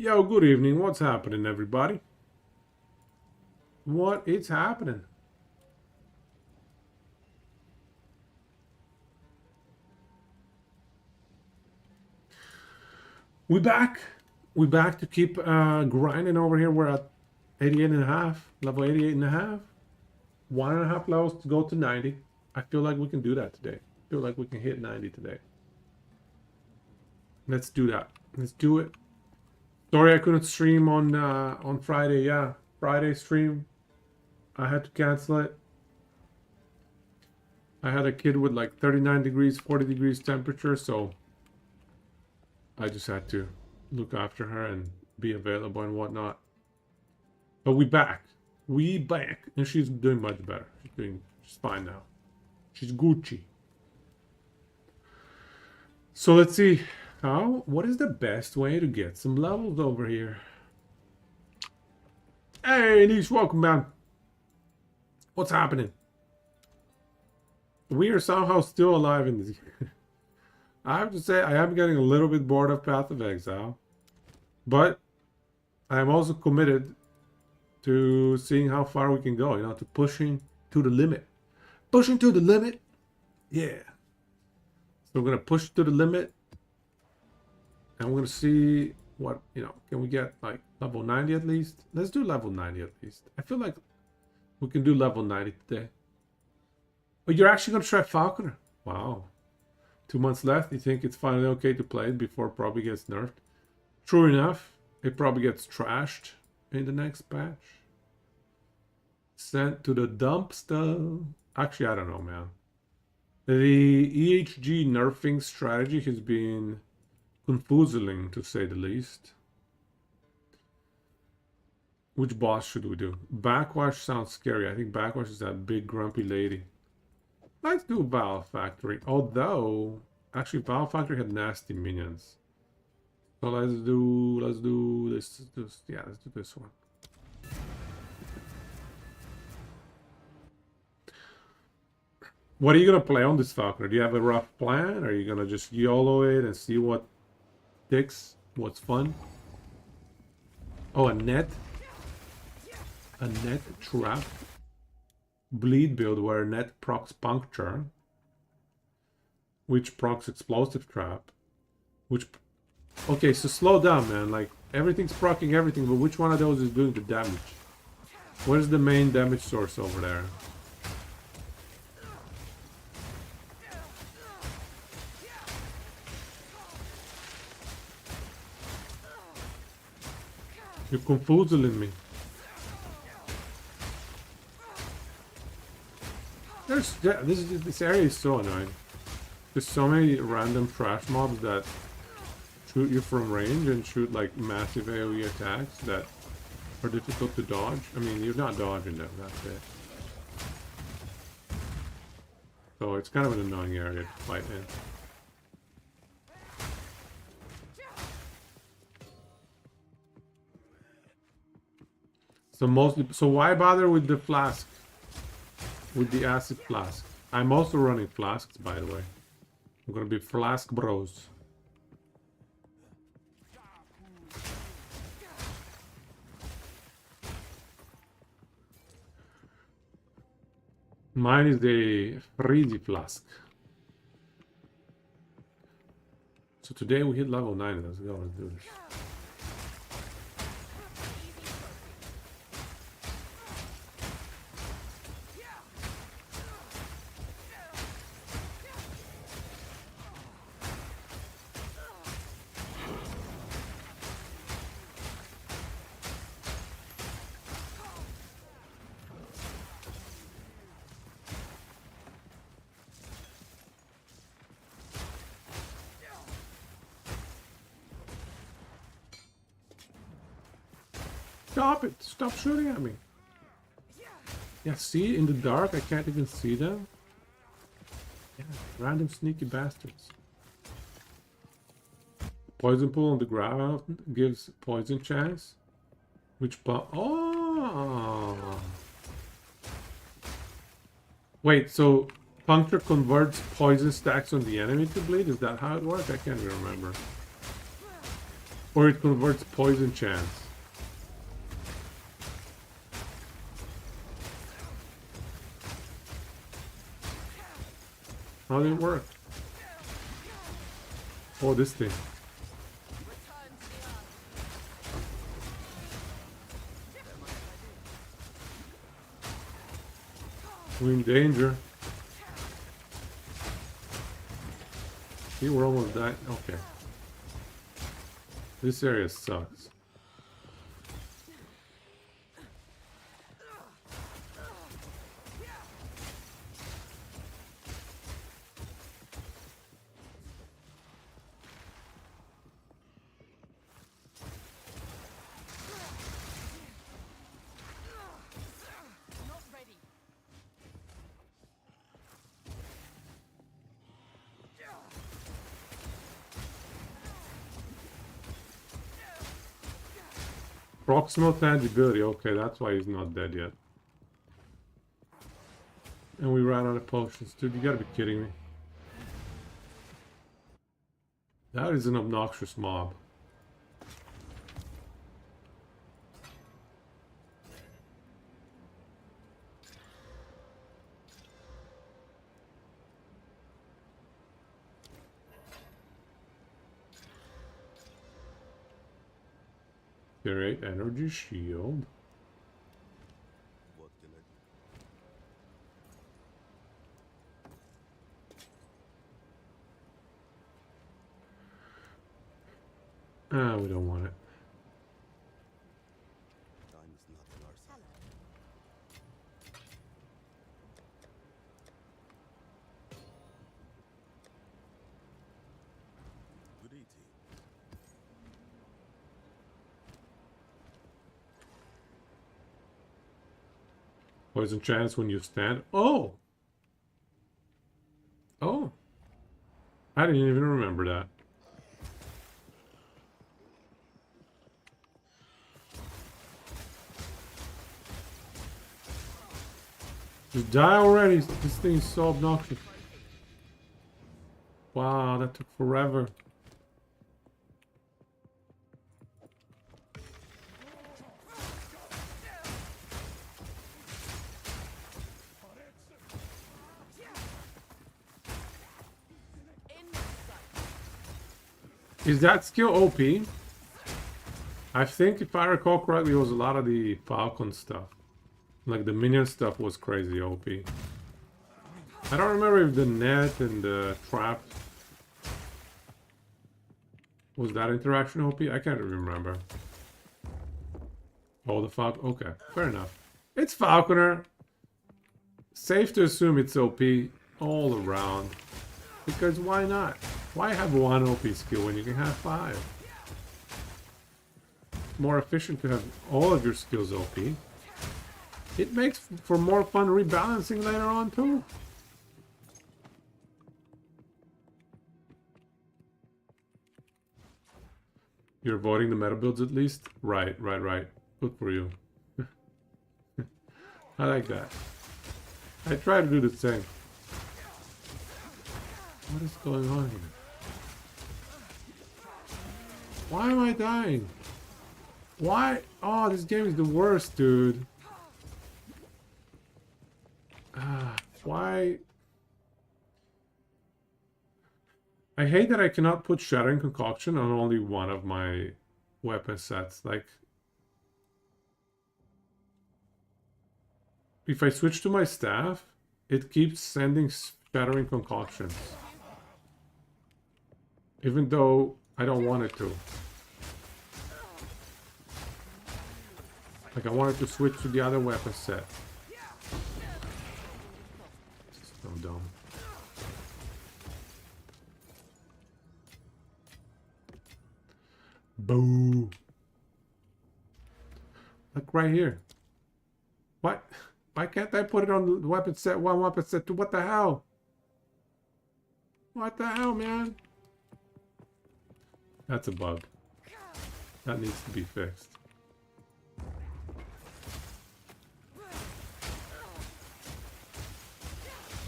Yo, good evening. What's happening, everybody? What is happening? We back. We back to keep grinding over here. We're at 88 and a half, level 88 and a half. 1.5 levels to go to 90. I feel like we can do that today. I feel like we can hit 90 today. Let's do that. Let's do it. Sorry I couldn't stream on Friday. Yeah, Friday stream. I had to cancel it. I had a kid with like 39 degrees, 40 degrees temperature, so I just had to look after her and be available and whatnot. But we back. We back. And she's doing much better. She's fine now. She's Gucci. So let's see. What is the best way to get some levels over here? Hey, Niche, welcome, man. What's happening? We are somehow still alive in this. I have to say, I am getting a little bit bored of Path of Exile. But I am also committed to seeing how far we can go, you know, to pushing to the limit. Pushing to the limit? Yeah. So we're going to push to the limit. And we're going to see what, you know, can we get like level 90 at least? Let's do level 90 at least. I feel like we can do level 90 today. But you're actually going to try Falconer? Wow. 2 months left. You think it's finally okay to play it before it probably gets nerfed? True enough, it probably gets trashed in the next patch. Sent to the dumpster. Actually, I don't know, man. The EHG nerfing strategy has been confuzzling, to say the least. Which boss should we do? Backwash sounds scary. I think Backwash is that big grumpy lady. Let's do Valve Factory. Although, actually, Valve Factory had nasty minions. So let's do this. Yeah, let's do this one. What are you gonna play on this Falconer? Do you have a rough plan? Or are you gonna just YOLO it and see what sticks? What's fun? Oh, a net trap. Bleed build where net procs puncture. Which procs explosive trap. Which... Okay, so slow down, man. Like, everything's proccing everything, but which one of those is doing the damage? Where's the main damage source over there? You're confuzzling me. This area is so annoying. There's so many random trash mobs that shoot you from range and shoot like massive AoE attacks that are difficult to dodge. I mean, you're not dodging them, that's it. So it's kind of an annoying area to fight in. So why bother with the flask? With the acid flask. I'm also running flasks, by the way. I'm gonna be flask bros. Mine is the Freezy flask. So today we hit level 9. Let's go, let's do this. Stop it! Stop shooting at me! Yeah, see? In the dark, I can't even see them. Yeah, random sneaky bastards. Poison pool on the ground gives poison chance. Which oh! Wait, so puncture converts poison stacks on the enemy to bleed? Is that how it works? I can't even remember. Or it converts poison chance. How did it work? Oh, this thing. We're in danger. See, we're almost dying. Okay. This area sucks. Proximal tangibility. Okay, that's why he's not dead yet. And we ran out of potions. Dude, you gotta be kidding me. That is an obnoxious mob. Generate energy shield. What can I do? Ah, we don't want it. Time is not on our side. Good eating. Poison chance when you stand. Oh! Oh! I didn't even remember that. Just die already! This thing is so obnoxious. Wow, that took forever. Is that skill OP? I think if I recall correctly, it was a lot of the Falcon stuff. Like the minion stuff was crazy OP. I don't remember if the net and the trap was that interaction OP. I can't remember. Oh, the Falcon. Okay, fair enough. It's Falconer. Safe to assume it's OP all around. Because why not? Why have one OP skill when you can have 5? More efficient to have all of your skills OP. It makes for more fun rebalancing later on too. You're avoiding the meta builds at least? Right. Good for you. I like that. I try to do the same. What is going on here? Why am I dying? Why? Oh, this game is the worst, dude. Why? I hate that I cannot put Shattering Concoction on only one of my weapon sets. Like, if I switch to my staff, it keeps sending Shattering Concoctions. Even though I don't want it to. Like, I wanted to switch to the other weapon set. So dumb. Boo. Like right here. What? Why can't I put it on the weapon set 1, weapon set 2? What the hell? What the hell, man? That's a bug. That needs to be fixed.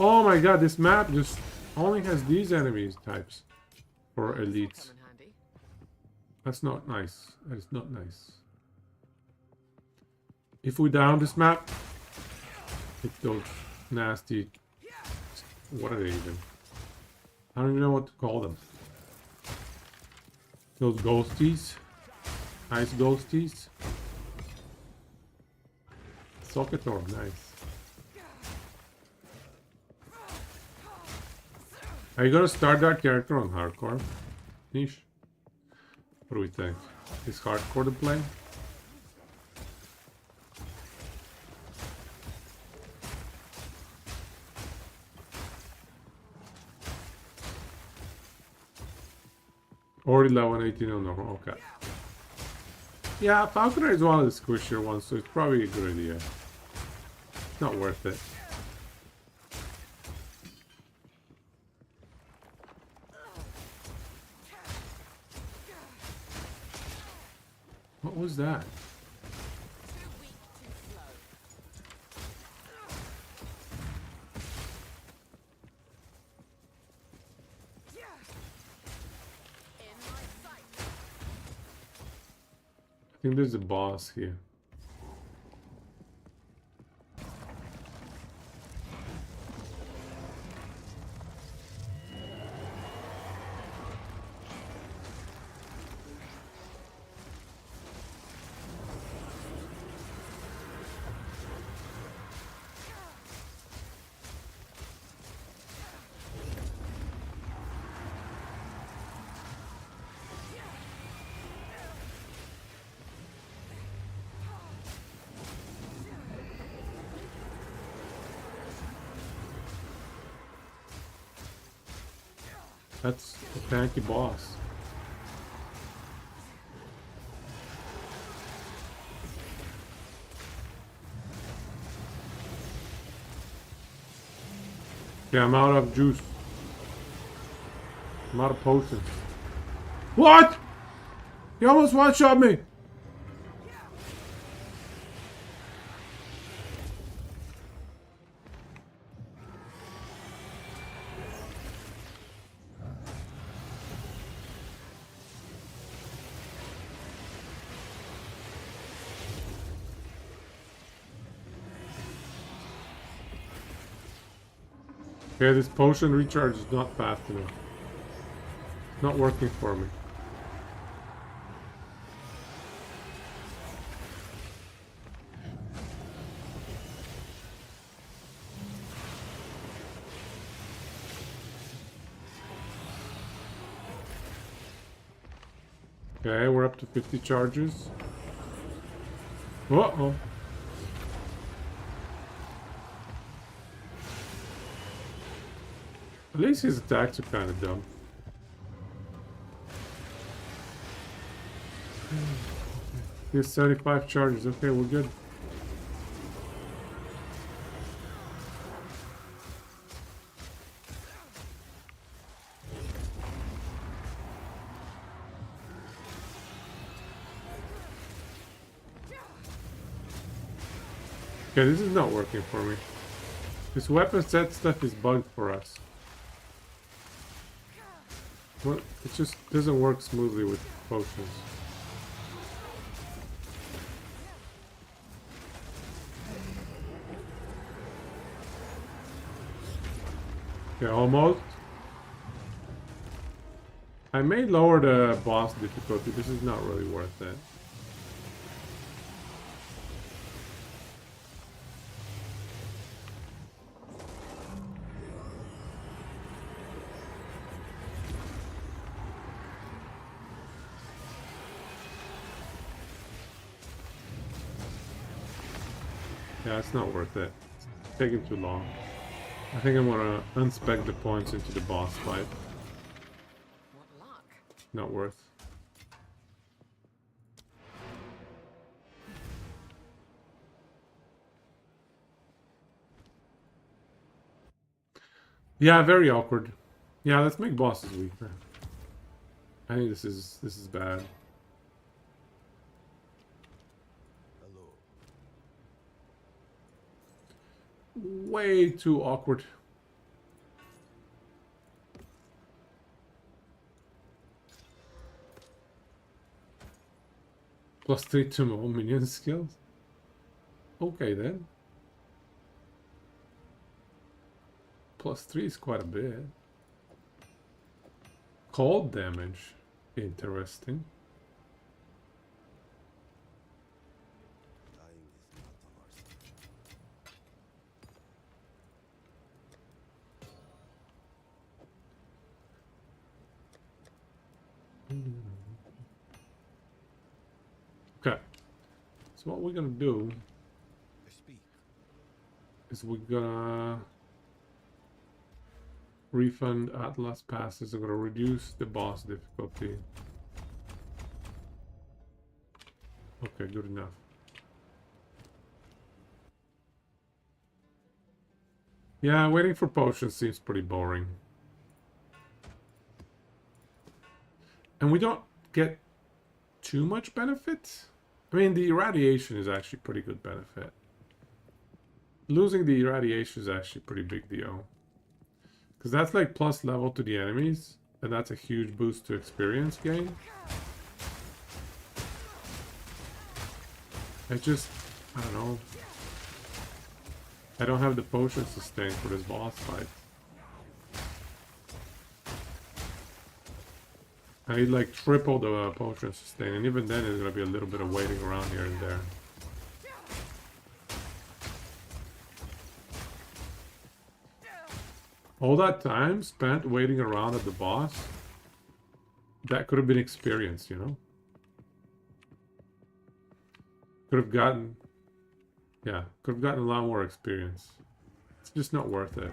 Oh my god, this map just only has these enemies types for elites. That's not nice. That is not nice. If we down this map, it's those nasty... What are they even? I don't even know what to call them. Those ghosties. Nice ghosties. Socketor, nice. Are you gonna start that character on hardcore? Niche? What do we think? Is hardcore the play? Or 11, 18 on normal, okay. Yeah, Falconer is one of the squishier ones, so it's probably a good idea. It's not worth it. What was that? I think there's a boss here. That's a tanky boss. Yeah, I'm out of juice. I'm out of potions. What? You almost one-shot me! Okay, this potion recharge is not fast enough. It's not working for me. Okay, we're up to 50 charges. Uh-oh. At least his attacks are kind of dumb. He has 75 charges. Okay, we're good. Okay, this is not working for me. This weapon set stuff is bugged for us. Well, it just doesn't work smoothly with potions. Okay, almost. I may lower the boss difficulty. This is not really worth it. Yeah, it's not worth it. It's taking too long. I think I'm gonna unspec the points into the boss fight. What luck. Not worth. Yeah, very awkward. Yeah, let's make bosses weak. I think this is bad. Hello. Way too awkward. +3 to all minion skills. Okay then. +3 is quite a bit. Cold damage. Interesting. Dying is not on our side. Okay. So what we're gonna do I speak. is we're gonna refund Atlas passes. We're gonna reduce the boss difficulty. Okay, good enough. Yeah, waiting for potions seems pretty boring. And we don't get too much benefit. I mean, the irradiation is actually pretty good benefit. Losing the irradiation is actually a pretty big deal. Because that's like plus level to the enemies. And that's a huge boost to experience gain. I don't know. I don't have the potion sustain for this boss fight. I need like triple the potion sustain, and even then there's gonna be a little bit of waiting around here and there. All that time spent waiting around at the boss, that could have been experience, you know? Could have gotten a lot more experience. It's just not worth it.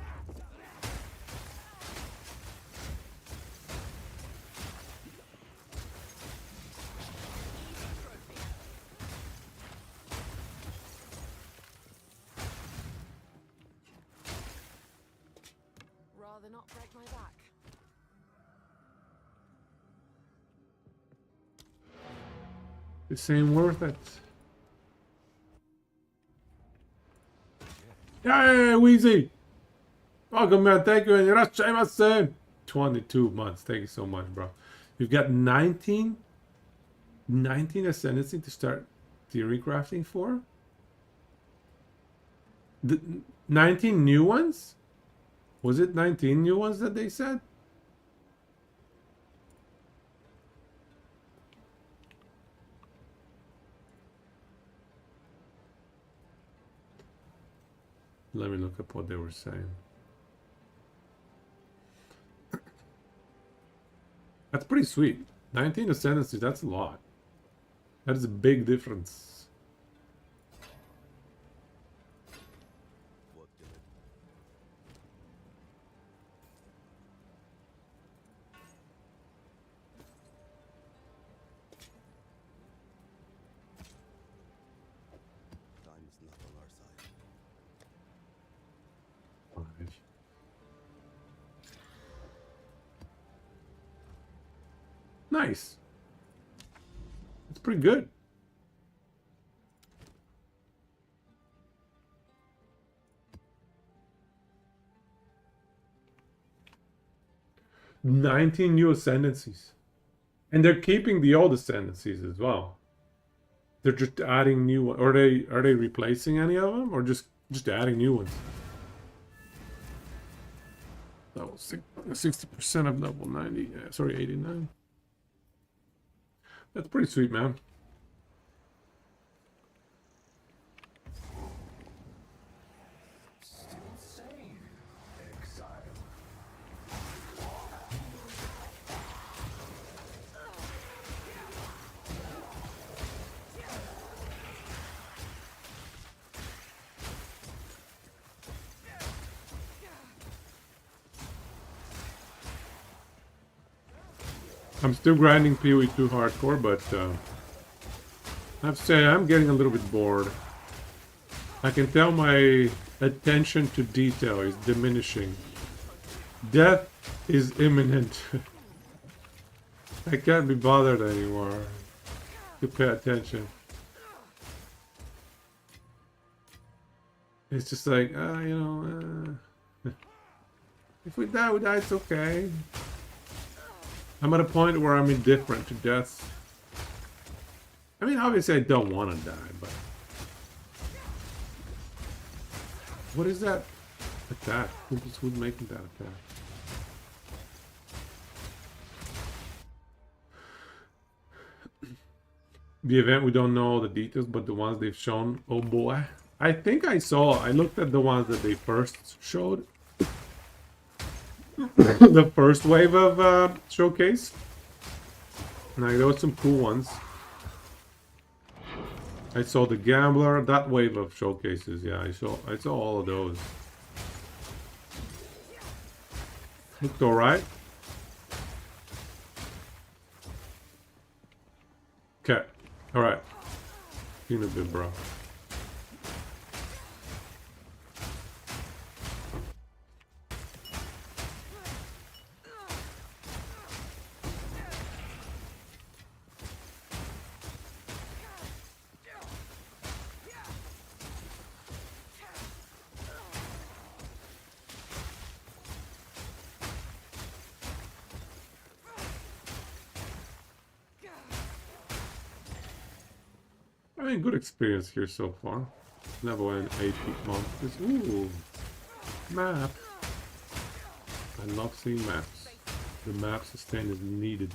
Rather not break my back. This ain't worth it. Yay, Wheezy! Welcome, man. Thank you. And you're 22 months. Thank you so much, bro. You've got 19 ascendancy to start theory crafting for? The 19 new ones? Was it 19 new ones that they said? Let me look up what they were saying. That's pretty sweet. 19 ascendancy, that's a lot. That is a big difference. What can it Time is not on our side. Nice. That's pretty good. "19 new ascendancies. And they're keeping the old ascendancies as well. They're just adding new ones. Are they replacing any of them? Or just adding new ones? Level 60% of level 90. Sorry, 89. That's pretty sweet, man. I'm still grinding PoE2 hardcore, but I have to say I'm getting a little bit bored. I can tell my attention to detail is diminishing. Death is imminent. I can't be bothered anymore to pay attention. It's just like, if we die, we die, it's okay. I'm at a point where I'm indifferent to death. I mean, obviously I don't want to die, but... What is that attack? Who's making that attack? The event, we don't know the details, but the ones they've shown, oh boy. I think I looked at the ones that they first showed. The first wave of showcase. Like, there was some cool ones. I saw the Gambler, that wave of showcases, yeah, I saw all of those. Looked alright. Okay, alright. Seen a bit, bro. I mean, good experience here so far. Never went 8 months. Ooh, map. I love seeing maps. The map sustain is needed.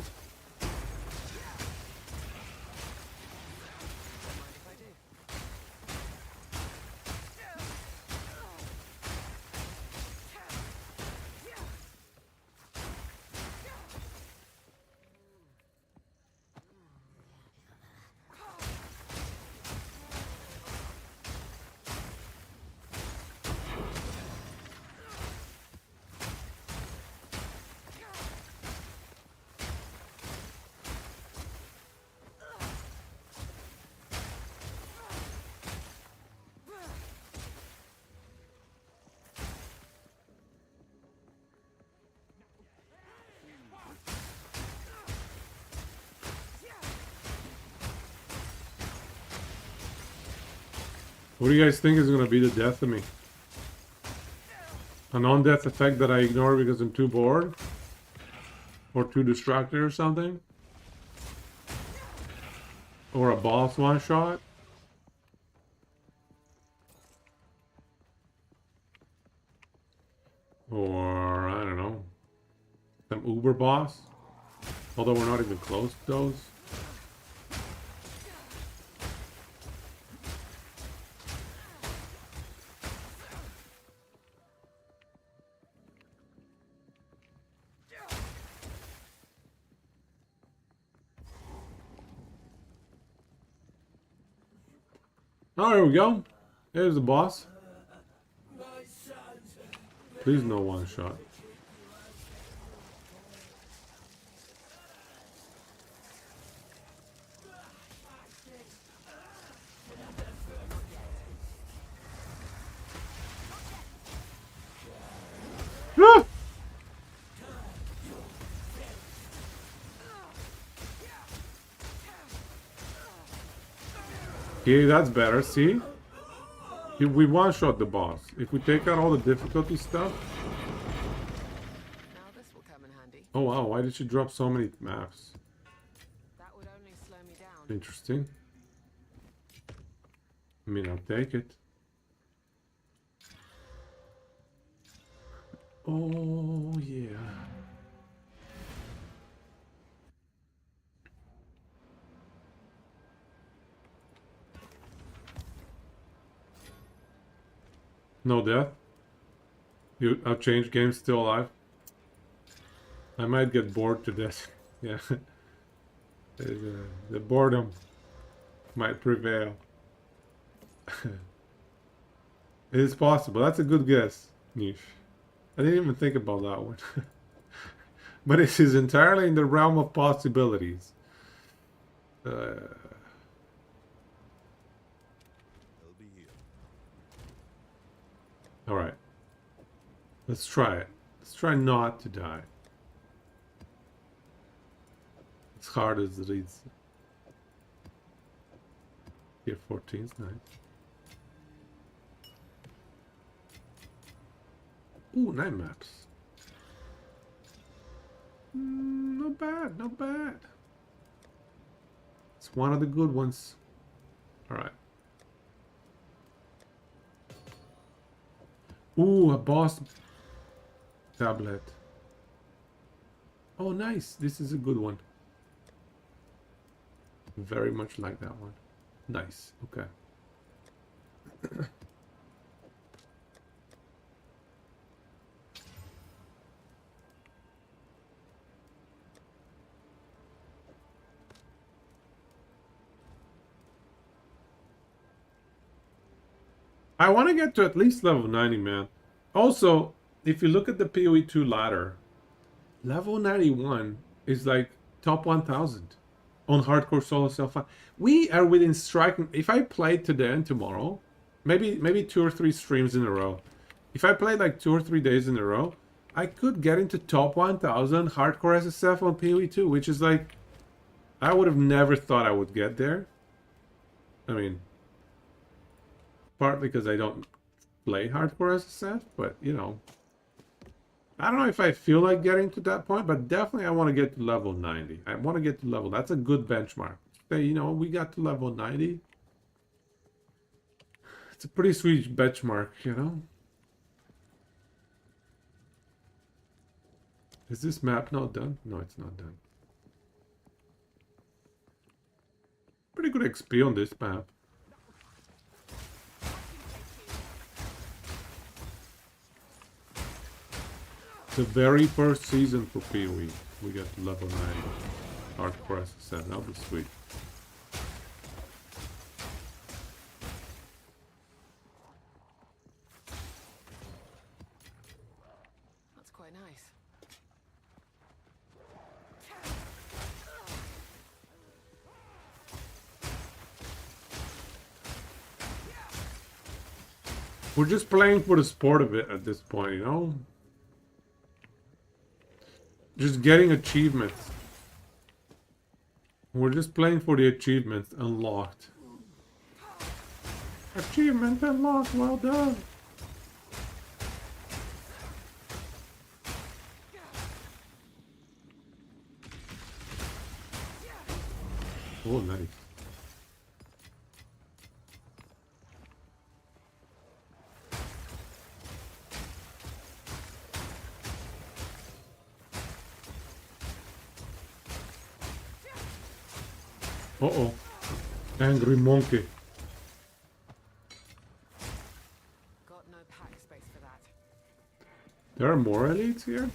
What do you guys think is gonna be the death of me? A non-death effect that I ignore because I'm too bored? Or too distracted or something? Or a boss one-shot? Or, I don't know, some Uber boss? Although we're not even close to those. Oh, there we go. There's the boss. Please no one shot. Ah! Okay, that's better, see? We one-shot the boss. If we take out all the difficulty stuff... Now this will come in handy. Oh wow, why did she drop so many maps? That would only slow me down. Interesting. I mean, I'll take it. Oh, yeah. No death? I've changed games, still alive? I might get bored to death. Yeah. The boredom might prevail. It is possible. That's a good guess, Niche. I didn't even think about that one. But it is entirely in the realm of possibilities. They'll be here. Alright. Let's try it. Let's try not to die. As hard as it is. Tier 14's nice. Ooh, 9 maps. Not bad, not bad. It's One of the good ones. Alright. Ooh, a boss tablet. Oh, nice. This is a good one. Very much like that one. Nice. Okay. I want to get to at least level 90, man. Also, if you look at the PoE 2 ladder, level 91 is like top 1000 on hardcore solo self. We are within striking. If I played today and tomorrow, maybe 2 or 3 streams in a row. If I played like 2 or 3 days in a row, I could get into top 1000 hardcore SSF on PoE 2, which is like, I would have never thought I would get there. I mean, partly because I don't play hardcore SSF, but you know, I don't know if I feel like getting to that point, but definitely I want to get to level 90. I want to get to level. That's a good benchmark. Say, you know, we got to level 90. It's a pretty sweet benchmark, you know. Is this map not done? No, it's not done. Pretty good XP on this map. The very first season for PoE, we got to level 90. Hardcore SSF, that'll be sweet. That's quite nice. We're just playing for the sport of it at this point, you know? Just getting achievements. We're just playing for the achievements unlocked. Achievement unlocked, well done. Oh, nice. Uh-oh. Angry monkey. Got no pack space for that. There are more elites here?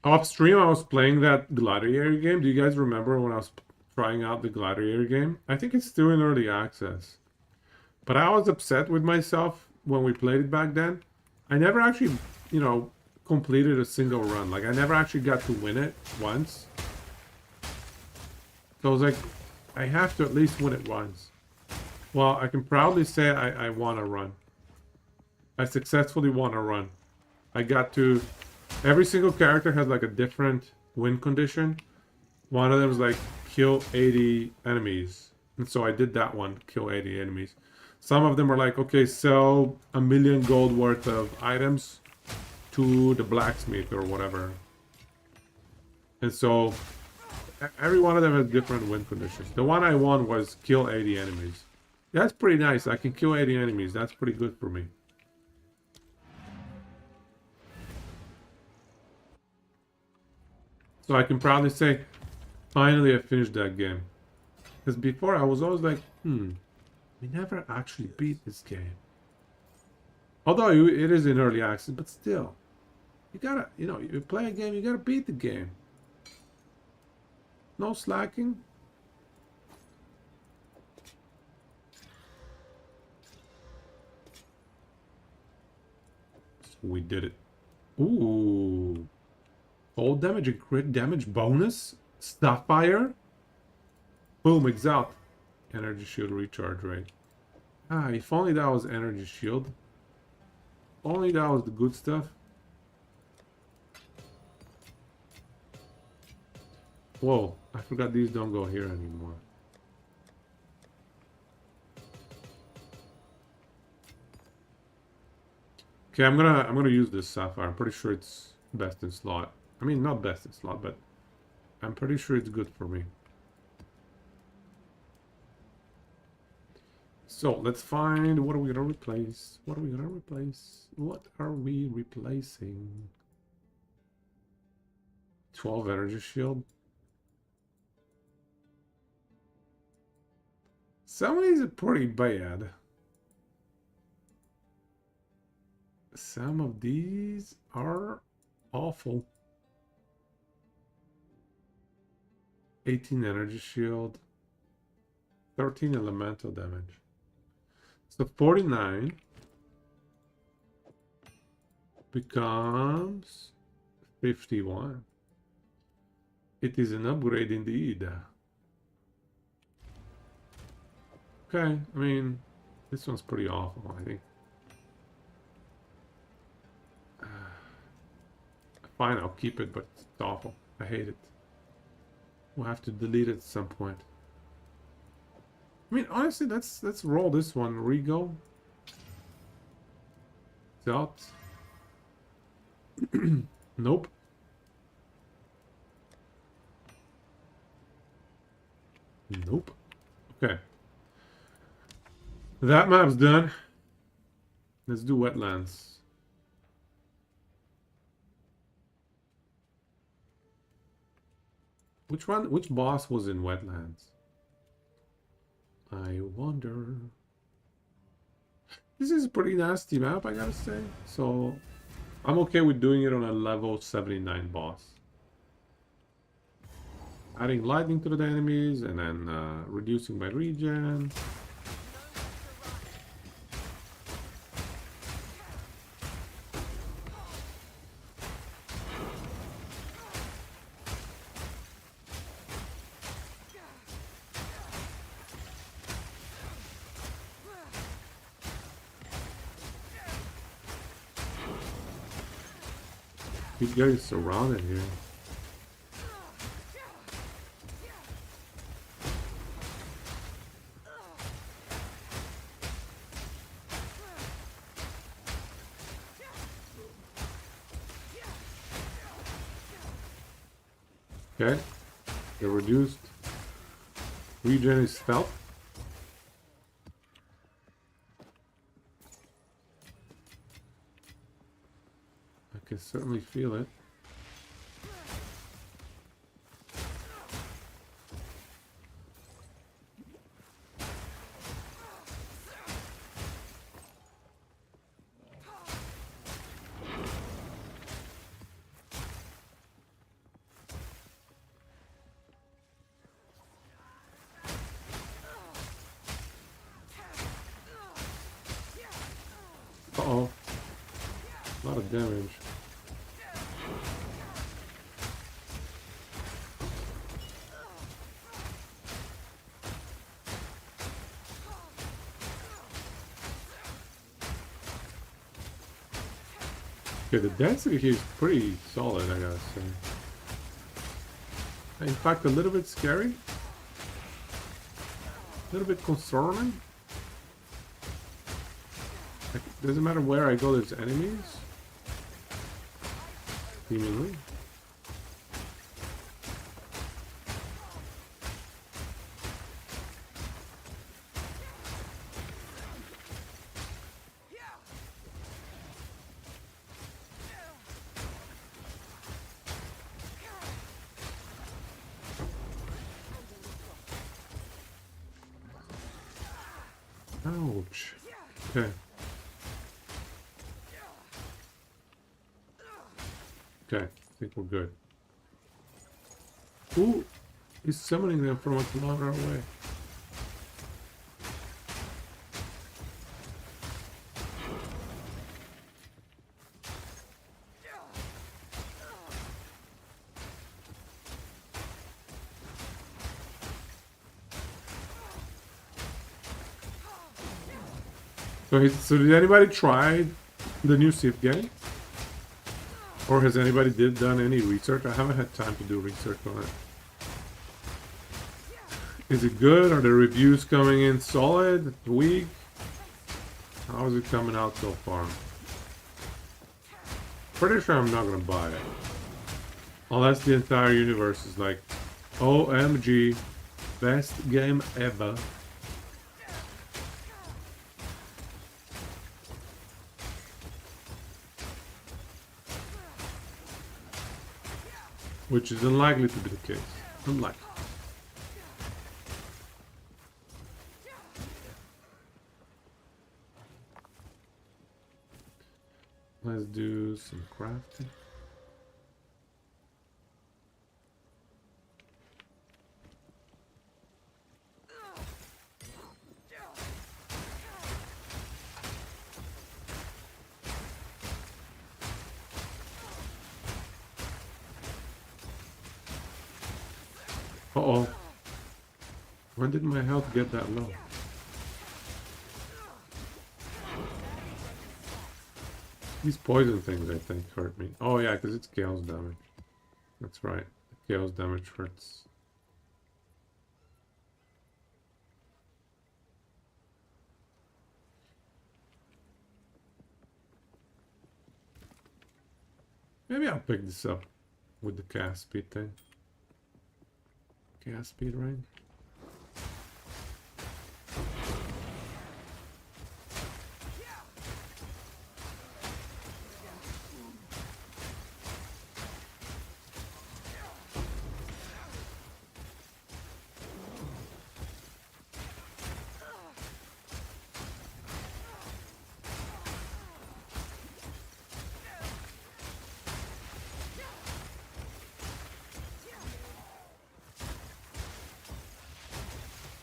Off stream, I was playing that Gladiator game. Do you guys remember when I was trying out the Gladiator game? I think it's still in early access. But I was upset with myself when we played it back then. I never actually, you know, completed a single run. Like, I never actually got to win it once. So I was like, I have to at least win it once. Well, I can proudly say I won a run. I successfully won a run. I got to... Every single character has like a different win condition. One of them is like kill 80 enemies. And so I did that one, kill 80 enemies. Some of them are like, okay, sell 1 million gold worth of items to the blacksmith or whatever. And so every one of them has different win conditions. The one I won was kill 80 enemies. That's pretty nice. I can kill 80 enemies. That's pretty good for me. So I can proudly say, finally I finished that game. Because before I was always like, we never actually beat this game. Although it is in early access, but still. You gotta, you know, you play a game, you gotta beat the game. No slacking. So we did it. Ooh. Cold damage and crit damage bonus. Starfire. Boom, exalt. Energy shield recharge rate. Ah, if only that was energy shield. Only that was the good stuff. Whoa, I forgot these don't go here anymore. Okay, I'm gonna use this sapphire. I'm pretty sure it's best in slot. I mean, not best in slot, but I'm pretty sure it's good for me. So let's find what are we gonna replace? What are we gonna replace? What are we replacing? 12 energy shield. Some of these are pretty bad. Some of these are awful. 18 energy shield. 13 elemental damage. So 49 becomes 51. It is an upgrade indeed. Okay, I mean, this one's pretty awful, I think. Fine, I'll keep it, but it's awful. I hate it. We'll have to delete it at some point. I mean, honestly, let's roll this one. Rego. Dot. Nope. Nope. Okay. That map's done. Let's do wetlands. Which one? Which boss was in wetlands? I wonder. This is a pretty nasty map, I gotta say. So I'm okay with doing it on a level 79 boss. Adding lightning to the enemies and then reducing my regen. Keep getting surrounded here. Okay, the reduced regen is felt. I can certainly feel it. Uh-oh. A lot of damage. Okay, the density here is pretty solid, I gotta say. In fact, a little bit scary. A little bit concerning. Like, doesn't matter where I go, there's enemies. Seemingly. Ouch. Okay. Okay, I think we're good. Who is summoning them from a kilometer away? So did anybody try the new Sith game? Or has anybody done any research? I haven't had time to do research on it. Is it good? Are the reviews coming in solid? Weak? How is it coming out so far? Pretty sure I'm not gonna buy it. Unless the entire universe is like, OMG, best game ever. Which is unlikely to be the case. Unlikely. Let's do some crafting. Uh-oh. When did my health get that low? These poison things, I think, hurt me. Oh yeah, because it's chaos damage. That's right. Chaos damage hurts. Maybe I'll pick this up with the cast speed thing. Cast speed, right?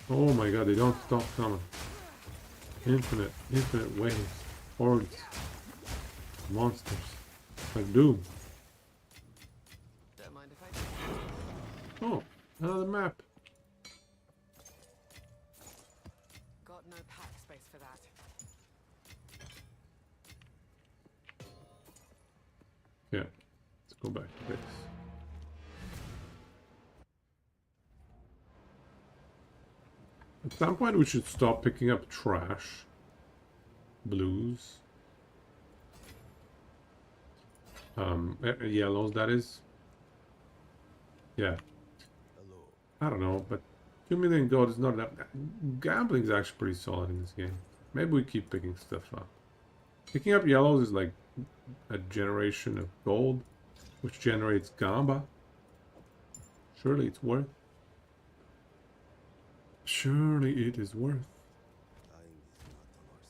Oh my god, they don't stop coming. Infinite waves, hordes, monsters. Like Doom. Don't mind if I do. Oh, another map. Got no pack space for that. Yeah, let's go back to this. At some point we should stop picking up trash. Blues. Yellows, that is. Yeah. Hello. I don't know, but 2 million gold is not that. Gambling is actually pretty solid in this game. Maybe we keep picking stuff up. Picking up yellows is like a generation of gold, which generates gamba. Surely it's worth. Surely it is worth. Dying is not on our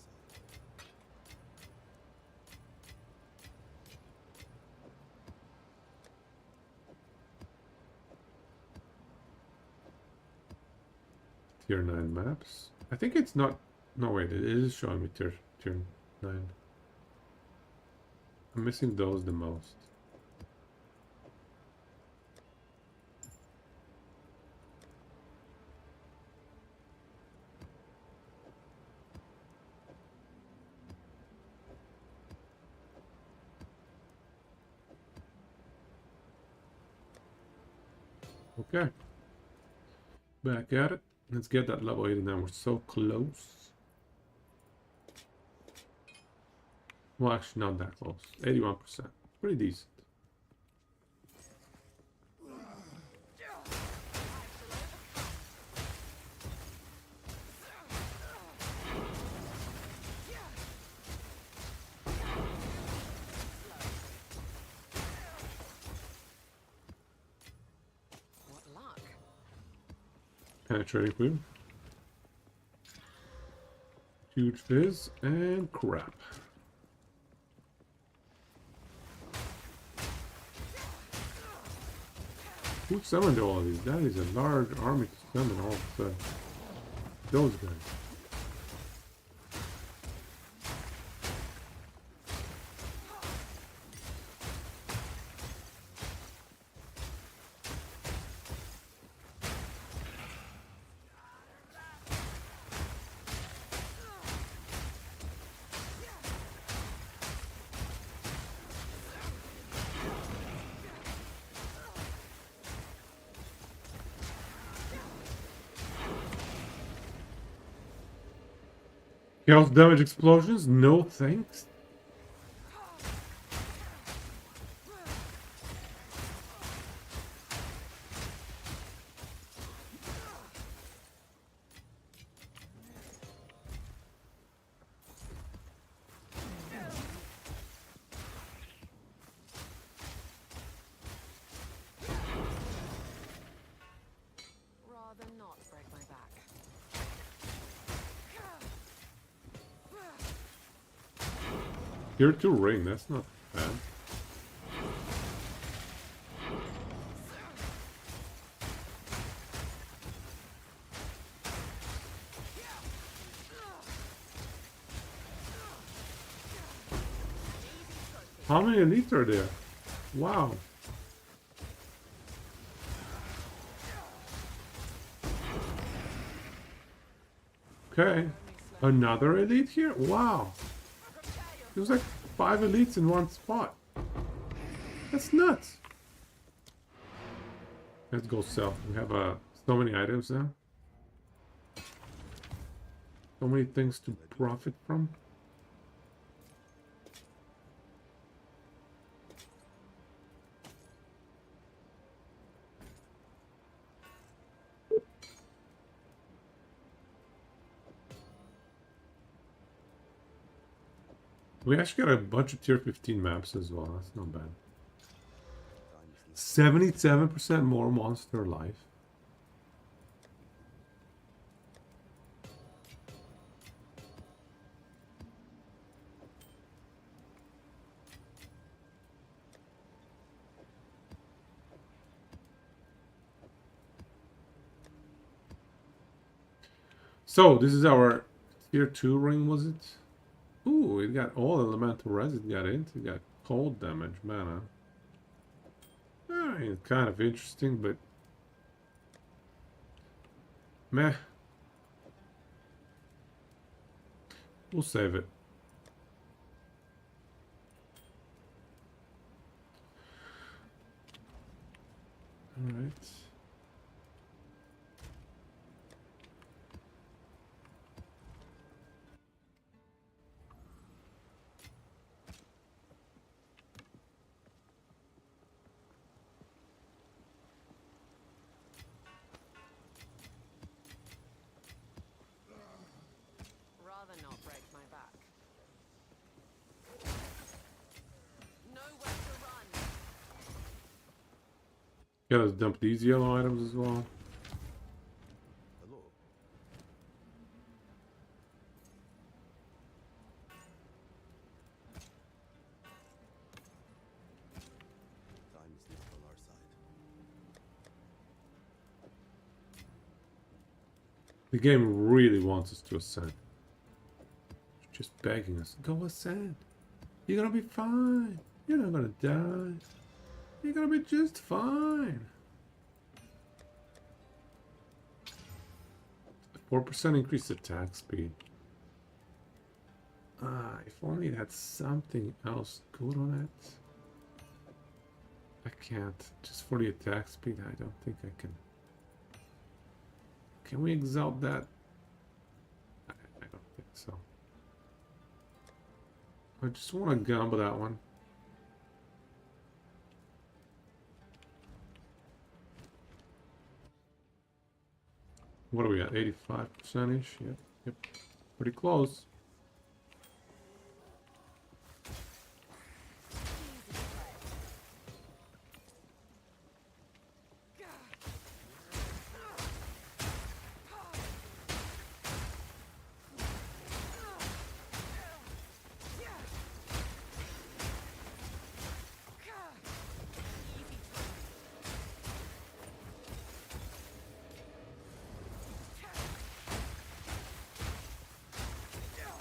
side. Tier 9 maps. I think it's not. No, wait, it is showing me tier 9. I'm missing those the most. Okay. Back at it. Let's get that level 89. We're so close. Well, actually, not that close. 81%. Pretty decent. What luck. Penetrating clue. Huge fizz and crap. Who summoned all of these? That is a large army to summon all of a sudden. Those guys. Chaos damage explosions? No thanks. Rather not break my back. Tier 2 ring, that's not bad. How many elites are there? Wow. Okay. Another elite here? Wow. There's like 5 elites in one spot. That's nuts. Let's go sell. We have so many items now. So many things to profit from. We actually got a bunch of tier 15 maps as well. That's not bad. 77% more monster life. So this is our tier 2 ring, was it? Ooh, it got all elemental res. It got it. It got cold damage, mana. I mean, kind of interesting, but meh. We'll save it. All right. Rather not break my back. Nowhere to run. Yeah, let's dump these yellow items as well. Hello. Time is not on our side. The game really wants us to ascend. It's just begging us, go ascend. You're gonna be fine. You're not gonna die. You're gonna be just fine. 4% increased attack speed. Ah, if only it had something else good on it. I can't. Just for the attack speed, I don't think I can. Can we exalt that? I don't think so. I just want to gamble that one. What are we at? 85%-ish? Yep. Yep. Pretty close.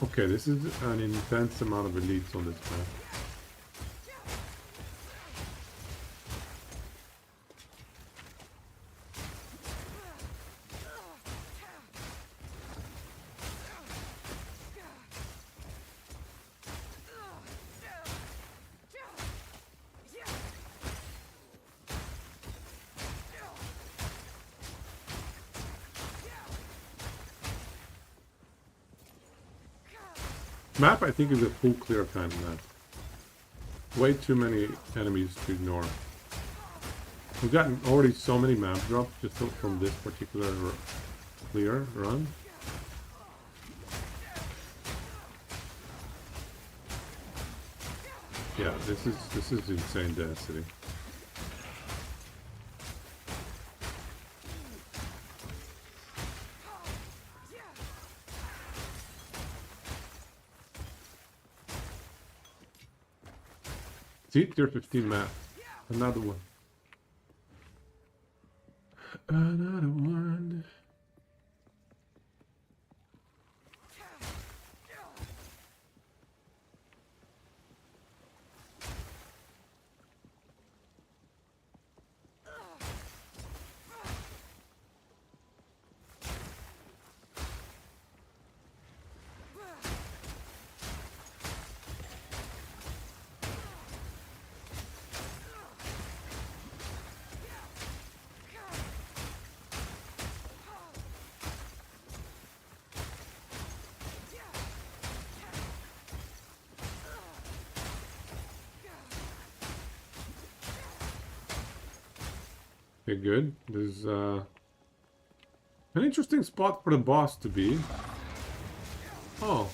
Okay, this is an intense amount of elites on this map. Map, I think, is a full clear kind of map. Way too many enemies to ignore. We've gotten already so many map drops just from this particular clear run. Yeah, this is insane density. See, tier 15 map. Another one. Another one. Okay, good. There's an interesting spot for the boss to be. Oh.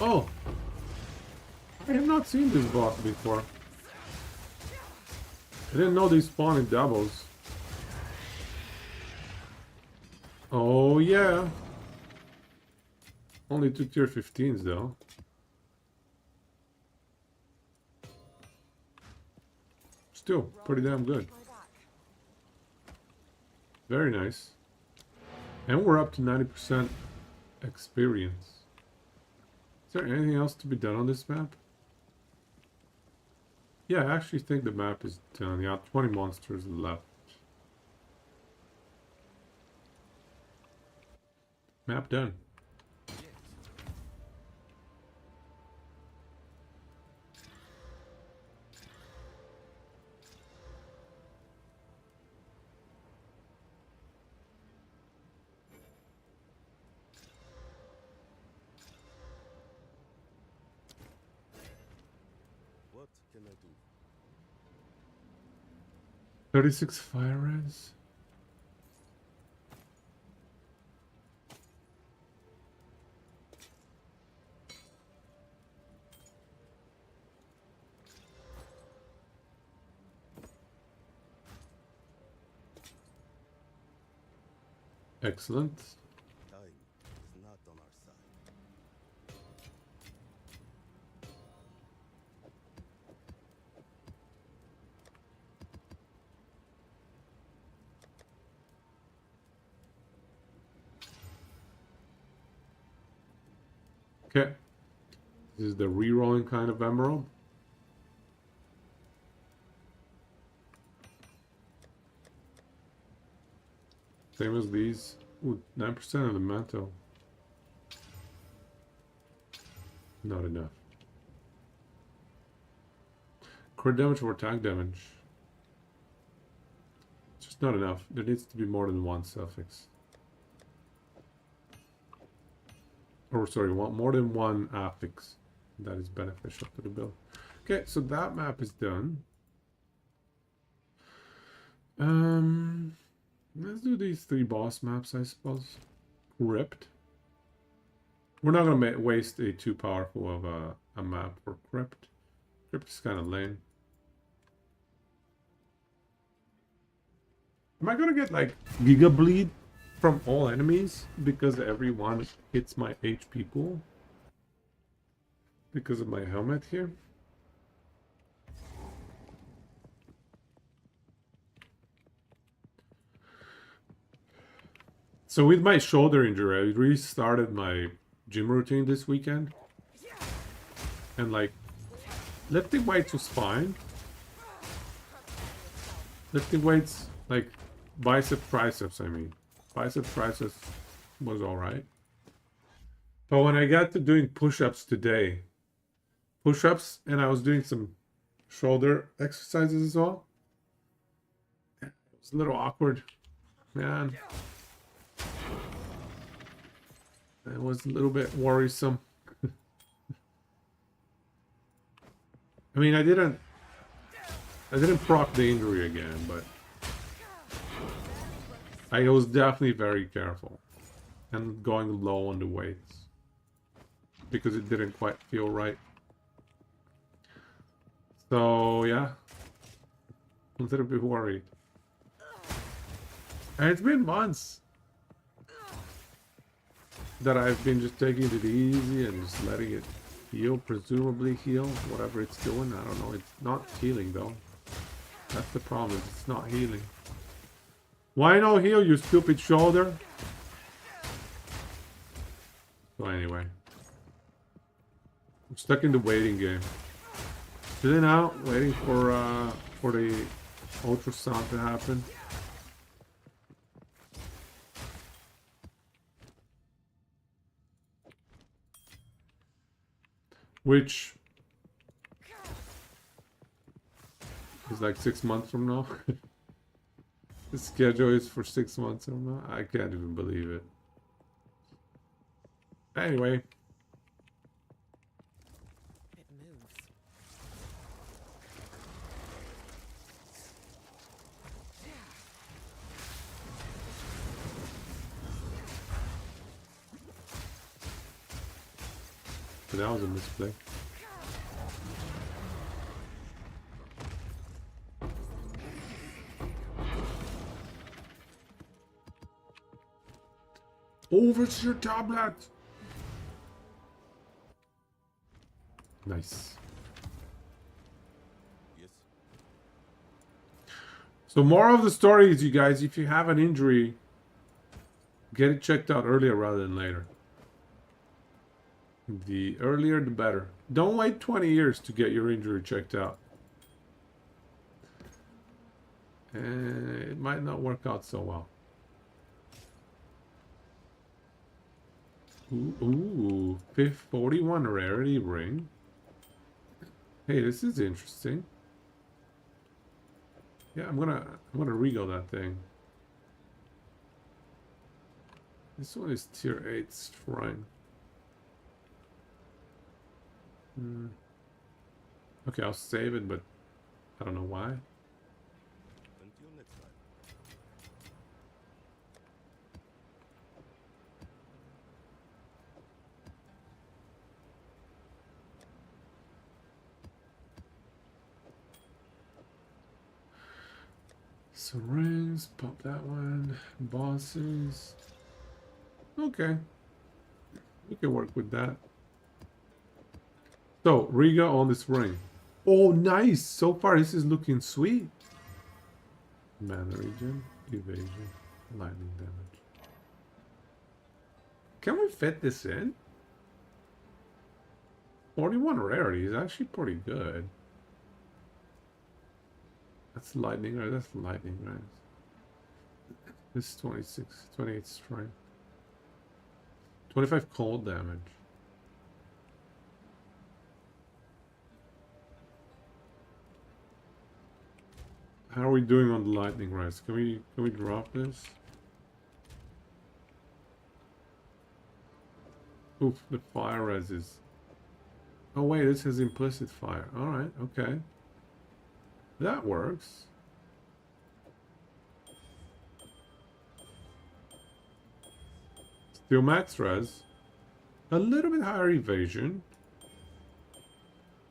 Oh. I have not seen this boss before. I didn't know they spawn in doubles. Oh yeah. Only 2 tier 15s though. Still pretty damn good. Very nice. And we're up to 90% experience. Is there anything else to be done on this map? Yeah, I actually think the map is done. Yeah, 20 monsters left. Map done. What can I do? 36 fire res. Excellent. Time is not on our side. Okay. This is the re-rolling kind of emerald. Same as these. Ooh, 9% of the mantle. Not enough. Crit damage or attack damage. Just not enough. There needs to be more than one suffix. Or sorry, more than one affix that is beneficial to the build. Okay, so that map is done. Let's do these 3 boss maps, I suppose. Crypt. We're not gonna waste a too powerful of a map for Crypt. Crypt is kind of lame. Am I gonna get like Giga Bleed from all enemies because everyone hits my HP pool? Because of my helmet here? So with my shoulder injury, I restarted my gym routine this weekend. And like, lifting weights was fine. Lifting weights, like triceps, I mean. Triceps was alright. But when I got to doing push-ups today, and I was doing some shoulder exercises as well, it was a little awkward. man. It was a little bit worrisome. I mean, I didn't proc the injury again, but I was definitely very careful and going low on the weights because it didn't quite feel right. So yeah, a little bit worried. And it's been months that I've been just taking it easy and just letting it heal, presumably heal, whatever it's doing. I don't know. It's not healing though. That's the problem. It's not healing. Why no heal, you stupid shoulder? So anyway, I'm stuck in the waiting game. Chilling out, waiting for the ultrasound to happen. Which is like 6 months from now. The schedule is for 6 months from now. I can't even believe it. Anyway. It moves. So that was a misplay. Over to your tablet. Nice. Yes. So more of the story is, you guys, if you have an injury, get it checked out earlier rather than later. The earlier the better. Don't wait 20 years to get your injury checked out. And it might not work out so well. Ooh, 41 rarity ring. Hey, this is interesting. Yeah, I'm gonna regal that thing. This one is tier 8 shrine. Okay, I'll save it, but I don't know why. Until next time. So rings, pop that one. Bosses. Okay. We can work with that. So, Riga on this ring. Oh, nice! So far, this is looking sweet. Mana regen, evasion, lightning damage. Can we fit this in? 41 rarity is actually pretty good. That's lightning, right? That's lightning, right? This is 26, 28 strength. 25 cold damage. How are we doing on the lightning rise? Can we drop this? Oof, the fire res is. Oh wait, this has implicit fire. Alright, okay. That works. Still max res. A little bit higher evasion.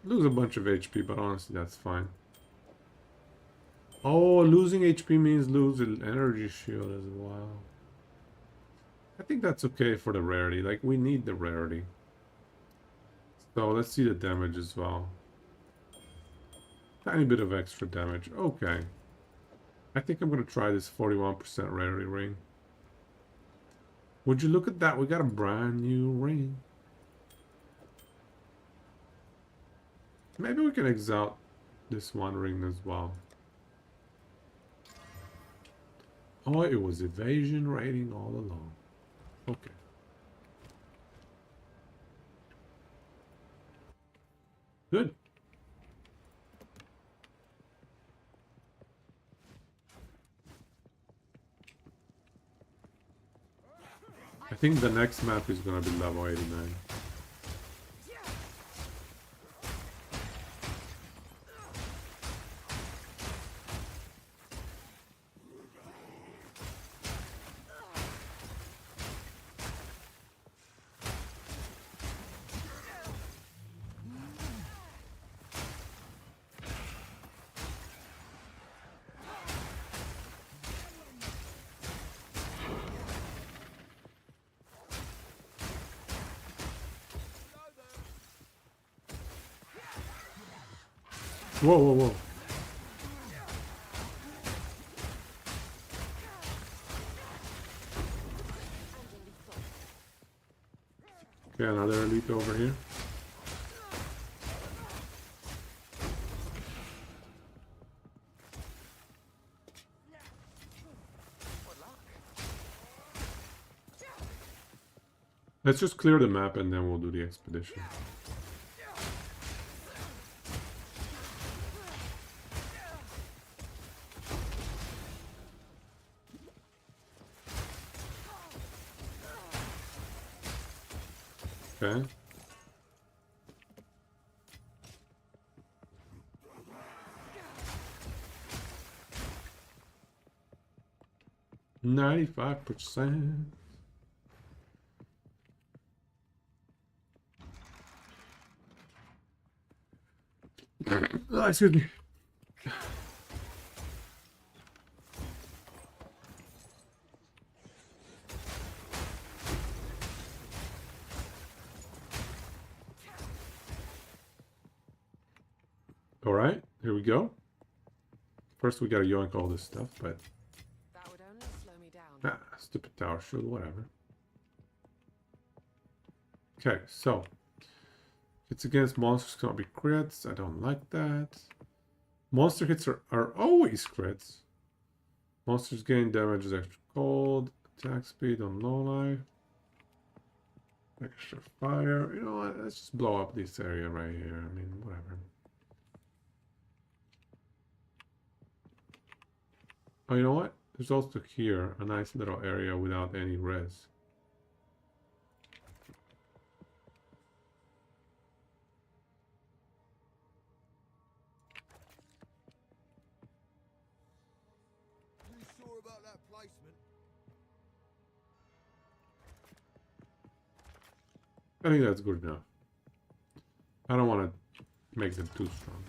Lose a bunch of HP, but honestly that's fine. Oh, losing HP means lose an energy shield as well. I think that's okay for the rarity. Like, we need the rarity. So, let's see the damage as well. Tiny bit of extra damage. Okay. I think I'm going to try this 41% rarity ring. Would you look at that? We got a brand new ring. Maybe we can exalt this one ring as well. Oh, it was evasion rating all along. Okay. Good. I think the next map is gonna be level 89. Whoa, whoa, whoa. Okay, another elite over here. What luck? Let's just clear the map and then we'll do the expedition. Okay. %95%. Excuse me. All right, here we go. First, we gotta yoink all this stuff, but That would only slow me down. stupid tower shield, whatever. Okay, so hits against monsters cannot be crits. I don't like that. Monster hits are always crits. Monsters gain damage is extra cold. Attack speed on low life. Extra fire. You know what? Let's just blow up this area right here. I mean, whatever. Oh, you know what? There's also here a nice little area without any res. You sure about that placement? I think that's good enough. I don't want to make them too strong.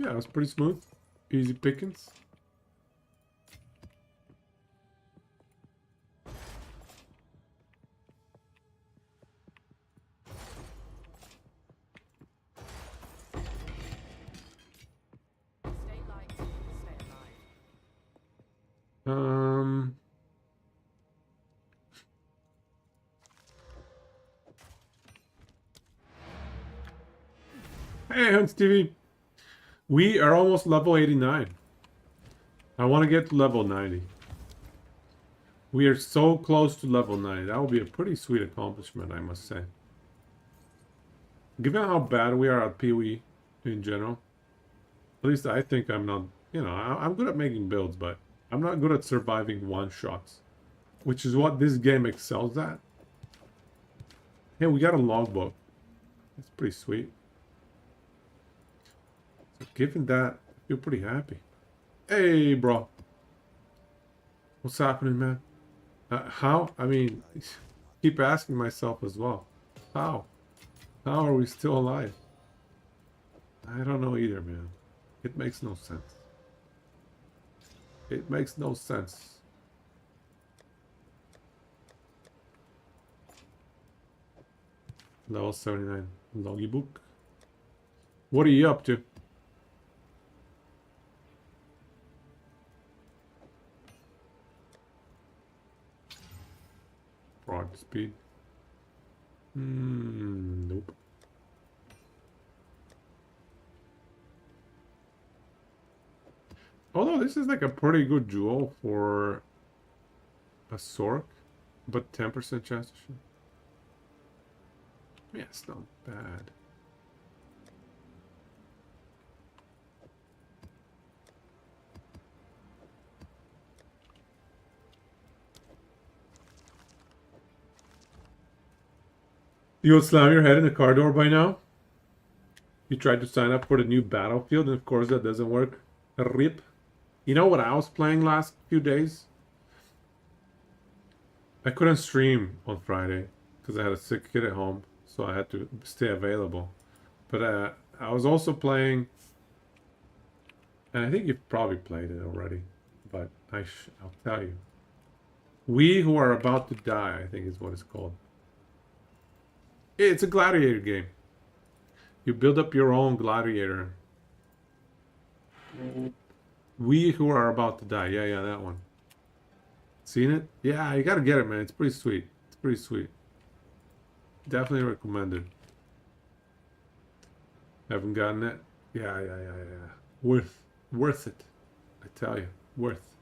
Yeah, it was pretty smooth. Easy pickings. Stay light, stay alive. Hey, Hunts TV. We are almost level 89. I want to get to level 90. We are so close to level 90. That would be a pretty sweet accomplishment, I must say. Given how bad we are at PoE in general, at least I think I'm not, you know, I'm good at making builds, but I'm not good at surviving one-shots, which is what this game excels at. Hey, we got a logbook. That's pretty sweet. So given that, I feel pretty happy. Hey, bro. What's happening, man? How? I mean, keep asking myself as well. How? How are we still alive? I don't know either, man. It makes no sense. It makes no sense. Level 79 loggy book. What are you up to? Broad speed. Nope. Although this is like a pretty good jewel for a Sork, but 10% chance to shoot. Yeah, it's not bad. You would slam your head in the car door by now? You tried to sign up for the new Battlefield, and of course that doesn't work. RIP. You know what I was playing last few days? I couldn't stream on Friday because I had a sick kid at home, so I had to stay available. But I was also playing, and I think you've probably played it already, but I'll tell you. We Who Are About to Die, I think is what it's called. It's a gladiator game. You build up your own gladiator. We Who Are About to Die. Yeah, that one. Seen it? Yeah, you gotta get it, man. It's pretty sweet. It's pretty sweet. Definitely recommended. Haven't gotten it? Yeah. Worth it. I tell you, worth.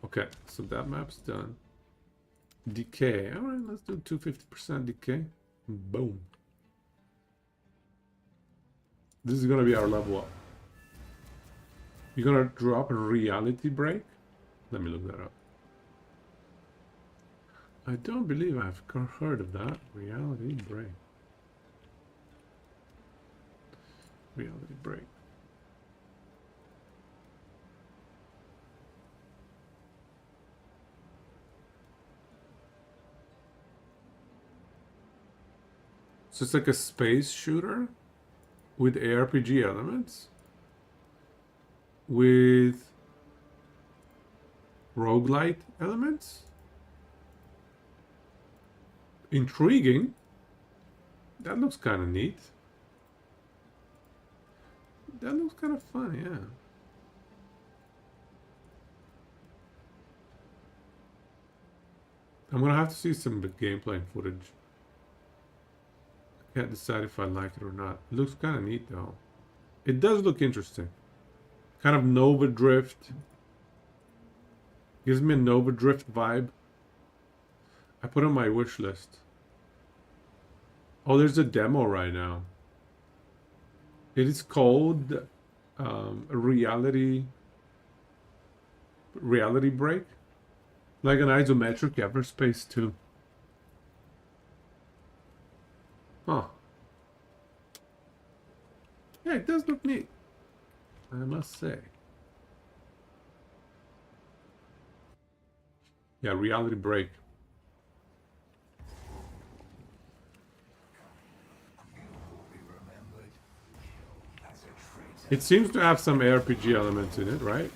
Okay, so that map's done. Decay. All right, let's do 250% decay. Boom. This is gonna be our level up. You're gonna drop a reality break? Let me look that up. I don't believe I've heard of that. Reality break. Reality break. So it's like a space shooter with ARPG elements, with roguelite elements. Intriguing. That looks kind of neat. That looks kind of fun, yeah. I'm gonna have to see some gameplay footage. Can't decide if I like it or not. It looks kind of neat though. It does look interesting. Kind of Nova Drift. Gives me a Nova Drift vibe. I put on my wish list. Oh, there's a demo right now. It is called Reality Break. Like an isometric Everspace 2. Huh. Yeah, it does look neat, I must say. Yeah, Reality Break. It seems to have some ARPG elements in it, right?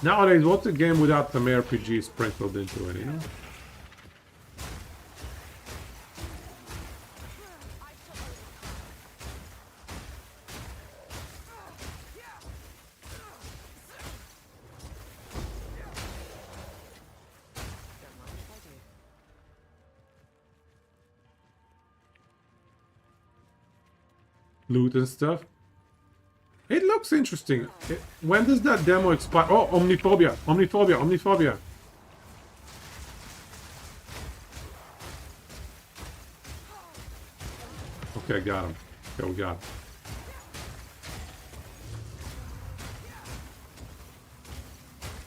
Nowadays, what's a game without some RPG sprinkled into it, you know? Loot and stuff. It looks interesting. When does that demo expire? Oh, Omniphobia. Omniphobia. Okay, got him. Okay, we got him.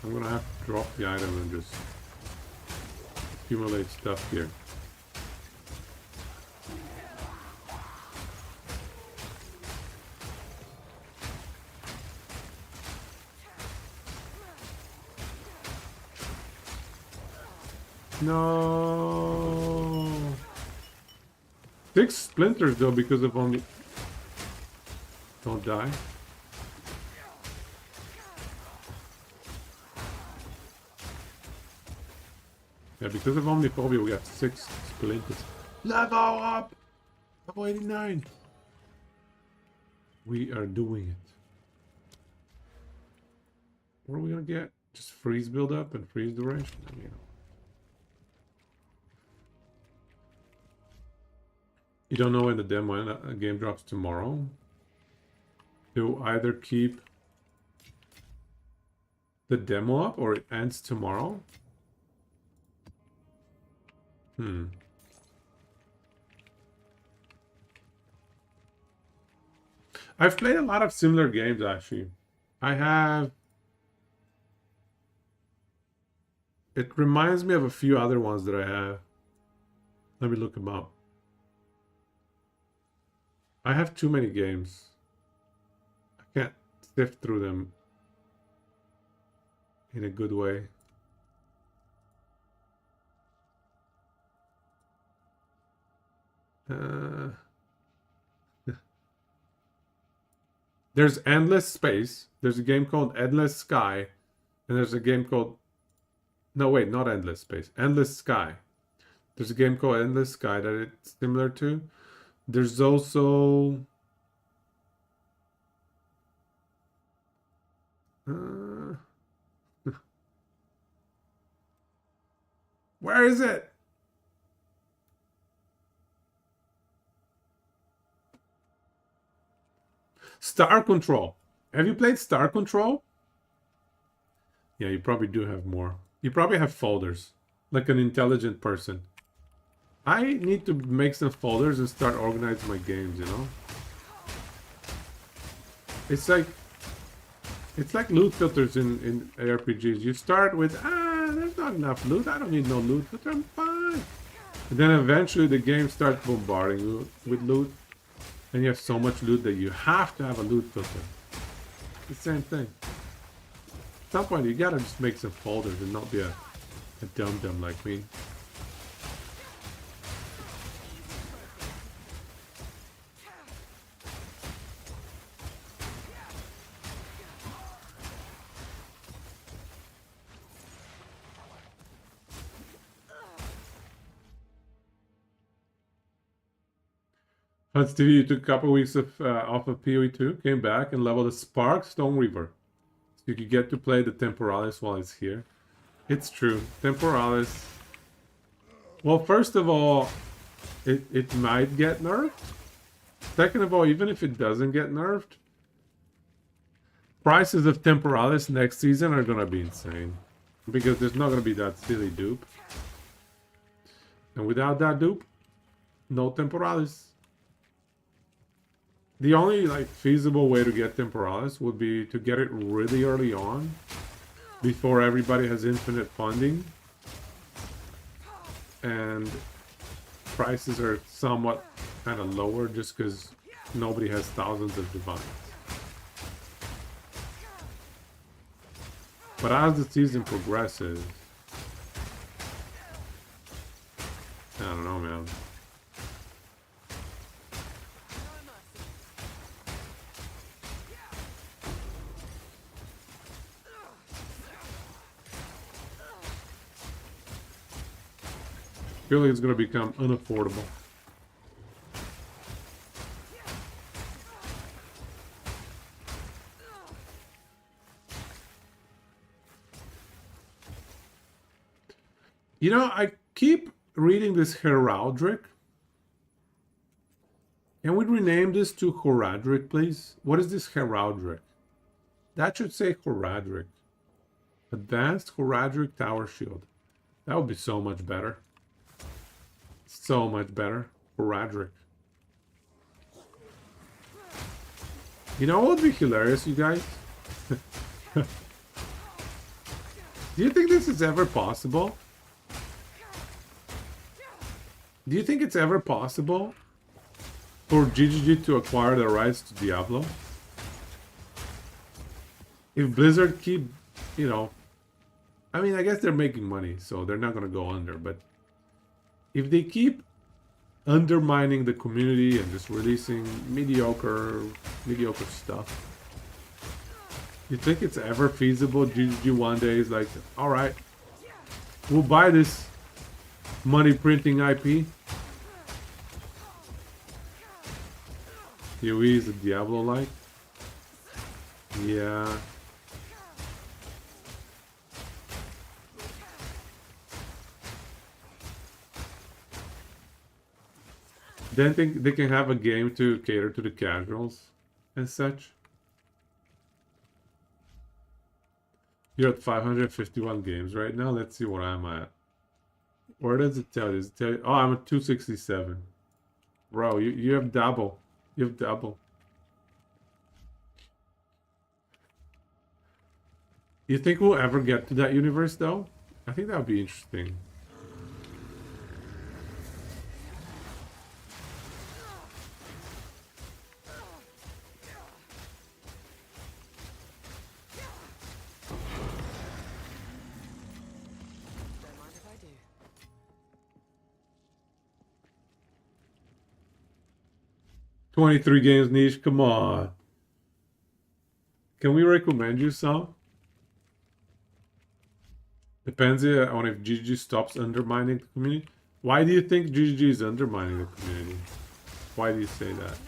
I'm gonna have to drop the item and just accumulate stuff here. No. 6 splinters though because of only. Don't die. Yeah, because of Omniphobia we got 6 splinters. Level up! Level 89! We are doing it. What are we gonna get? Just freeze build up and freeze duration? I mean, you don't know when the demo game drops tomorrow. To either keep the demo up or it ends tomorrow. I've played a lot of similar games actually. I have. It reminds me of a few other ones that I have. Let me look them up. I have too many games. I can't sift through them in a good way. There's Endless Space. There's a game called Endless Sky. And there's a game called... No, wait, not Endless Space. Endless Sky. There's a game called Endless Sky that it's similar to. There's also... Where is it? Star Control. Have you played Star Control? Yeah, you probably do have more. You probably have folders. Like an intelligent person. I need to make some folders and start organizing my games, you know? It's like loot filters in ARPGs. You start with, there's not enough loot. I don't need no loot filter. I'm fine. And then eventually the game starts bombarding you with loot. And you have so much loot that you have to have a loot filter. It's the same thing. At some point you gotta just make some folders and not be a dum-dum like me. Hans TV, you took a couple weeks off of PoE2, came back and leveled a Spark Stone Reaver. So you could get to play the Temporalis while it's here. It's true. Temporalis... Well, first of all, it might get nerfed. Second of all, even if it doesn't get nerfed, prices of Temporalis next season are gonna be insane. Because there's not gonna be that silly dupe. And without that dupe, no Temporalis. The only like feasible way to get Temporalis would be to get it really early on, before everybody has infinite funding, and prices are somewhat kind of lower just because nobody has thousands of divines. But as the season progresses, I don't know, man. I feel like it's going to become unaffordable. You know, I keep reading this Heraldric. Can we rename this to Horadric, please? What is this Heraldric? That should say Horadric. Advanced Horadric Tower Shield. That would be so much better. So much better. Horadric. You know what would be hilarious, you guys? Do you think this is ever possible? Do you think it's ever possible for GGG to acquire the rights to Diablo? If Blizzard keep, you know... I mean, I guess they're making money, so they're not going to go under, but... If they keep undermining the community and just releasing mediocre stuff, you think it's ever feasible? GGG one day is like, all right, we'll buy this money printing IP. PoE is a Diablo-like. Yeah. Then think they can have a game to cater to the casuals and such. You're at 551 games right now. Let's see what I'm at. Where does it tell you? Does it tell you? Oh, I'm at 267. Bro, you have double. You have double. You think we'll ever get to that universe though? I think that would be interesting. Don't mind if I do. 23 games niche, come on. Can we recommend you some? Depends on if GG stops undermining the community. Why do you think GG is undermining the community? Why do you say that?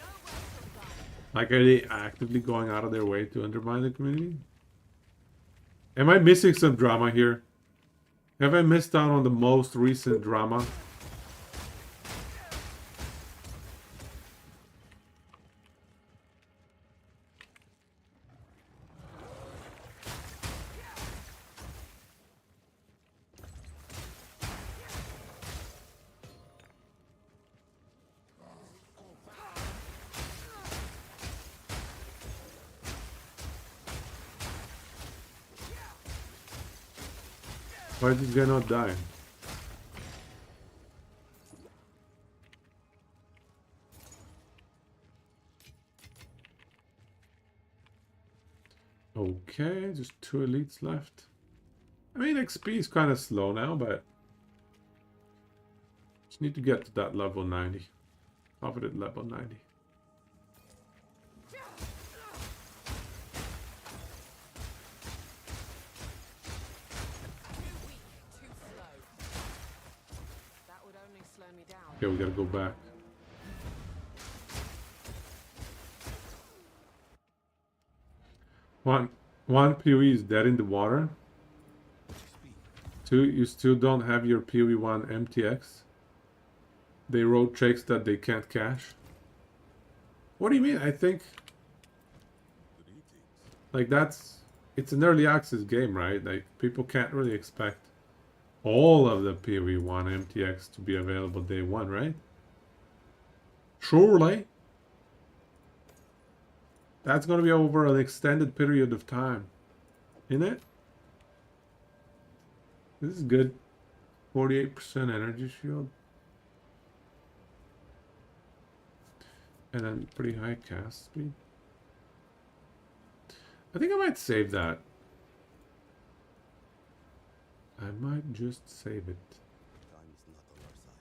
Like, are they actively going out of their way to undermine the community? Am I missing some drama here? Have I missed out on the most recent drama? Why is this guy not dying? Okay, just 2 elites left. I mean, XP is kind of slow now, but just need to get to that level 90. Coveted level 90. That would only slow me down. Okay, we gotta go back. One PoE is dead in the water. 2, you still don't have your PoE 1 MTX. They wrote checks that they can't cash. What do you mean? I think like it's an early access game, right? Like people can't really expect all of the PoE 1 MTX to be available day 1, right? Surely. That's going to be over an extended period of time. Isn't it? This is good. 48% energy shield. And then pretty high cast speed. I think I might save that. I might just save it. Time is not on our side.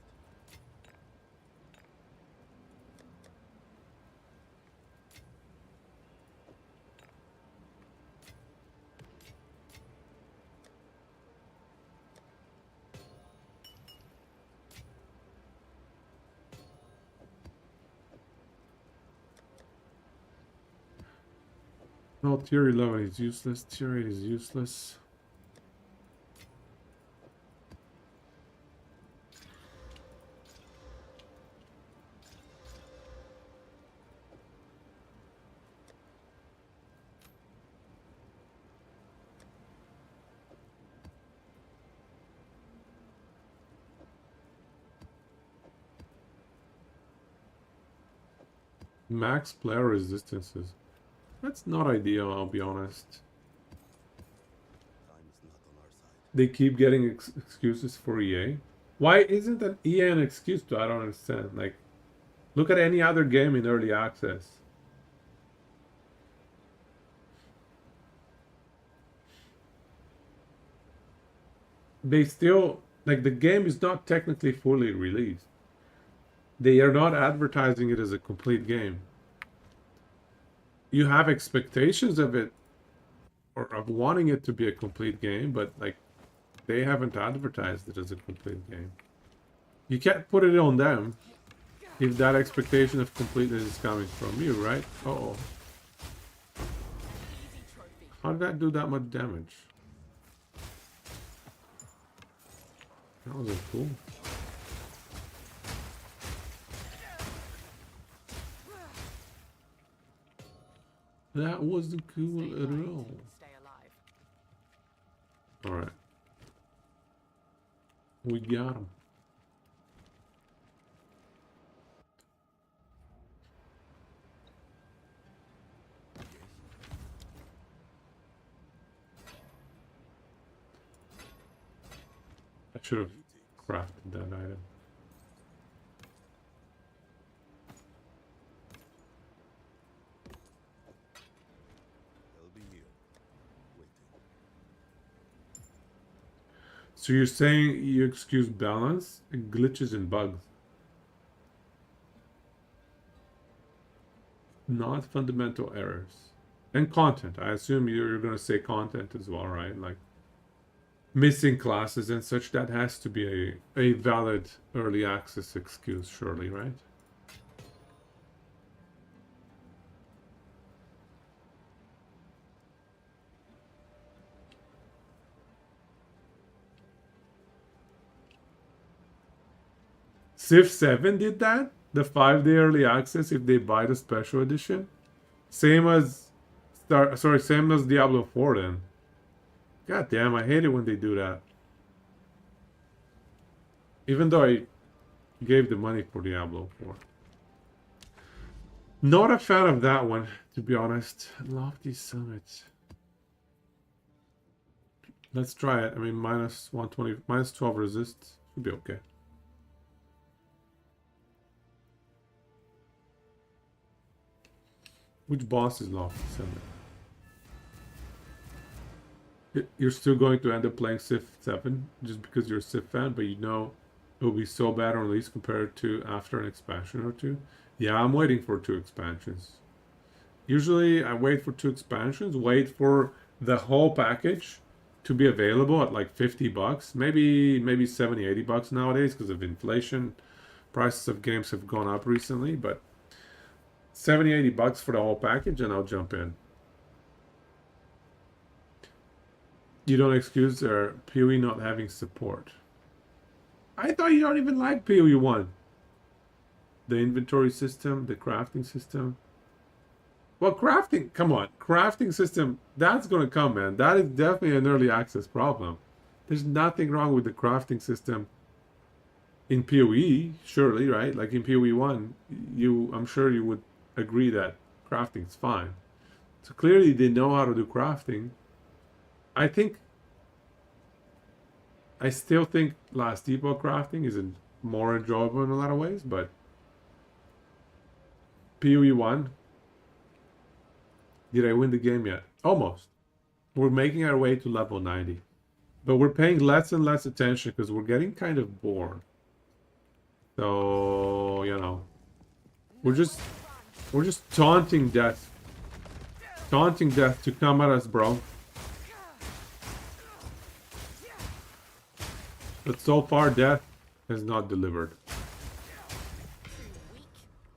No, tier 11 is useless. Tier 8 is useless. Max player resistances. That's not ideal, I'll be honest. Time is not on our side. They keep getting excuses for EA. Why isn't an EA an excuse to? I don't understand. Like, look at any other game in early access. They still, like, the game is not technically fully released. They are not advertising it as a complete game. You have expectations of it, or of wanting it to be a complete game, but like they haven't advertised it as a complete game. You can't put it on them if that expectation of completeness is coming from you, right? Uh-oh. How did that do that much damage? That wasn't cool. That wasn't cool Stay at right, all. stay alive. Alright. We got him. I should have crafted that item. They'll be here, waiting. So you're saying you excuse balance, glitches, and bugs? Not fundamental errors. And content. I assume you're going to say content as well, right? Like missing classes and such. That has to be a valid early access excuse, surely, right? Civ 7 did that? The 5-day early access if they buy the special edition? Same as same as Diablo 4 then. God damn, I hate it when they do that. Even though I gave the money for Diablo 4. Not a fan of that one, to be honest. Lofty Summit. Let's try it. I mean, minus 120, minus 12 resist. Should be okay. Which boss is Lofty Summit? You're still going to end up playing Civ 7 just because you're a Civ fan, but you know it will be so bad on release compared to after an expansion or two. Yeah, I'm waiting for 2 expansions. Usually I wait for 2 expansions, wait for the whole package to be available at like 50 bucks, maybe 70, 80 bucks nowadays because of inflation. Prices of games have gone up recently, but 70, 80 bucks for the whole package and I'll jump in. You don't excuse their PoE not having support. I thought you don't even like PoE 1. The inventory system, the crafting system. Well, crafting, come on. Crafting system, that's going to come, man. That is definitely an early access problem. There's nothing wrong with the crafting system in PoE, surely, right? Like in PoE 1, I'm sure you would agree that crafting is fine. So clearly they know how to do crafting. I still think Last Depot crafting is more enjoyable in a lot of ways, but PoE 1, did I win the game yet? Almost. We're making our way to level 90. But we're paying less and less attention because we're getting kind of bored. So, you know, we're just taunting death. Taunting death to come at us, bro. But so far, death has not delivered. Too weak,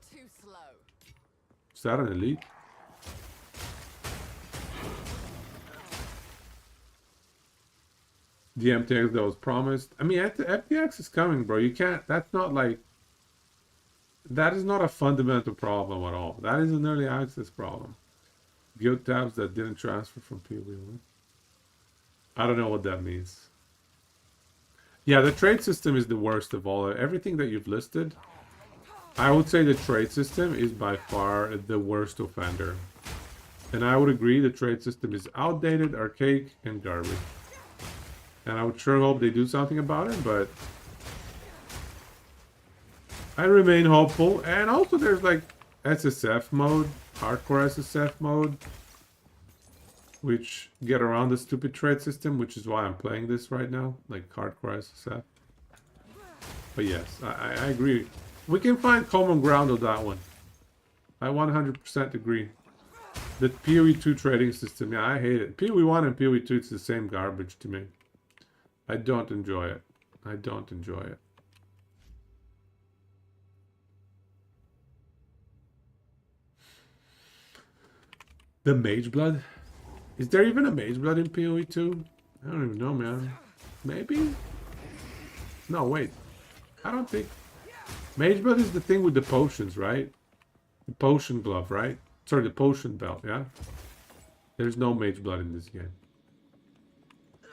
too slow. Is that an elite? The MTX that was promised. I mean, FTX is coming, bro. You can't. That's not like. That is not a fundamental problem at all. That is an early access problem. Guild tabs that didn't transfer from PoE1. I don't know what that means. Yeah, the trade system is the worst of all. Everything that you've listed, I would say the trade system is by far the worst offender. And I would agree the trade system is outdated, archaic, and garbage. And I would sure hope they do something about it, but I remain hopeful. And also there's like SSF mode, hardcore SSF mode, which get around the stupid trade system, which is why I'm playing this right now, like hardcore SSF. But yes, I agree. We can find common ground on that one. I 100% agree. The PoE2 trading system, yeah, I hate it. PoE1 and PoE2, it's the same garbage to me. I don't enjoy it. I don't enjoy it. The Mage Blood? Is there even a Mage Blood in PoE2? I don't even know, man. Maybe? No, wait. I don't think... Mage Blood is the thing with the potions, right? The potion glove, right? Sorry, the potion belt, yeah? There's no mage blood in this game. Too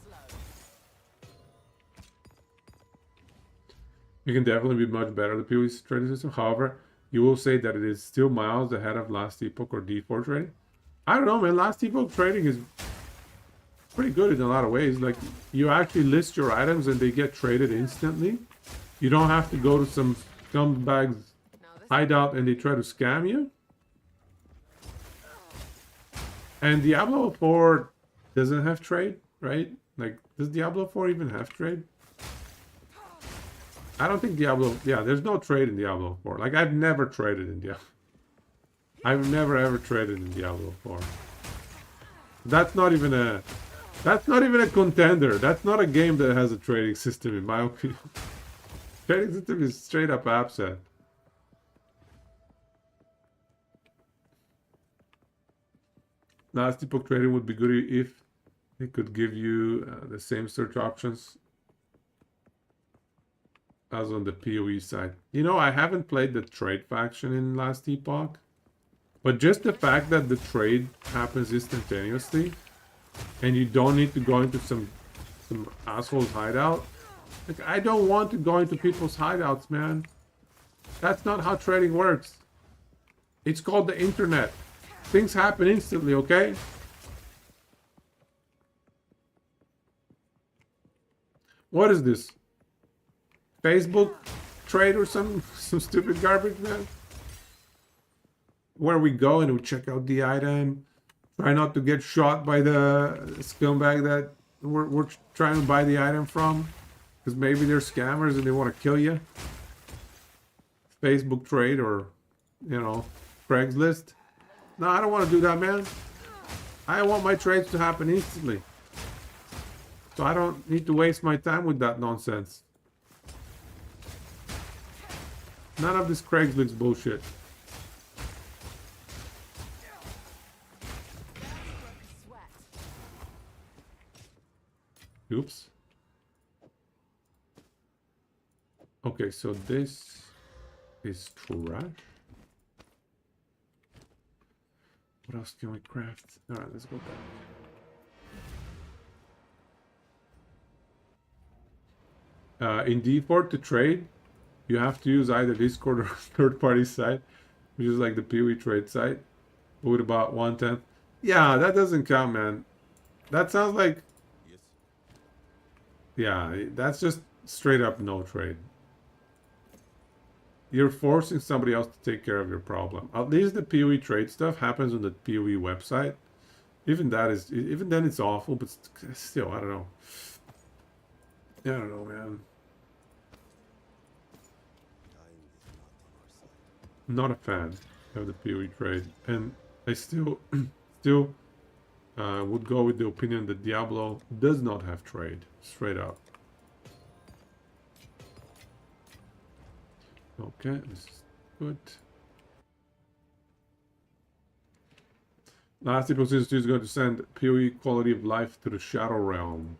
slow. You can definitely be much better at the PoE trading system. However, you will say that it is still miles ahead of Last Epoch or D4 trading. I don't know, man. Last Epoch trading is pretty good in a lot of ways. Like, you actually list your items and they get traded instantly. You don't have to go to some scumbag's Now this hideout and they try to scam you. And Diablo 4 doesn't have trade, right? Like, does Diablo 4 even have trade? I don't think Diablo... Yeah, there's no trade in Diablo 4. Like, I've never traded in Diablo. I've never ever traded in Diablo 4. That's not even a... That's not even a contender. That's not a game that has a trading system, in my opinion. Trading system is straight up absent. Last Epoch trading would be good if it could give you the same search options as on the PoE side. You know, I haven't played the trade faction in Last Epoch, but just the fact that the trade happens instantaneously and you don't need to go into some asshole's hideout. Like, I don't want to go into people's hideouts, man. That's not how trading works. It's called the internet. Things happen instantly, okay? What is this? Facebook trade or some stupid garbage, man? Where we go and we check out the item. Try not to get shot by the scumbag that we're trying to buy the item from. Because maybe they're scammers and they want to kill you. Facebook trade or, you know, Craigslist. No, I don't want to do that, man. I want my trades to happen instantly. So I don't need to waste my time with that nonsense. None of this Craigslist bullshit. sweat. Oops. Okay, so this is trash. What else can we craft? Alright, let's go back. In D4 to trade, you have to use either Discord or third-party site, which is like the PoE trade site, with about 1/10. Yeah, that doesn't count, man. That sounds like... Yes. Yeah, that's just straight up no trade. You're forcing somebody else to take care of your problem. At least the PoE trade stuff happens on the PoE website. Even that is... Even then it's awful, but still, I don't know. I don't know, man. Time is not on our side. Not a fan of the PoE trade, and I still would go with the opinion that Diablo does not have trade, straight up. Okay, this is good. Last Epoch Season 2 is going to send PoE quality of life to the Shadow Realm.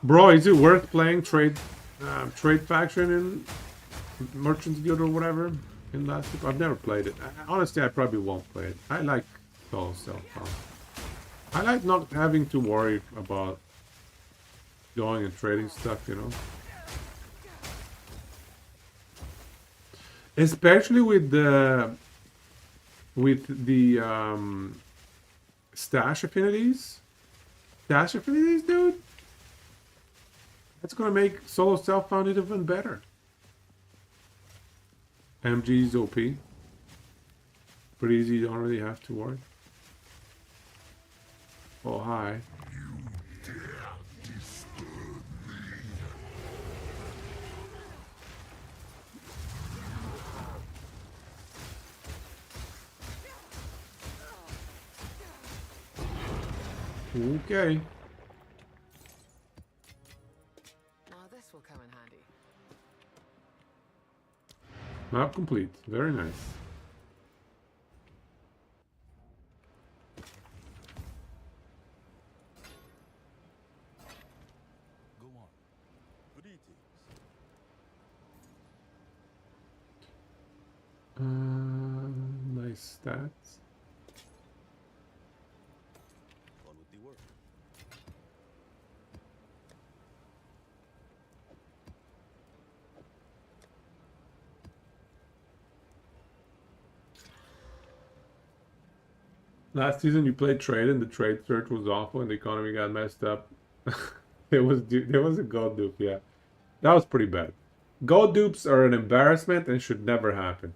Bro, is it worth playing trade faction in Merchant's Guild or whatever in Last Epoch? I've never played it. Honestly, I probably won't play it. I like solo self-found. I like not having to worry about going and trading stuff, you know. Especially with the stash affinities. Stash affinities, dude. That's gonna make solo self-found even better. MG's OP. Pretty easy, you don't really have to worry. Oh, hi. Okay. Now this will come in handy. Map complete. Very nice. Go on. Greetings. Nice stats. On with the work. Last season you played trade and the trade search was awful and the economy got messed up. There was a gold dupe, yeah. That was pretty bad. Gold dupes are an embarrassment and should never happen.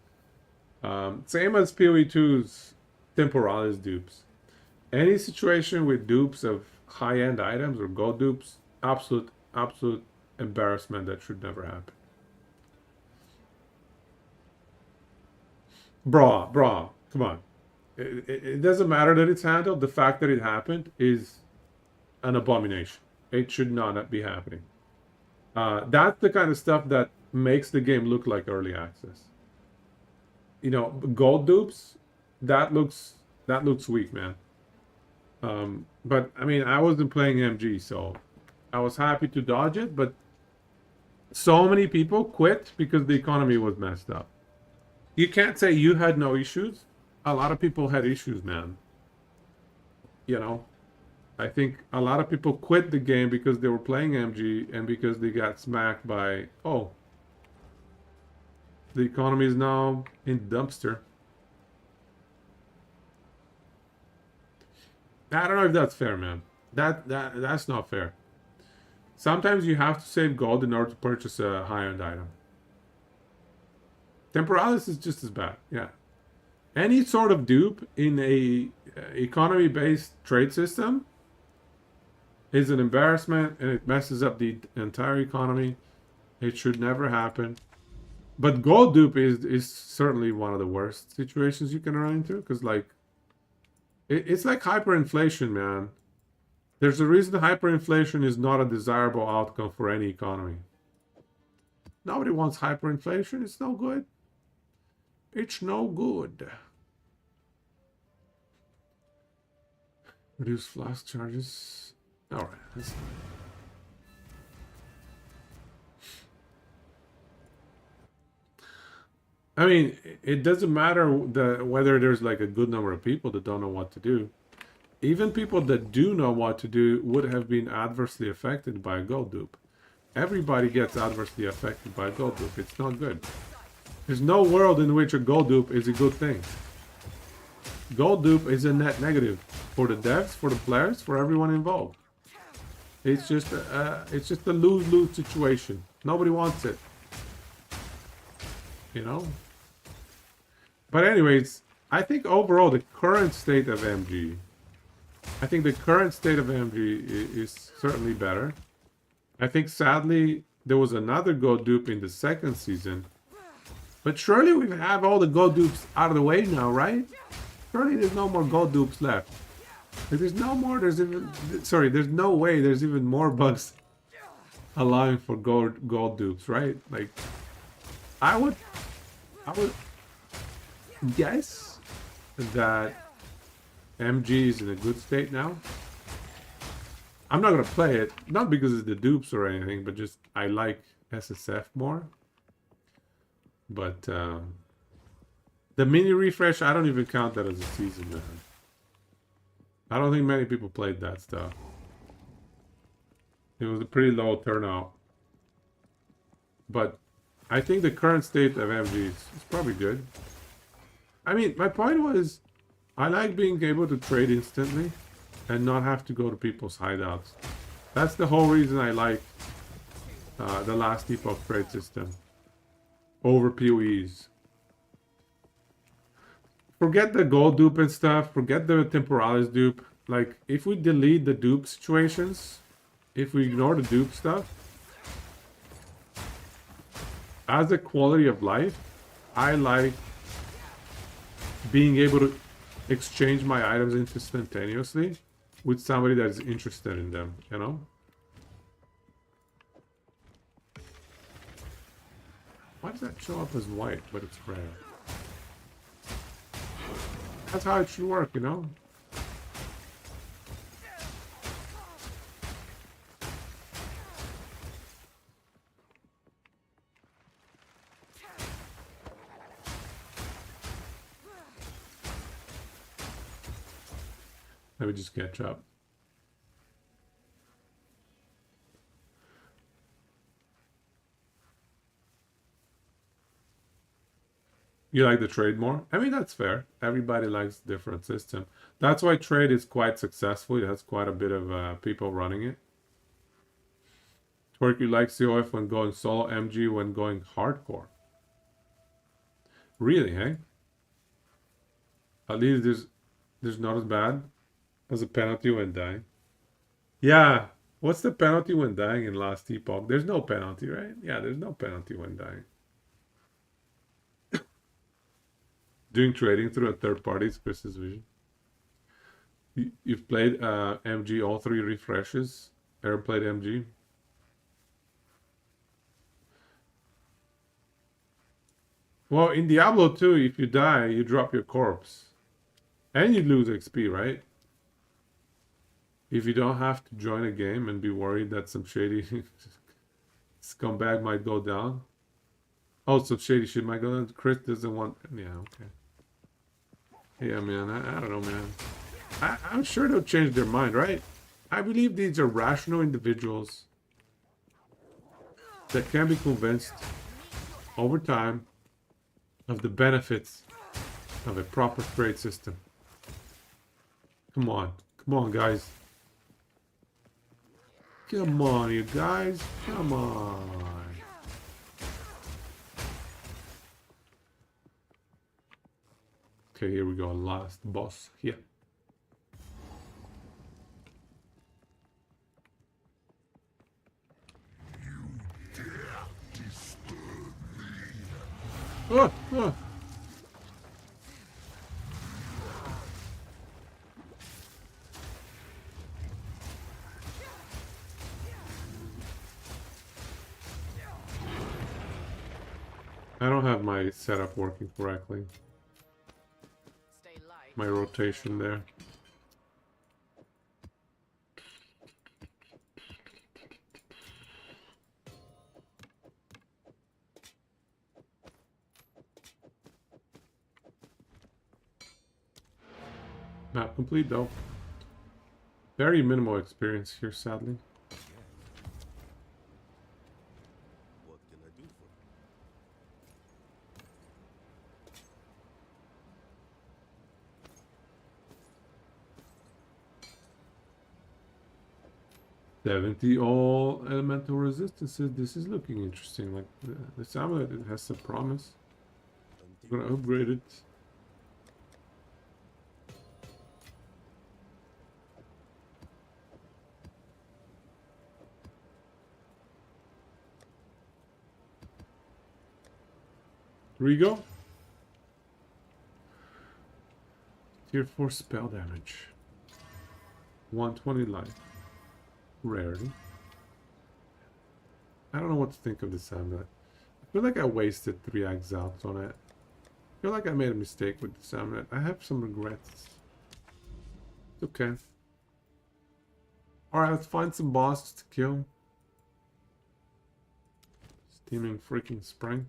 Same as PoE2's Temporalis dupes. Any situation with dupes of high-end items or gold dupes, absolute embarrassment that should never happen. Bro, come on. It doesn't matter that it's handled. The fact that it happened is an abomination. It should not be happening. That's the kind of stuff that makes the game look like early access. You know, gold dupes, that looks weak, man. But I mean, I wasn't playing MG, so I was happy to dodge it. But so many people quit because the economy was messed up. You can't say you had no issues. A lot of people had issues, man. You know, I think a lot of people quit the game because they were playing MG and because they got smacked by, oh, the economy is now in dumpster. I don't know if that's fair, man. That's not fair. Sometimes you have to save gold in order to purchase a high-end item. Temporalis is just as bad, yeah. Any sort of dupe in a economy-based trade system is an embarrassment and it messes up the entire economy. It should never happen. But gold dupe is certainly one of the worst situations you can run into because, like, it's like hyperinflation, man. There's a reason hyperinflation is not a desirable outcome for any economy. Nobody wants hyperinflation. It's no good. It's no good. Reduce flask charges. All right. That's fine. I mean, it doesn't matter whether there's like a good number of people that don't know what to do. Even people that do know what to do would have been adversely affected by a gold dupe. Everybody gets adversely affected by a gold dupe. It's not good. There's no world in which a gold dupe is a good thing. Gold dupe is a net negative for the devs, for the players, for everyone involved. It's just a lose-lose situation. Nobody wants it. You know? But anyways, I think overall the current state of MG, is certainly better. I think sadly there was another gold dupe in the second season. But surely we have all the gold dupes out of the way now, right? Surely there's no more gold dupes left. If there's no more, there's no way there's even more bugs allowing for gold dupes, right? Like, I would guess that MG is in a good state now. I'm not gonna play it, not because it's the dupes or anything, but just I like SSF more. But the mini refresh, I don't even count that as a season, man. I don't think many people played that stuff. It was a pretty low turnout. But I think the current state of MG is probably good. I mean, my point was, I like being able to trade instantly and not have to go to people's hideouts. That's the whole reason I like the last epoch trade system over PoEs. Forget the gold dupe and stuff. Forget the Temporalis dupe. Like, if we delete the dupe situations, if we ignore the dupe stuff, as a quality of life, I like being able to exchange my items instantaneously with somebody that is interested in them, you know? Why does that show up as white, but it's gray? That's how it should work, you know? Let me just catch up. You like the trade more? I mean, that's fair. Everybody likes different system. That's why trade is quite successful. It has quite a bit of people running it. Twerk, you like COF when going solo, MG when going hardcore. Really, hey? At least there's not as bad as a penalty when dying. Yeah. What's the penalty when dying in last epoch? There's no penalty, right? Yeah, there's no penalty when dying. Doing trading through a third party is Chris's vision. You've played MG all 3 refreshes. Ever played MG? Well, in Diablo 2, if you die, you drop your corpse. And you lose XP, right? If you don't have to join a game and be worried that some shady scumbag might go down. Oh, some shady shit might go down. Chris doesn't want... Yeah, okay. Yeah, man, I don't know, man. I'm sure they'll change their mind, right? I believe these are rational individuals that can be convinced over time of the benefits of a proper trade system. Come on, guys. Come on, you guys. Come on. Okay, here we go. Last boss here. Oh, oh. I don't have my setup working correctly. Stay light. My rotation there. Map complete though. Very minimal experience here, sadly. What can I do for you? 70 all elemental resistances. This is looking interesting. Like this amulet, it has some promise. I'm gonna upgrade it. Here we go. Tier 4 spell damage. 120 life. Rarity. I don't know what to think of this amulet. I feel like I wasted 3 exiles on it. I feel like I made a mistake with this amulet. I have some regrets. It's okay. Alright, let's find some bosses to kill. Steaming freaking spring.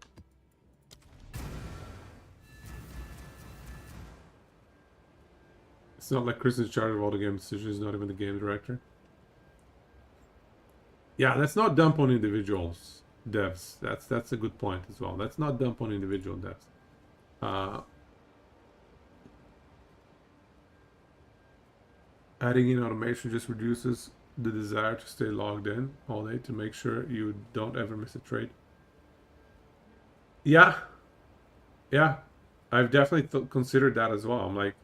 It's not like Chris is in charge of all the game decisions, not even the game director. Yeah, let's not dump on individuals, devs. That's a good point as well. Let's not dump on individual devs. Adding in automation just reduces the desire to stay logged in all day to make sure you don't ever miss a trade. Yeah. I've definitely considered that as well. I'm like,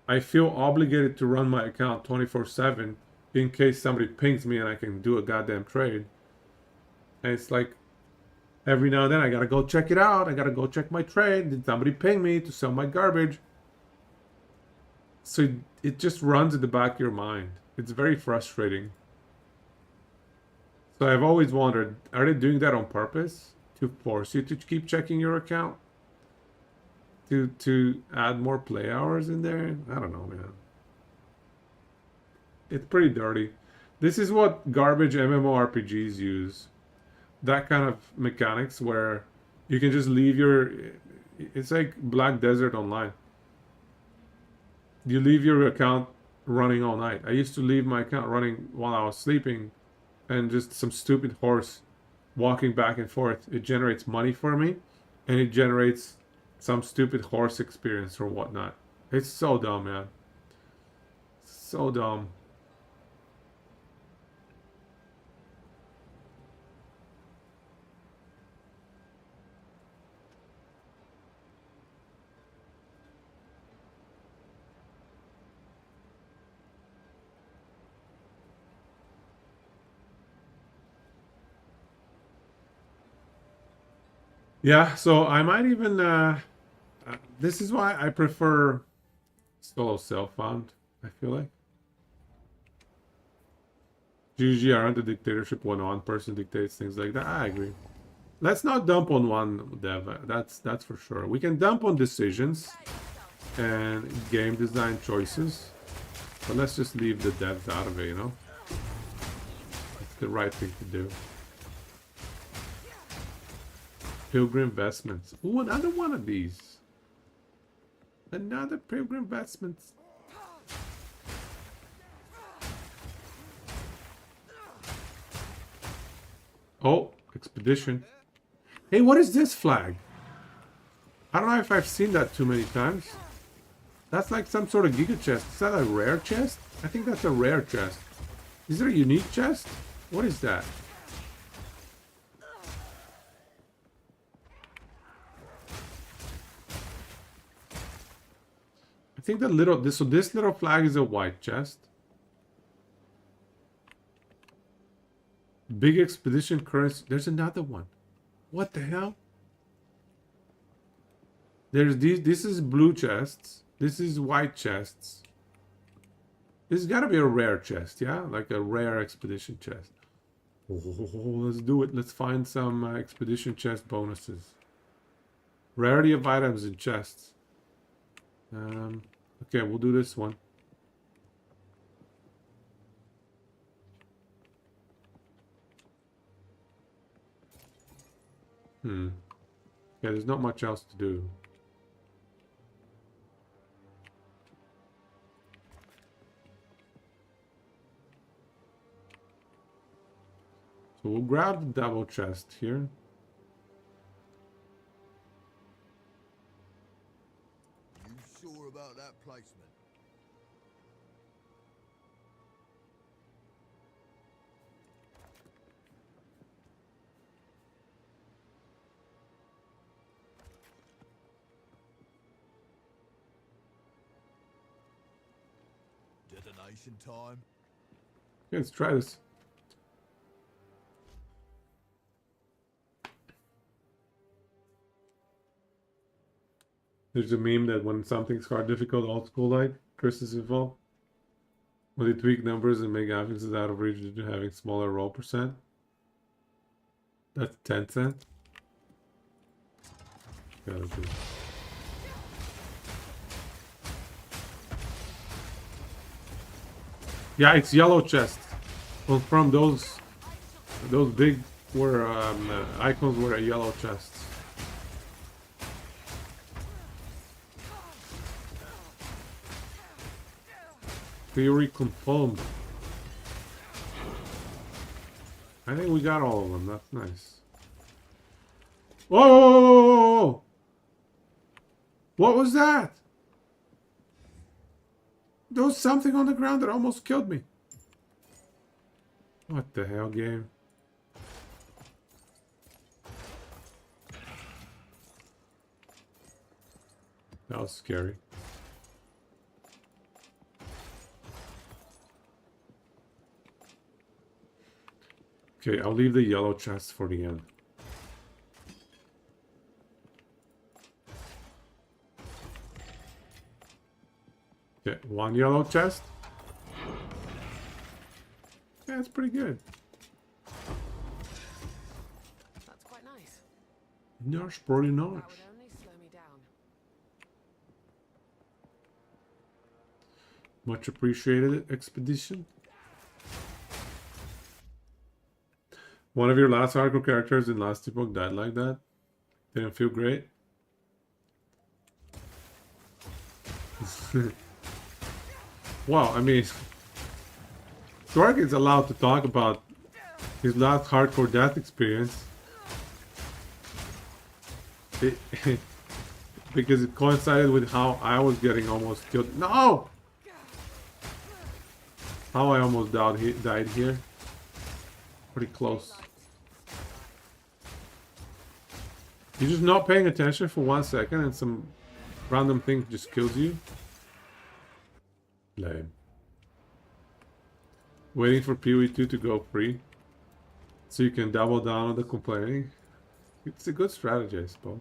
I feel obligated to run my account 24/7 in case somebody pings me and I can do a goddamn trade. And it's like, every now and then I gotta go check it out. I gotta go check my trade. Did somebody ping me to sell my garbage? So it just runs in the back of your mind. It's very frustrating. So I've always wondered, are they doing that on purpose? To force you to keep checking your account? To add more play hours in there? I don't know, man. It's pretty dirty. This is what garbage MMORPGs use. That kind of mechanics where you can just leave your... It's like Black Desert Online. you leave your account running all night. I used to leave my account running while I was sleeping, and just some stupid horse walking back and forth. It generates money for me, and it generates some stupid horse experience or whatnot. It's so dumb, man. So dumb. Yeah, so I might even this is why I prefer solo self-found, I feel like. GG aren't a dictatorship when one person dictates things like that. I agree. Let's not dump on one dev. That's for sure. We can dump on decisions and game design choices, but let's just leave the devs out of it, you know? It's the right thing to do. Pilgrim Investments. Ooh, another one of these. Another Pilgrim Investments. Oh, expedition. Hey, what is this flag? I don't know if I've seen that too many times. That's like some sort of giga chest. Is that a rare chest? I think that's a rare chest. Is there a unique chest? What is that? I think that little this little flag is a white chest. Big expedition currency. There's another one. What the hell? There's these. This is blue chests. This is white chests. This has got to be a rare chest, yeah? Like a rare expedition chest. Oh, let's do it. Let's find some expedition chest bonuses. Rarity of items in chests. Okay, we'll do this one. Yeah, there's not much else to do. So we'll grab the double chest here. You sure about that placement? Detonation time. Okay, let's try this. There's a meme that when something's hard, difficult, old school like, Chris is involved. When they tweak numbers and make offenses out of reach due to having smaller roll percent. That's 10 cents. Gotta do. Yeah, it's yellow chests. Well, from those big were icons were yellow chests. Theory confirmed. I think we got all of them. That's nice. Whoa! What was that? There was something on the ground that almost killed me. What the hell, game? That was scary. Okay, I'll leave the yellow chest for the end. Okay, one yellow chest. Yeah, it's pretty good. That's quite nice. Nice, pretty nice. That would only slow me down. Much appreciated, expedition. One of your last hardcore characters in last epoch died like that. Didn't feel great. Well, I mean, Stork is allowed to talk about his last hardcore death experience. It, because it coincided with how I was getting almost killed. No! How I almost died here. Pretty close. You're just not paying attention for 1 second and some random thing just kills you. Lame. Waiting for PoE2 to go free so you can double down on the complaining. It's a good strategy, I suppose.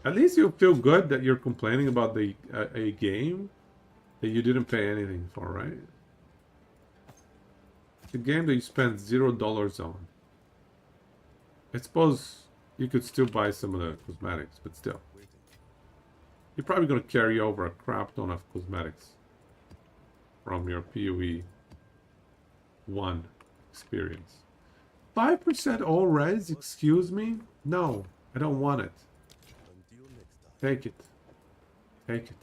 At least you'll feel good that you're complaining about a game that you didn't pay anything for, right? It's a game that you spent $0 on. I suppose you could still buy some of the cosmetics, but still. You're probably going to carry over a crap ton of cosmetics from your PoE 1 experience. 5% all res, excuse me? No, I don't want it. Until next time. Take it. Take it.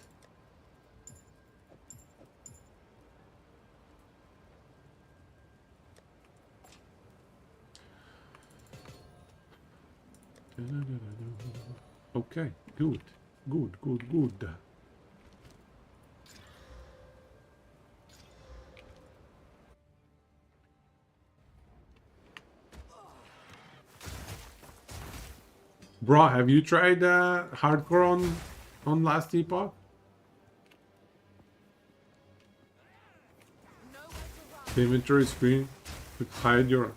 Okay, good. Good, good, good. Bro, have you tried hardcore on Last Epoch? The inventory screen should hide your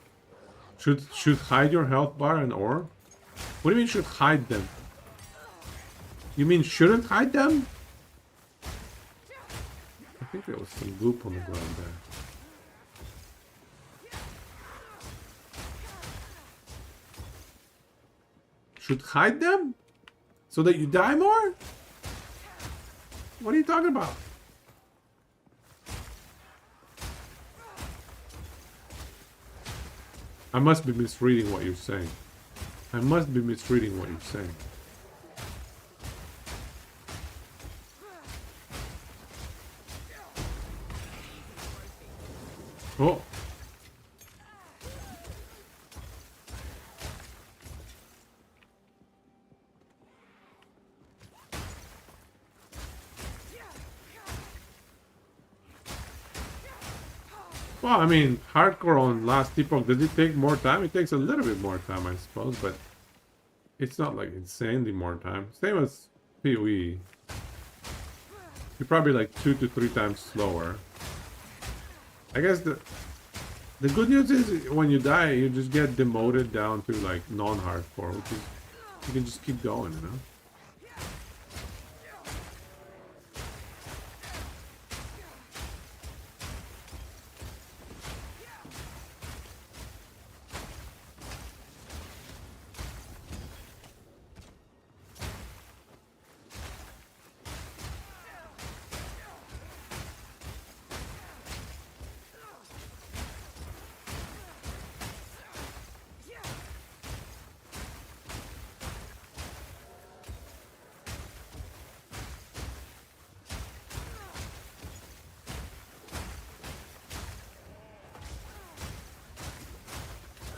should hide your health bar and ore. What do you mean should hide them? You mean shouldn't hide them? I think there was some goop on the ground there. Should hide them? So that you die more? What are you talking about? I must be misreading what you're saying. I must be misreading what you're saying. Oh. Well, I mean, hardcore on Last Epoch, does it take more time? It takes a little bit more time, I suppose, but it's not like insanely more time. Same as PoE. You're probably like 2 to 3 times slower. I guess the good news is when you die, you just get demoted down to like non-hardcore, which is you can just keep going, you know?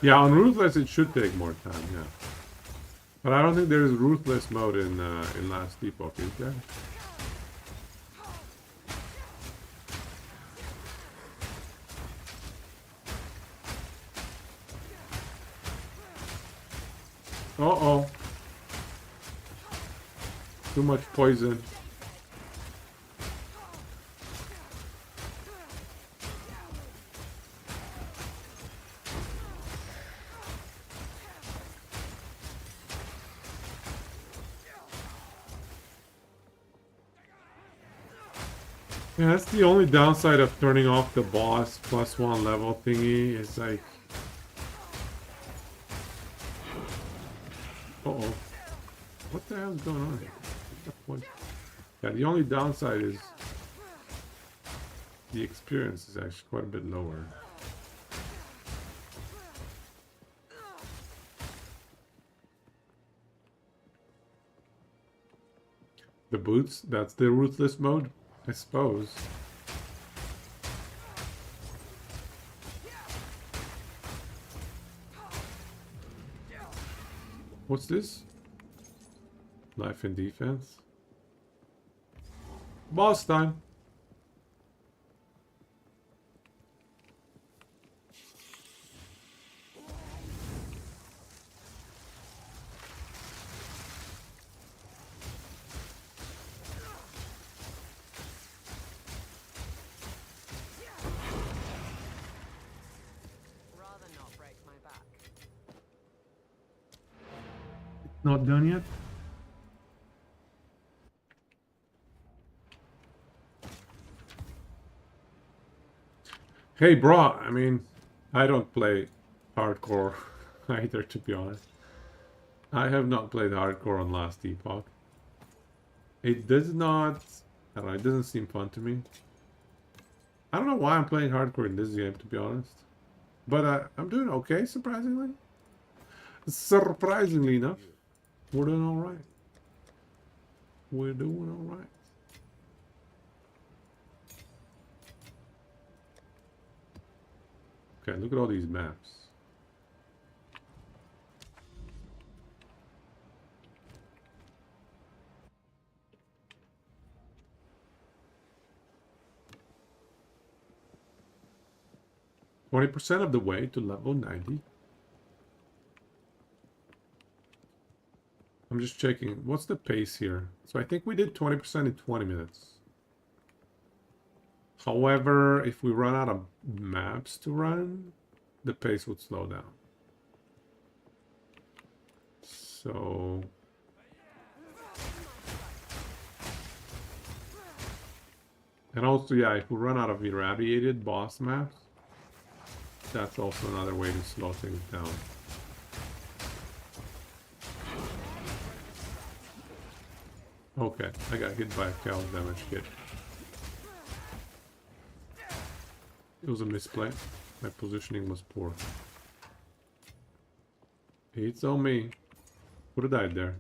Yeah, on Ruthless it should take more time, yeah. But I don't think there is Ruthless mode in Last Epoch, is there? Uh-oh. Too much poison. Yeah, that's the only downside of turning off the boss +1 level thingy. It's like... Uh-oh. What the hell is going on here? What? Yeah, the only downside is the experience is actually quite a bit lower. The boots, that's the ruthless mode, I suppose. What's this? Life and defense. Boss time. Rather not break my back. Not done yet? Hey, bro, I mean, I don't play hardcore either, to be honest. I have not played hardcore on Last Epoch. It does not... I don't know, it doesn't seem fun to me. I don't know why I'm playing hardcore in this game, to be honest. But I'm doing okay, surprisingly. Surprisingly enough. We're doing alright. We're doing alright. Okay, look at all these maps. %20 of the way to level 90. I'm just checking. What's the pace here? So I think we did 20% in 20 minutes. However, if we run out of maps to run, the pace would slow down. So... And also, yeah, if we run out of irradiated boss maps, that's also another way to slow things down. Okay, I got hit by a chaos damage kit. It was a misplay. My positioning was poor. It's on me. Would have died there.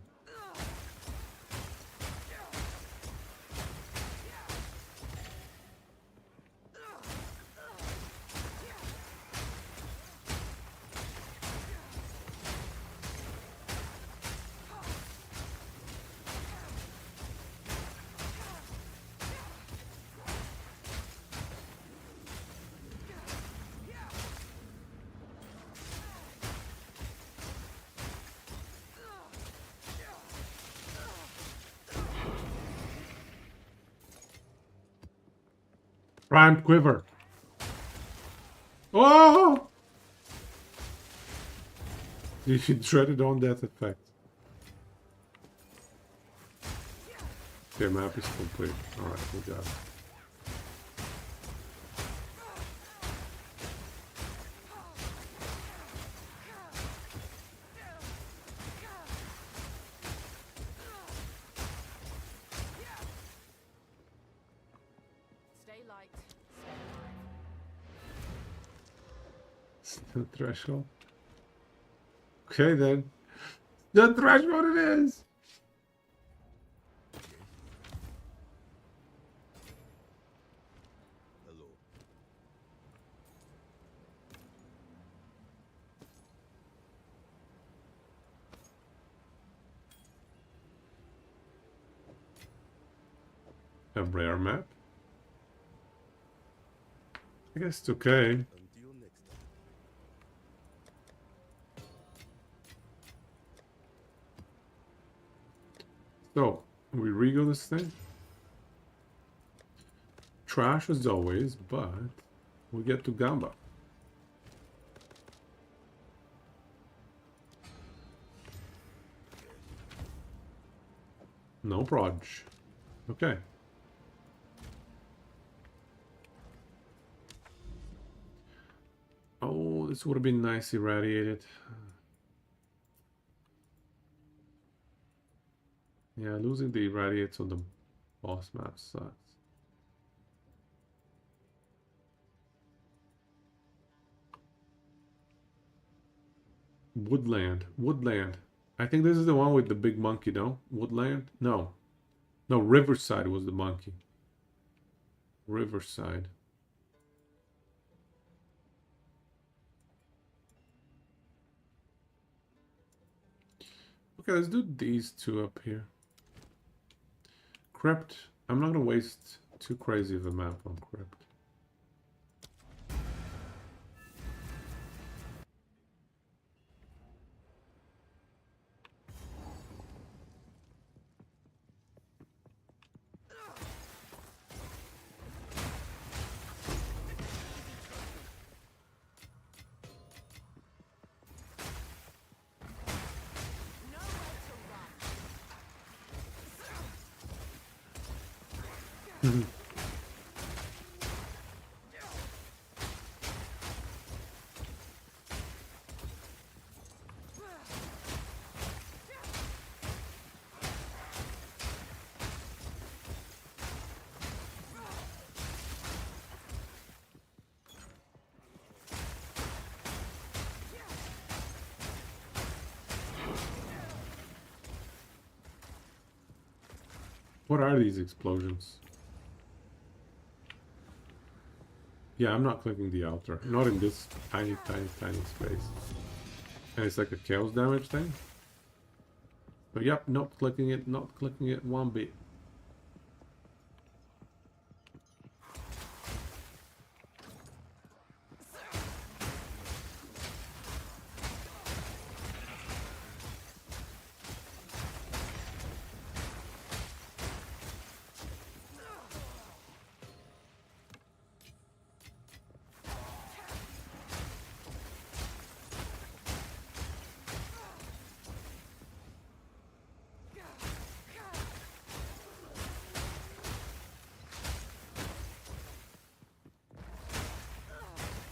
Prime quiver. Oh! You dreaded on that effect. Okay, map is complete. Alright, good job. Stay light, stay alive. The threshold. Okay then. The threshold it is! Hello. A rare map. I guess it's okay. Until next time. So, we re-go this thing. Trash as always, but we get to Gamba. No proj. Okay. Oh, this would have been nice irradiated. Yeah, losing the irradiates on the boss map sucks. Woodland. Woodland. I think this is the one with the big monkey, no? Woodland? No. No, Riverside was the monkey. Riverside. Okay, let's do these two up here. Crypt. I'm not gonna waste too crazy of a map on Crypt. What are these explosions? Yeah, I'm not clicking the altar. Not in this tiny, tiny, tiny space. And it's like a chaos damage thing. But yep, not clicking it one bit.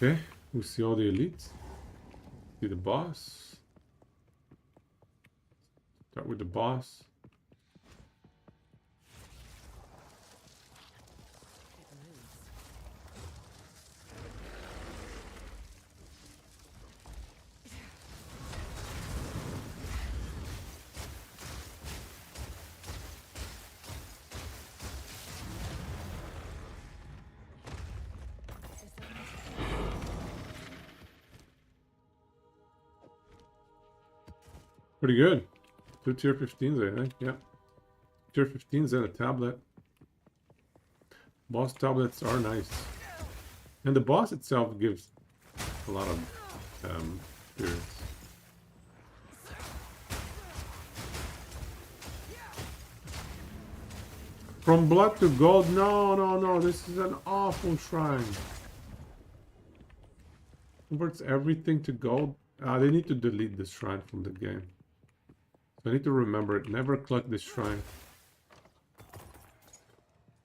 Okay, we see all the elites. See the boss. Start with the boss. Pretty good. 2 tier 15s, I think. Yeah. Tier 15s and a tablet. Boss tablets are nice. And the boss itself gives a lot of experience. From blood to gold. No, no, no. This is an awful shrine. Converts everything to gold. They need to delete this shrine from the game. So I need to remember it. Never click this shrine.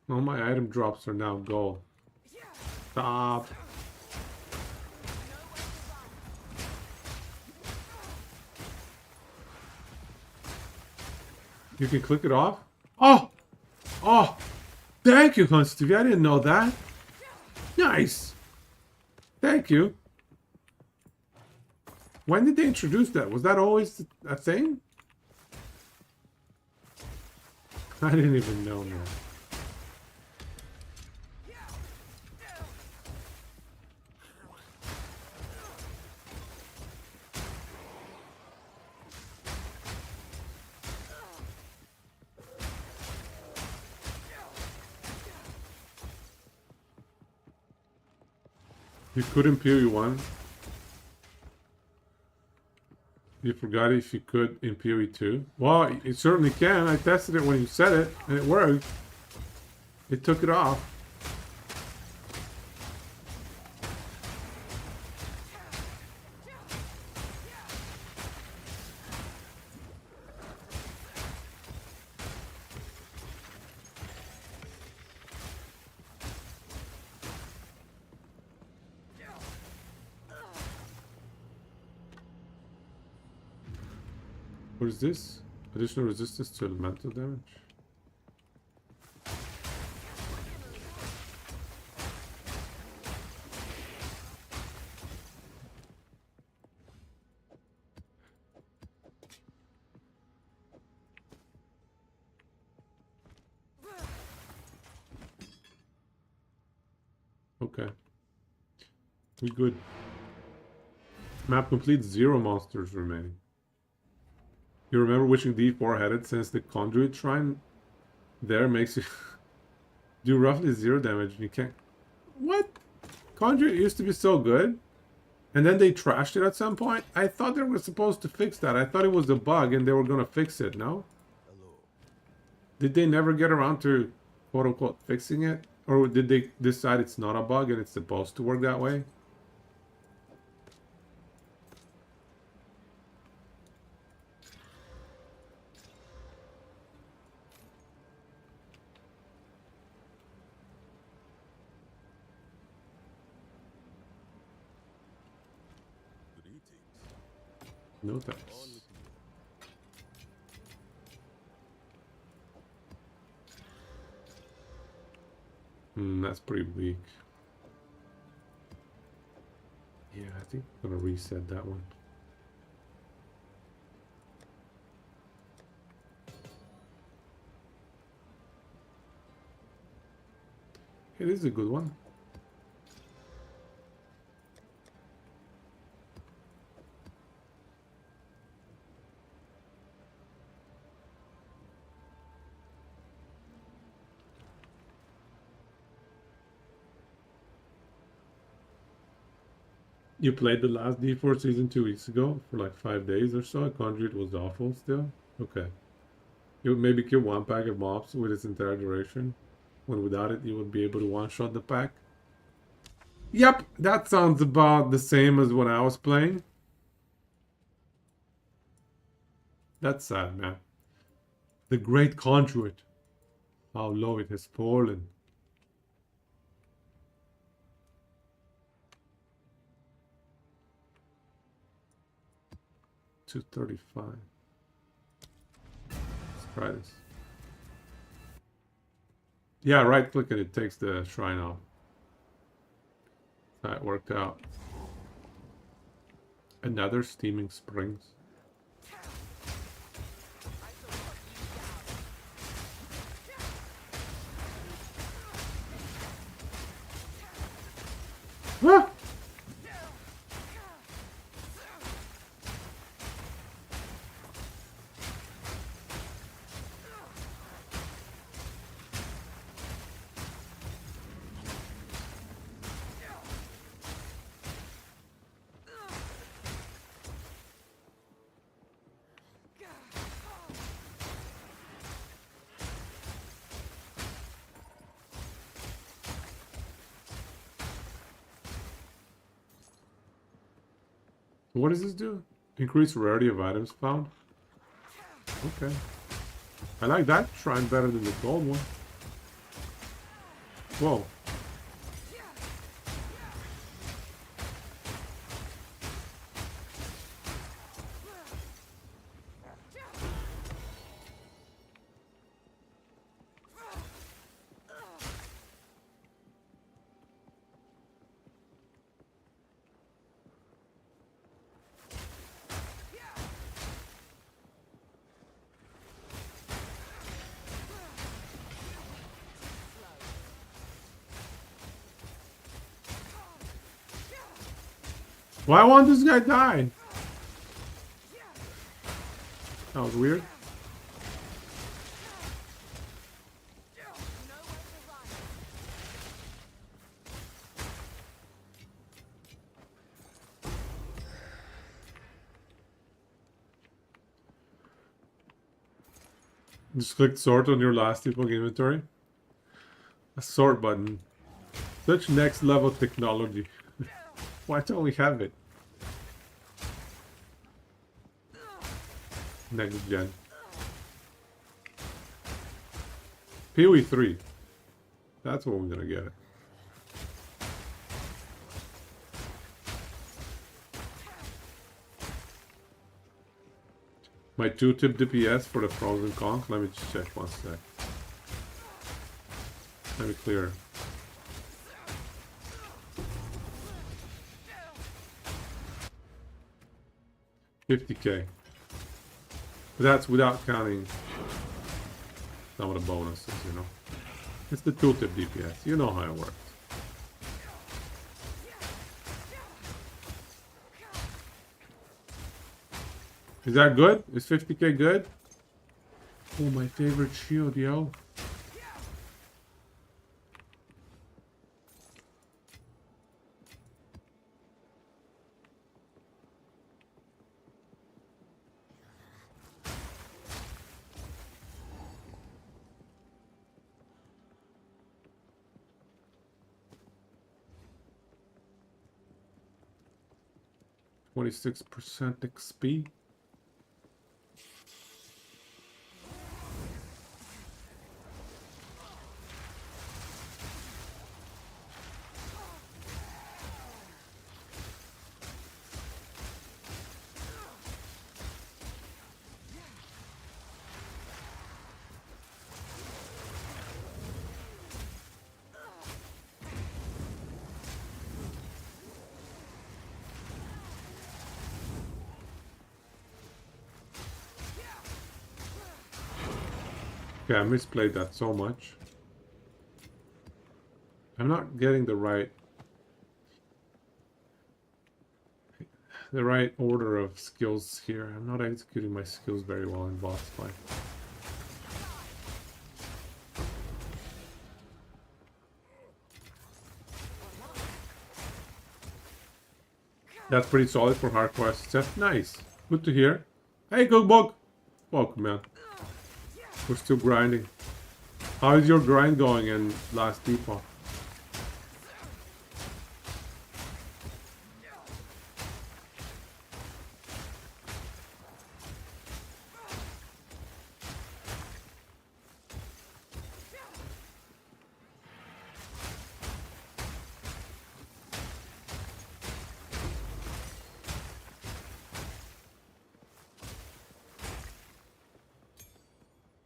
All my item drops are now gold. Stop. You can click it off? Oh! Oh! Thank you, Hunt Stevie. I didn't know that. Nice. Thank you. When did they introduce that? Was that always a thing? I didn't even know, man. You could in PoE 1. You forgot if you could in PoE 2. Well, it certainly can. I tested it when you said it, and it worked. It took it off. What is this? Additional resistance to elemental damage? Okay. We good. Map complete, 0 monsters remaining. You remember wishing D4 had it since the conduit shrine there makes you do roughly 0 damage and you can't... What? Conduit used to be so good? And then they trashed it at some point? I thought they were supposed to fix that. I thought it was a bug and they were gonna fix it, no? Hello. Did they never get around to quote-unquote fixing it? Or did they decide it's not a bug and it's supposed to work that way? Greetings. No On thanks. with you. That's pretty weak. Yeah, I think I'm gonna reset that one. It is a good one. You played the last D4 season 2 weeks ago for like 5 days or so. Conduit was awful still. Okay. You would maybe kill 1 pack of mobs with its entire duration. When without it, you would be able to one-shot the pack. Yep, that sounds about the same as when I was playing. That's sad, man. The great conduit. How low it has fallen. $235. Let's try this. Yeah, right click and it takes the shrine off. That worked out. Another steaming springs. Ah! What does this do? Increase rarity of items found? Okay. I like that shrine better than the gold one. Whoa. Why won't this guy die? That was weird. Just click sort on your last epoch inventory. A sort button. Such next level technology. Why don't we have it? Next gen. PoE 3. That's what we're gonna get. My 2-tip DPS for the frozen conch. Let me just check one sec. Let me clear. $50K. But that's without counting some of the bonuses, you know. It's the 2-tip DPS. You know how it works. Is that good? Is 50k good? Oh, my favorite shield, yo. %26 XP. Okay, I misplayed that so much. I'm not getting the right order of skills here. I'm not executing my skills very well in boss fight. That's pretty solid for hardcore SSF. Nice. Good to hear. Hey, Cookbook! Welcome, man. We're still grinding. How is your grind going in last depot?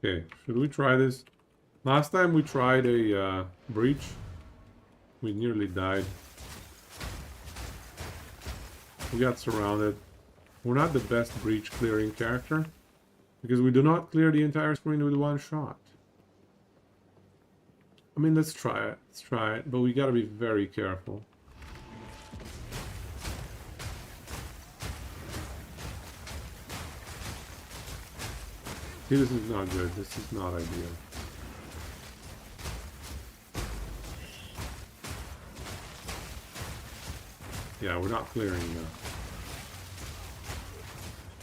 Okay, should we try this? Last time we tried a breach, we nearly died. We got surrounded. We're not the best breach clearing character, because we do not clear the entire screen with one shot. I mean, let's try it. Let's try it, but we gotta be very careful. See, this is not good. This is not ideal. Yeah, we're not clearing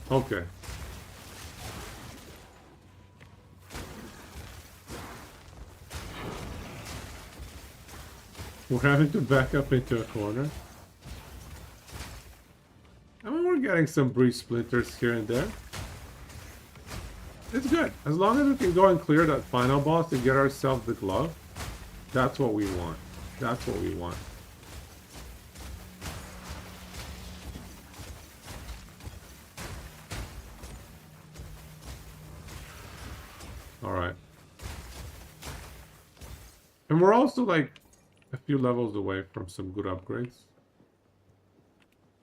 now. Okay. We're having to back up into a corner. I mean, we're getting some breach splinters here and there. It's good. As long as we can go and clear that final boss and get ourselves the glove, that's what we want. That's what we want. Alright. And we're also like a few levels away from some good upgrades.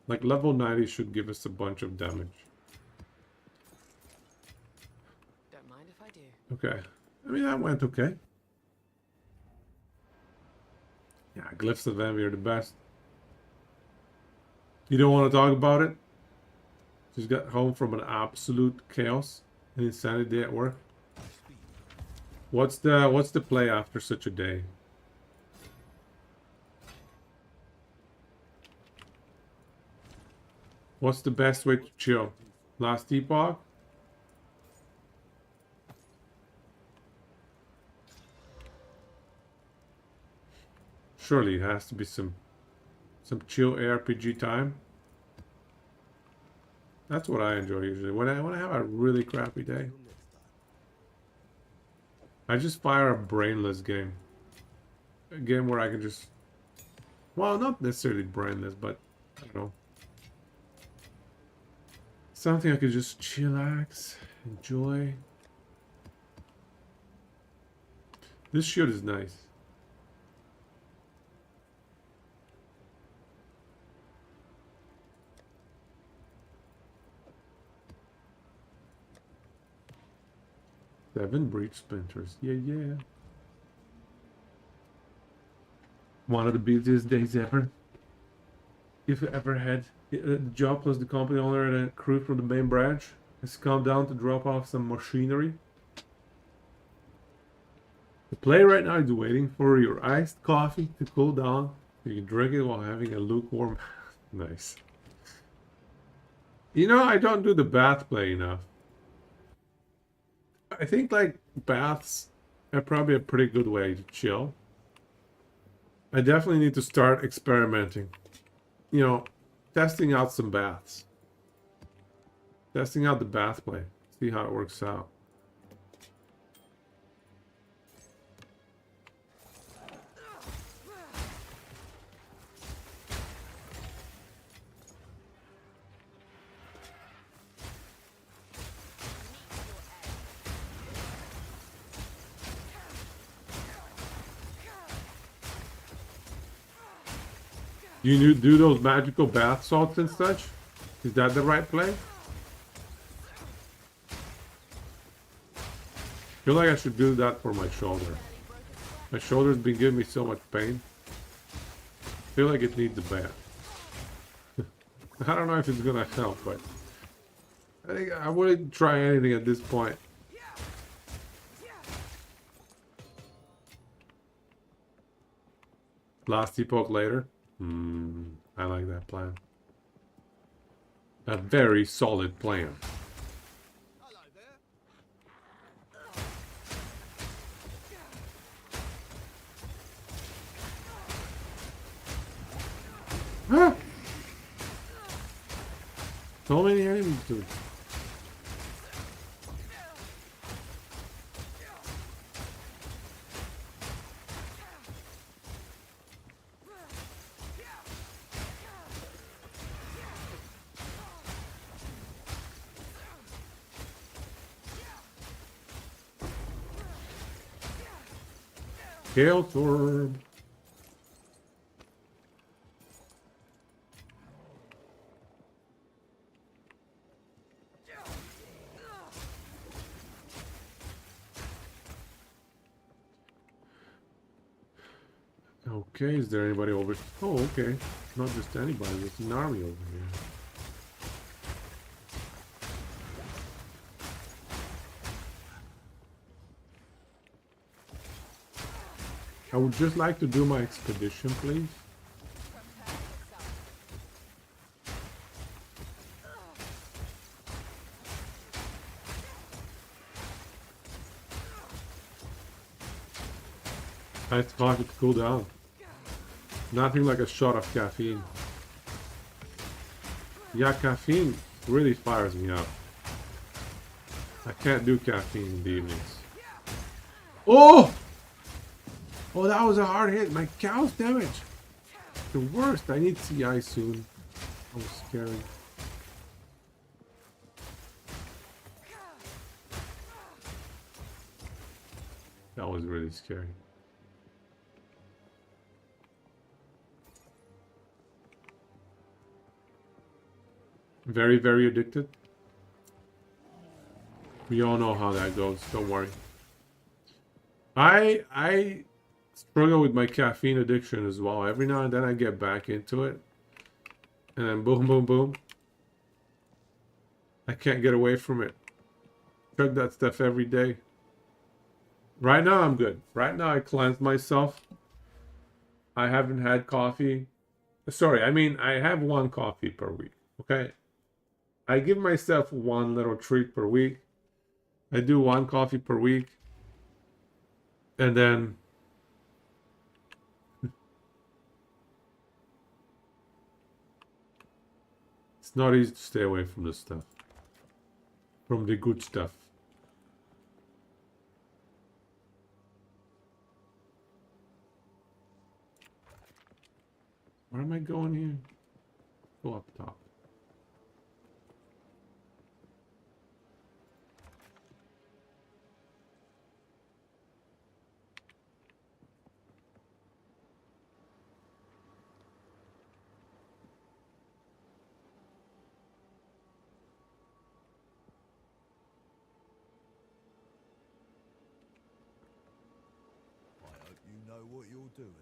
Like level 90 should give us a bunch of damage. Don't mind if I do. Okay. I mean, that went okay. Yeah, Glyphs of Envy are the best. You don't want to talk about it? Just got home from an absolute chaos and insanity day at work. What's the play after such a day? What's the best way to chill? Last epoch? Surely it has to be some chill ARPG time. That's what I enjoy usually. When I have a really crappy day, I just fire a brainless game. A game where I can just, well, not necessarily brainless, but I don't know. Something I could just chillax, enjoy. This shield is nice. Seven breach splinters. Yeah, yeah. One of the busiest days ever. If you ever had the job plus the company owner and a crew from the main branch. Let's come down to drop off some machinery. The play right now is waiting for your iced coffee to cool down. You can drink it while having a lukewarm. Nice. You know, I don't do the bath play enough. I think like baths are probably a pretty good way to chill. I definitely need to start experimenting. You know, testing out some baths. Testing out the bath play. See how it works out. You do those magical bath salts and such? Is that the right play? I feel like I should do that for my shoulder. My shoulder's been giving me so much pain. I feel like it needs a bath. I don't know if it's gonna help, but I think I wouldn't try anything at this point. Last epoch later. I like that plan. A very solid plan. Hello there. Ah! So many enemies, dude. Gale Torb. Okay, is there anybody over? Oh, okay. Not just anybody, there's an army over here. I would just like to do my expedition, please. I have to cool down. Nothing like a shot of caffeine. Yeah, caffeine really fires me up. I can't do caffeine in the evenings. Oh! Oh, that was a hard hit. My cow's damaged. The worst. I need CI soon. That was scary. That was really scary. Very, very addicted. We all know how that goes. Don't worry. I struggle with my caffeine addiction as well. Every now and then I get back into it. And then boom, boom, boom. I can't get away from it. Chug that stuff every day. Right now I'm good. Right now I cleansed myself. I haven't had coffee. Sorry, I mean I have one coffee per week. Okay? I give myself one little treat per week. I do one coffee per week. And then it's not easy to stay away from the stuff. From the good stuff. Where am I going here? Go up top. I hope you know what you're doing.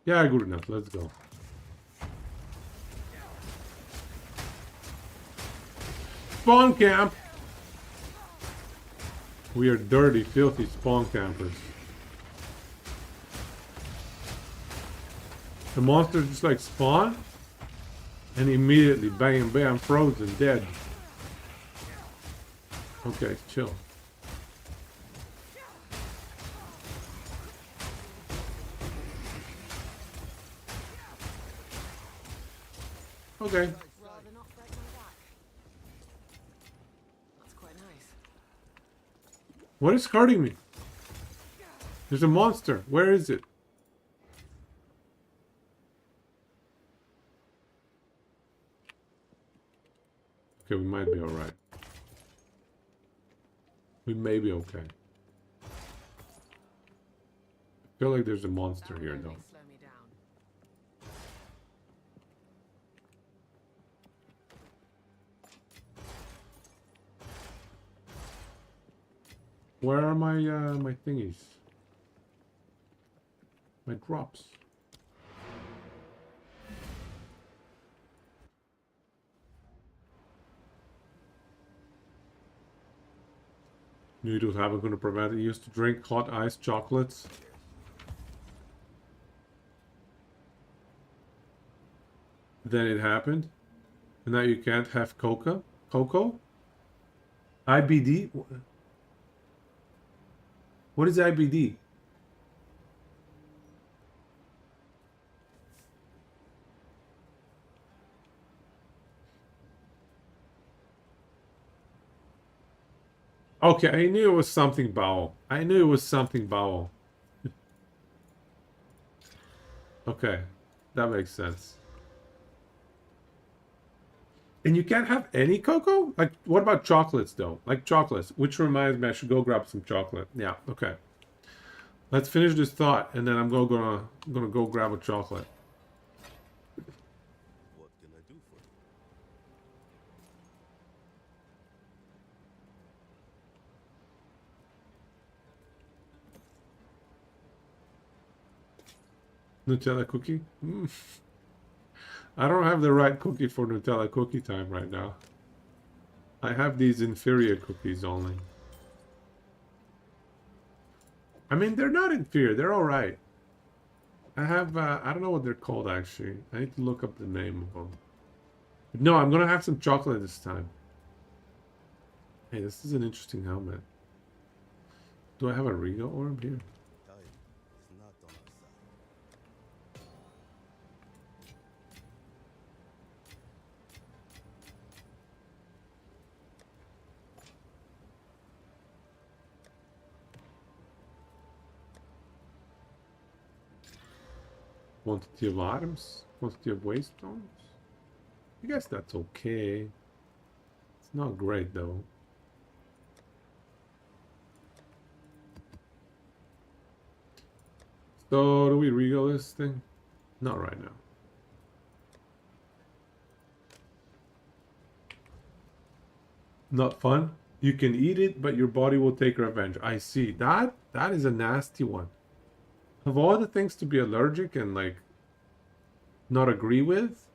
Yeah, good enough. Let's go. Spawn camp! We are dirty, filthy spawn campers. The monsters just like spawn, and immediately, bam, bam, frozen, dead. Okay, chill. Okay. Rather not break my back. That's quite nice. What is hurting me? There's a monster. Where is it? Okay, we might be alright. We may be okay. I feel like there's a monster here, though. Slow me down. Where are my my thingies? My drops. Noodles haven't going to prevent it. Used to drink hot iced chocolates. Then it happened. And now you can't have cocoa? Cocoa? IBD? What is IBD? Okay, I knew it was something bowel. I knew it was something bowel. Okay, that makes sense. And you can't have any cocoa? Like, what about chocolates, though? Like chocolates, which reminds me I should go grab some chocolate. Yeah, okay. Let's finish this thought, and then I'm gonna go grab a chocolate. What can I do for you? Nutella cookie? Mm. I don't have the right cookie for Nutella cookie time right now. I have these inferior cookies only. I mean, they're not inferior. They're alright. I have, I don't know what they're called, actually. I need to look up the name of them. But no, I'm gonna have some chocolate this time. Hey, this is an interesting helmet. Do I have a Riga orb here? Time is not on our side. Quantity of items? Quantity of waste stones? I guess that's okay. It's not great, though. So, do we regal this thing? Not right now. Not fun? You can eat it, but your body will take revenge. I see. That is a nasty one. Of all the things to be allergic and, like, not agree with,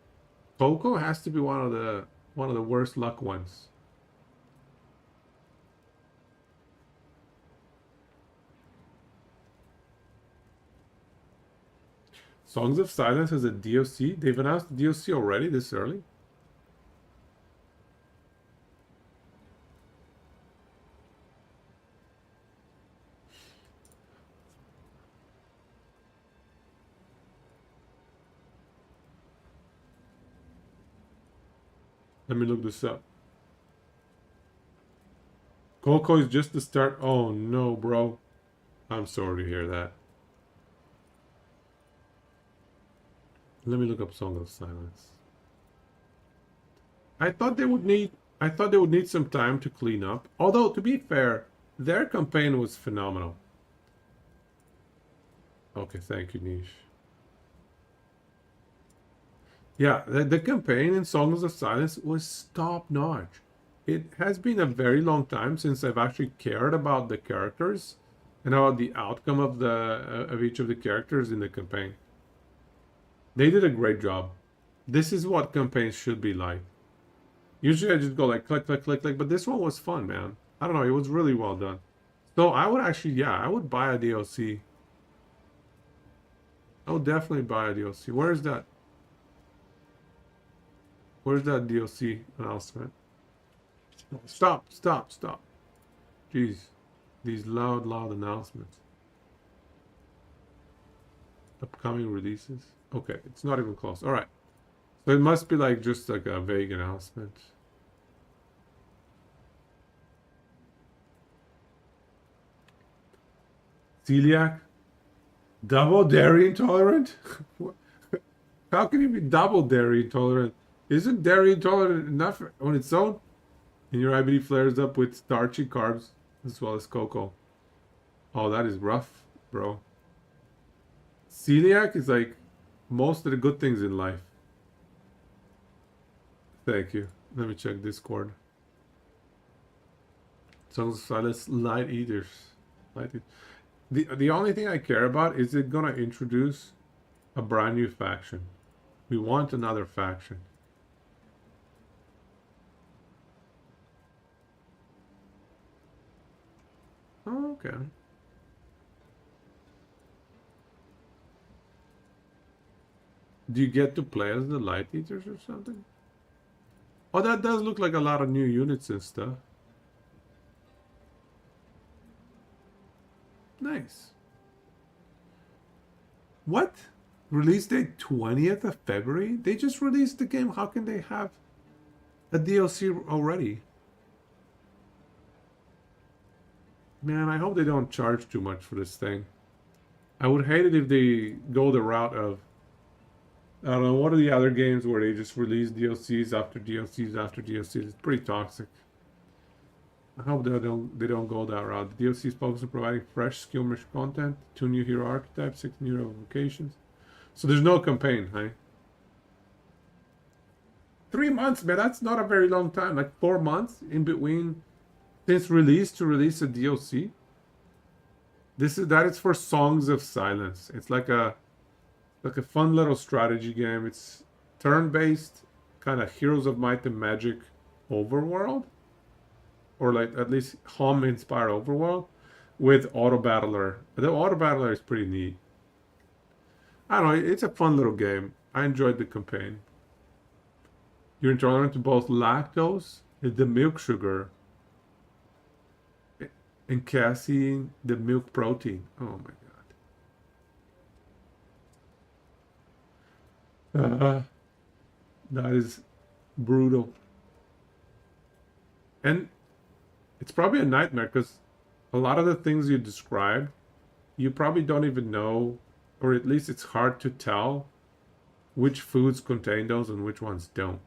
cocoa has to be one of the worst luck ones. Songs of Silence has a DLC. They've announced the DLC already this early. Let me look this up. Coco is just the start. Oh no, bro. I'm sorry to hear that. Let me look up Song of Silence. I thought they would need some time to clean up. Although, to be fair, their campaign was phenomenal. Okay, thank you, Niche. Yeah, the campaign in Songs of Silence was top-notch. It has been a very long time since I've actually cared about the characters and about the outcome of each of the characters in the campaign. They did a great job. This is what campaigns should be like. Usually I just go like click, click, click, click, but this one was fun, man. I don't know, it was really well done. So I would actually, yeah, I would buy a DLC. I would definitely buy a DLC. Where's that? Where's that DLC announcement? Stop, stop, stop. Jeez. These loud, loud announcements. Upcoming releases. Okay, it's not even close. All right. So it must be like just like a vague announcement. Celiac? Double dairy intolerant? How can you be double dairy intolerant? Isn't dairy intolerant enough on its own? And your IBD flares up with starchy carbs as well as cocoa. Oh, that is rough, bro. Celiac is like most of the good things in life. Thank you. Let me check Discord. Songs of Silence, Light Eaters. The only thing I care about is it gonna introduce a brand new faction. We want another faction. Oh, okay. Do you get to play as the Light Eaters or something? Oh, that does look like a lot of new units and stuff. Nice. What? Release date 20th of February? They just released the game. How can they have a DLC already? Man, I hope they don't charge too much for this thing. I would hate it if they go the route of, I don't know, what are the other games where they just release DLCs after DLCs after DLCs? It's pretty toxic. I hope they don't go that route. The DLC is focused on providing fresh skirmish content, 2 new hero archetypes, 6 new vocations. So there's no campaign, right? 3 months, man, that's not a very long time. Like 4 months in between since release to release a DLC. That is for Songs of Silence. It's like a fun little strategy game. It's turn-based, kind of Heroes of Might and Magic overworld, or like at least home-inspired overworld with Auto Battler. The Auto Battler is pretty neat. I don't know. It's a fun little game. I enjoyed the campaign. You're intolerant to both lactose, the milk sugar, and casein, the milk protein. Oh my god. That is brutal. And it's probably a nightmare because a lot of the things you described, you probably don't even know, or at least it's hard to tell which foods contain those and which ones don't.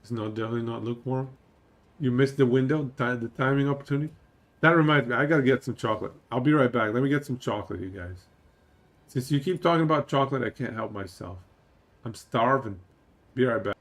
It's not definitely not lukewarm. You missed the window, the timing opportunity. That reminds me, I gotta get some chocolate. I'll be right back. Let me get some chocolate, you guys. Since you keep talking about chocolate, I can't help myself. I'm starving. Be right back.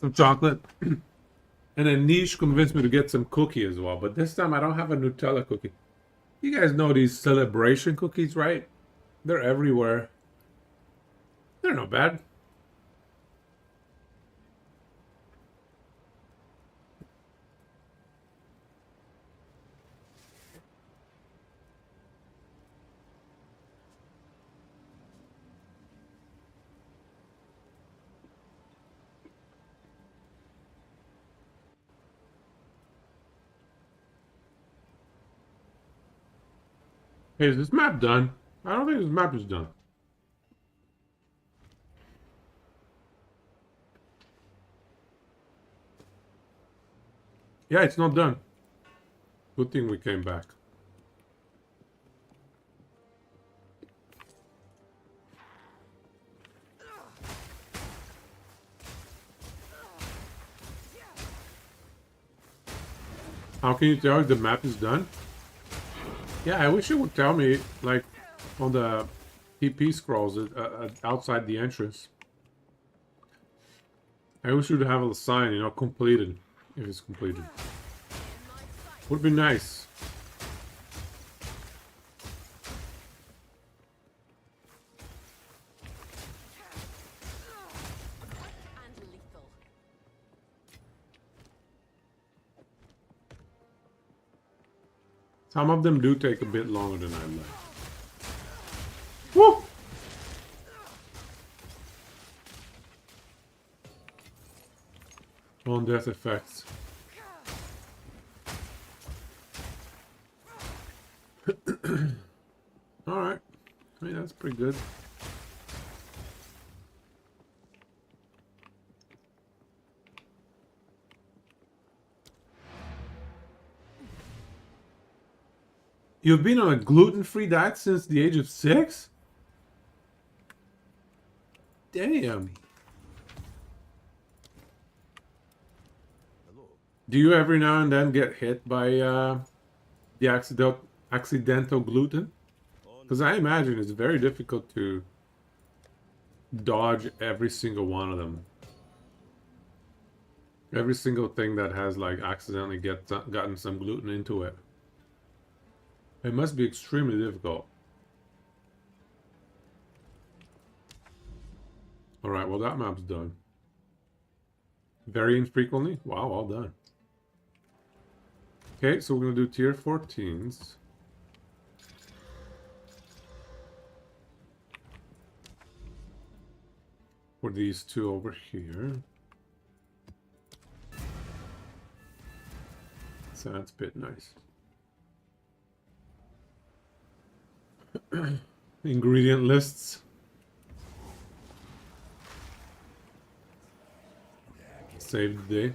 some chocolate. And then Niche convinced me to get some cookie as well. But this time I don't have a Nutella cookie. You guys know these celebration cookies, right? They're everywhere. They're not bad. Hey, is this map done? I don't think this map is done. Yeah, it's not done. Good thing we came back. How can you tell if the map is done? Yeah, I wish it would tell me, like, on the TP scrolls outside the entrance. I wish you'd have a sign, you know, completed, if it's completed. Would be nice. And lethal. Some of them do take a bit longer than I'd like. Woo! On death effects. Alright. I mean, that's pretty good. You've been on a gluten-free diet since the age of 6? Damn. Hello. Do you every now and then get hit by the accidental gluten? Because I imagine it's very difficult to dodge every single one of them. Every single thing that has like accidentally gotten some gluten into it. It must be extremely difficult. Alright, well that map's done. Very infrequently? Wow, all done. Okay, so we're going to do tier 14s. For these two over here. So that's a bit nice. Ingredient lists. Save the day.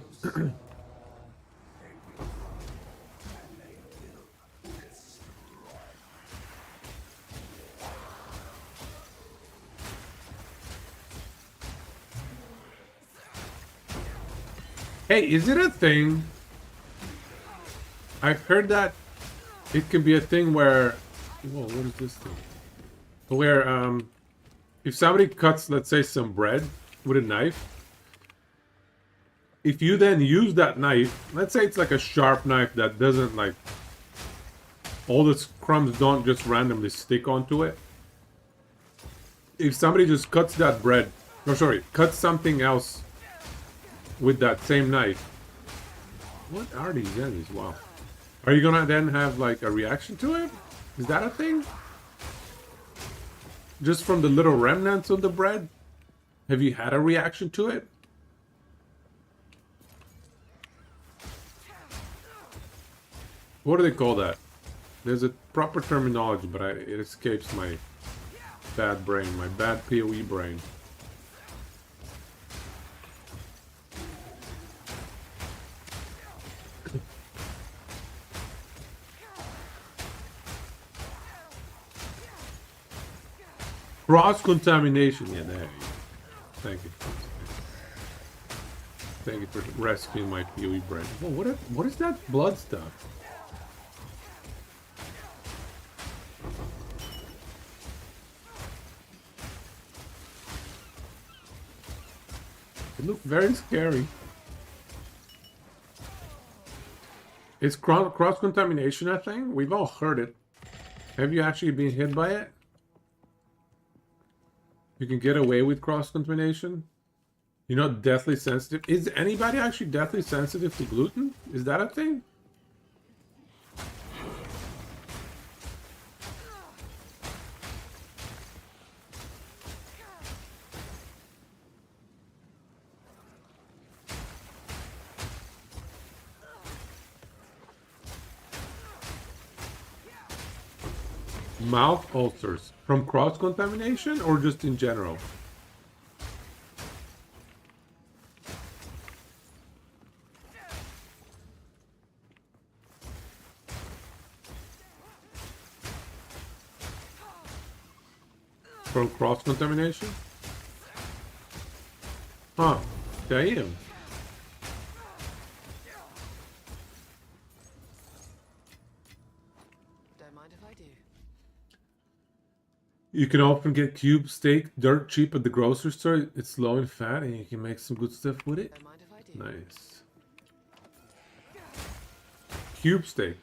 Hey, is it a thing? I've heard that it can be a thing where... Whoa, what is this thing? Where, if somebody cuts, let's say, some bread with a knife, if you then use that knife, let's say it's like a sharp knife that doesn't, like... all the crumbs don't just randomly stick onto it. If somebody just cuts that bread... No, sorry, cuts something else with that same knife. What are these enemies? Wow. Are you gonna then have like a reaction to it? Is that a thing? Just from the little remnants of the bread? Have you had a reaction to it? What do they call that? There's a proper terminology, but it escapes my bad brain, my bad PoE brain. Cross-contamination. Yeah, there you go. Thank you. Thank you for rescuing my PoE brain. Whoa, what is that blood stuff? It looked very scary. Is cross-contamination a thing? We've all heard it. Have you actually been hit by it? You can get away with cross-contamination? You're not deathly sensitive? Is anybody actually deathly sensitive to gluten? Is that a thing? Mouth ulcers from cross-contamination or just in general? From cross-contamination? Huh. Damn. Don't mind if I do. You can often get cube steak dirt cheap at the grocery store. It's low in fat and you can make some good stuff with it. Don't mind if I do. Nice. Cube steak.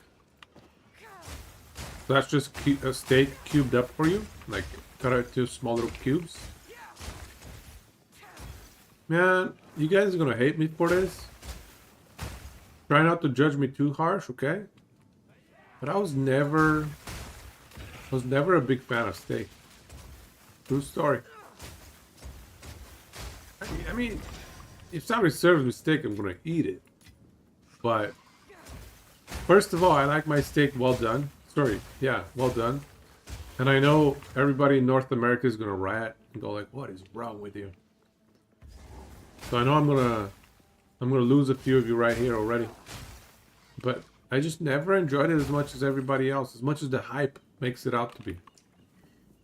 So that's just a steak cubed up for you? Like cut out into small little cubes? Man, you guys are gonna hate me for this. Try not to judge me too harsh, okay? But I was never a big fan of steak. True story. I mean, if somebody serves me steak, I'm gonna eat it. But first of all, I like my steak well done. Sorry, yeah, well done. And I know everybody in North America is gonna riot and go like, "What is wrong with you?" So I know I'm gonna lose a few of you right here already. But I just never enjoyed it as much as everybody else, as much as the hype makes it out to be.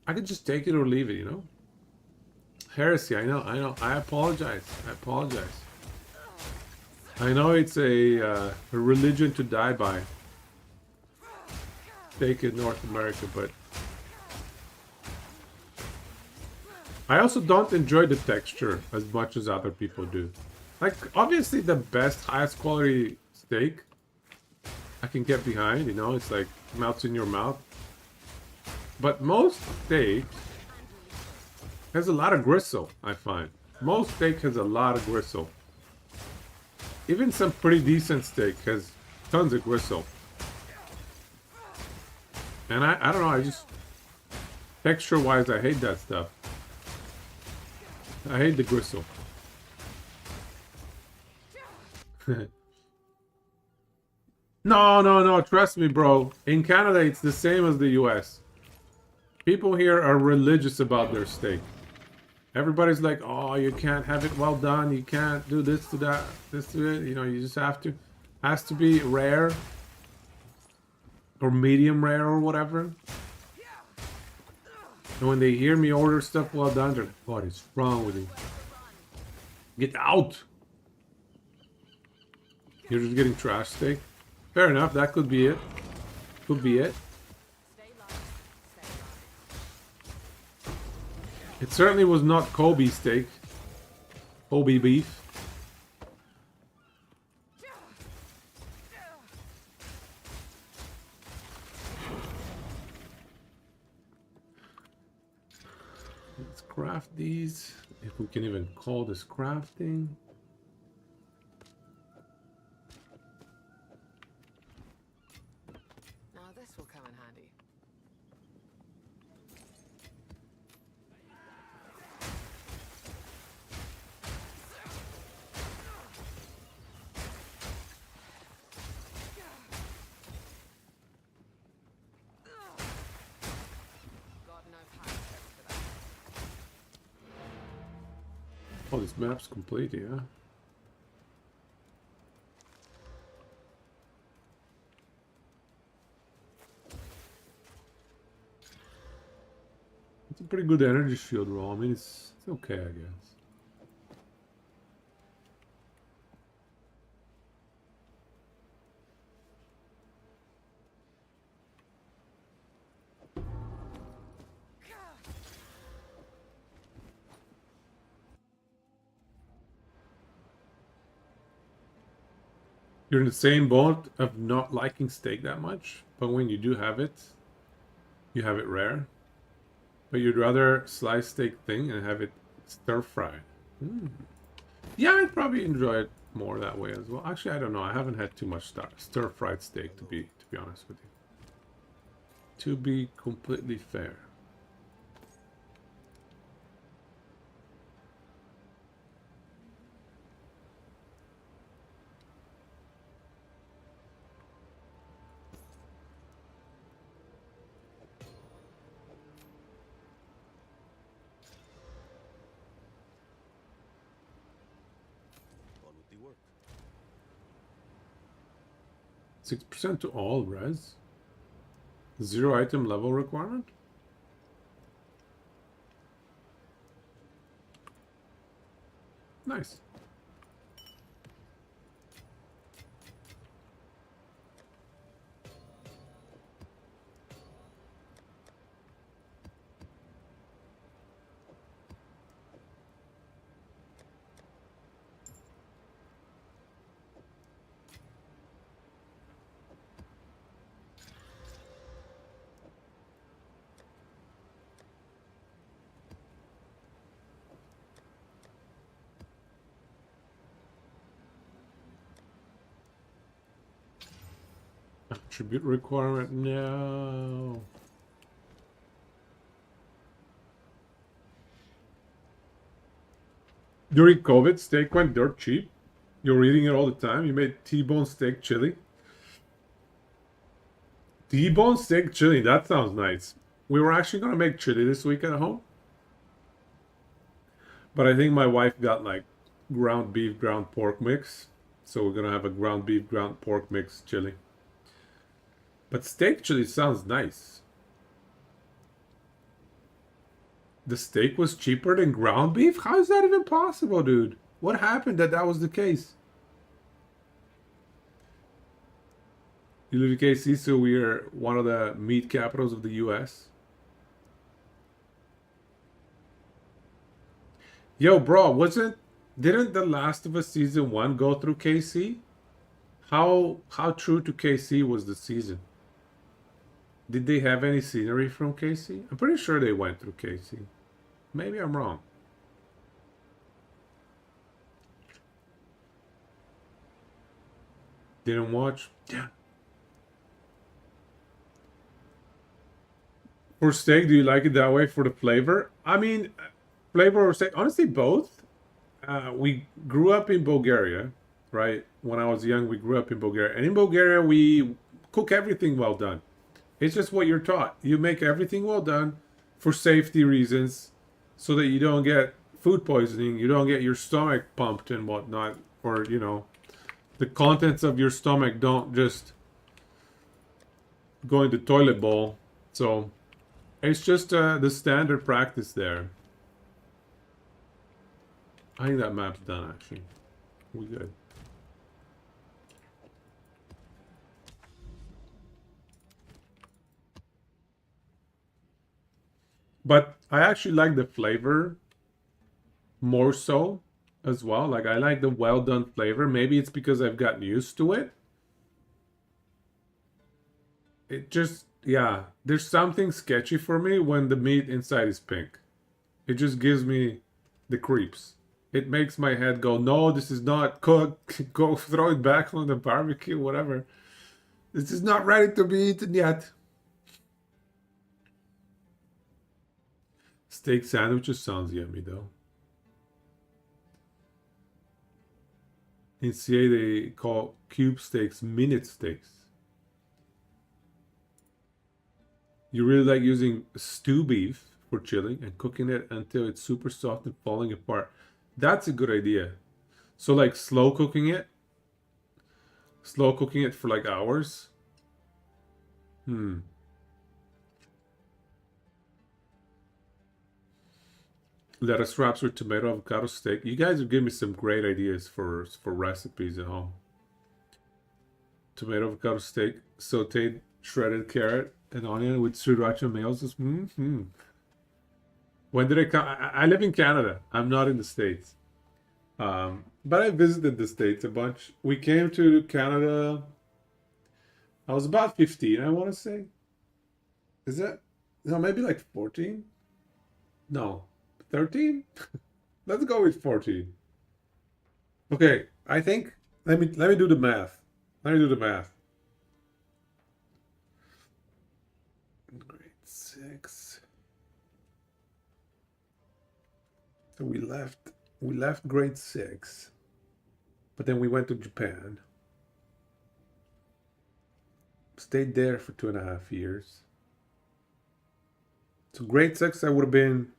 I could just take it or leave it, you know? Heresy, I know. I apologize. I know it's a religion to die by. Steak in North America, but I also don't enjoy the texture as much as other people do. Like, obviously the best, highest quality steak I can get behind, you know, it's like melts in your mouth. But most steak has a lot of gristle, I find. Most steak has a lot of gristle. Even some pretty decent steak has tons of gristle. And I don't know, I just... Texture-wise, I hate that stuff. I hate the gristle. No, trust me, bro. In Canada, it's the same as the US. People here are religious about their steak. Everybody's like, oh, you can't have it well done. You can't do this to that, this to it. You know, you just have to. Has to be rare. Or medium rare or whatever. And when they hear me order stuff well done, they're like, what is wrong with you? Get out! You're just getting trash steak? Fair enough, that could be it. Could be it. It certainly was not Kobe steak. Kobe beef. Let's craft these. If we can even call this crafting. Now this will come in handy. Got no power space for that. Oh, this map's complete, yeah. It's a pretty good energy shield roll. I mean, it's okay, I guess. You're in the same boat of not liking steak that much, but when you do have it, you have it rare. But you'd rather slice steak thin and have it stir fried. Yeah, I'd probably enjoy it more that way as well. Actually, I don't know. I haven't had too much stir fried steak to be honest with you. To be completely fair. On with the work. 6% to all res. 0 item level requirement. Nice. Attribute requirement, no. During COVID, steak went dirt cheap. You're eating it all the time. You made T-bone steak chili. T-bone steak chili, that sounds nice. We were actually going to make chili this week at home. But I think my wife got like ground beef, ground pork mix. So we're going to have a ground beef, ground pork mix chili. But steak chili sounds nice. The steak was cheaper than ground beef? How is that even possible, dude? What happened that was the case? You live in KC, so we are one of the meat capitals of the US. Yo, bro, didn't The Last of Us Season 1 go through KC? How true to KC was the season? Did they have any scenery from KC? I'm pretty sure they went through KC. Maybe I'm wrong. Didn't watch? Yeah. For steak, do you like it that way for the flavor? I mean, flavor or steak? Honestly, both. We grew up in Bulgaria, right? When I was young, we grew up in Bulgaria. And in Bulgaria, we cook everything well done. It's just what you're taught. You make everything well done for safety reasons so that you don't get food poisoning, you don't get your stomach pumped and whatnot, or, you know, the contents of your stomach don't just go in the toilet bowl. So it's just the standard practice there. I think that map's done, actually. We good. But I actually like the flavor more so as well. Like, I like the well done flavor. Maybe it's because I've gotten used to it. It just, yeah, there's something sketchy for me when the meat inside is pink. It just gives me the creeps. It makes my head go, no, this is not cooked. Go throw it back on the barbecue, whatever. This is not ready to be eaten yet. Steak sandwiches sounds yummy, though. In CA, they call cube steaks minute steaks. You really like using stew beef for chili and cooking it until it's super soft and falling apart. That's a good idea. So like slow cooking it for like hours. Lettuce wraps with tomato avocado steak. You guys have given me some great ideas for recipes at home. Tomato avocado steak, sauteed shredded carrot and onion with sriracha mayonnaise. When did I come? I live in Canada. I'm not in the States. But I visited the States a bunch. We came to Canada. I was about 15, I want to say. Is that? No, maybe like 14? No, 13? Let's go with 14. Okay, I think let me do the math. Let me do the math. Grade 6. So we left grade 6. But then we went to Japan. Stayed there for 2.5 years. So grade 6 I would have been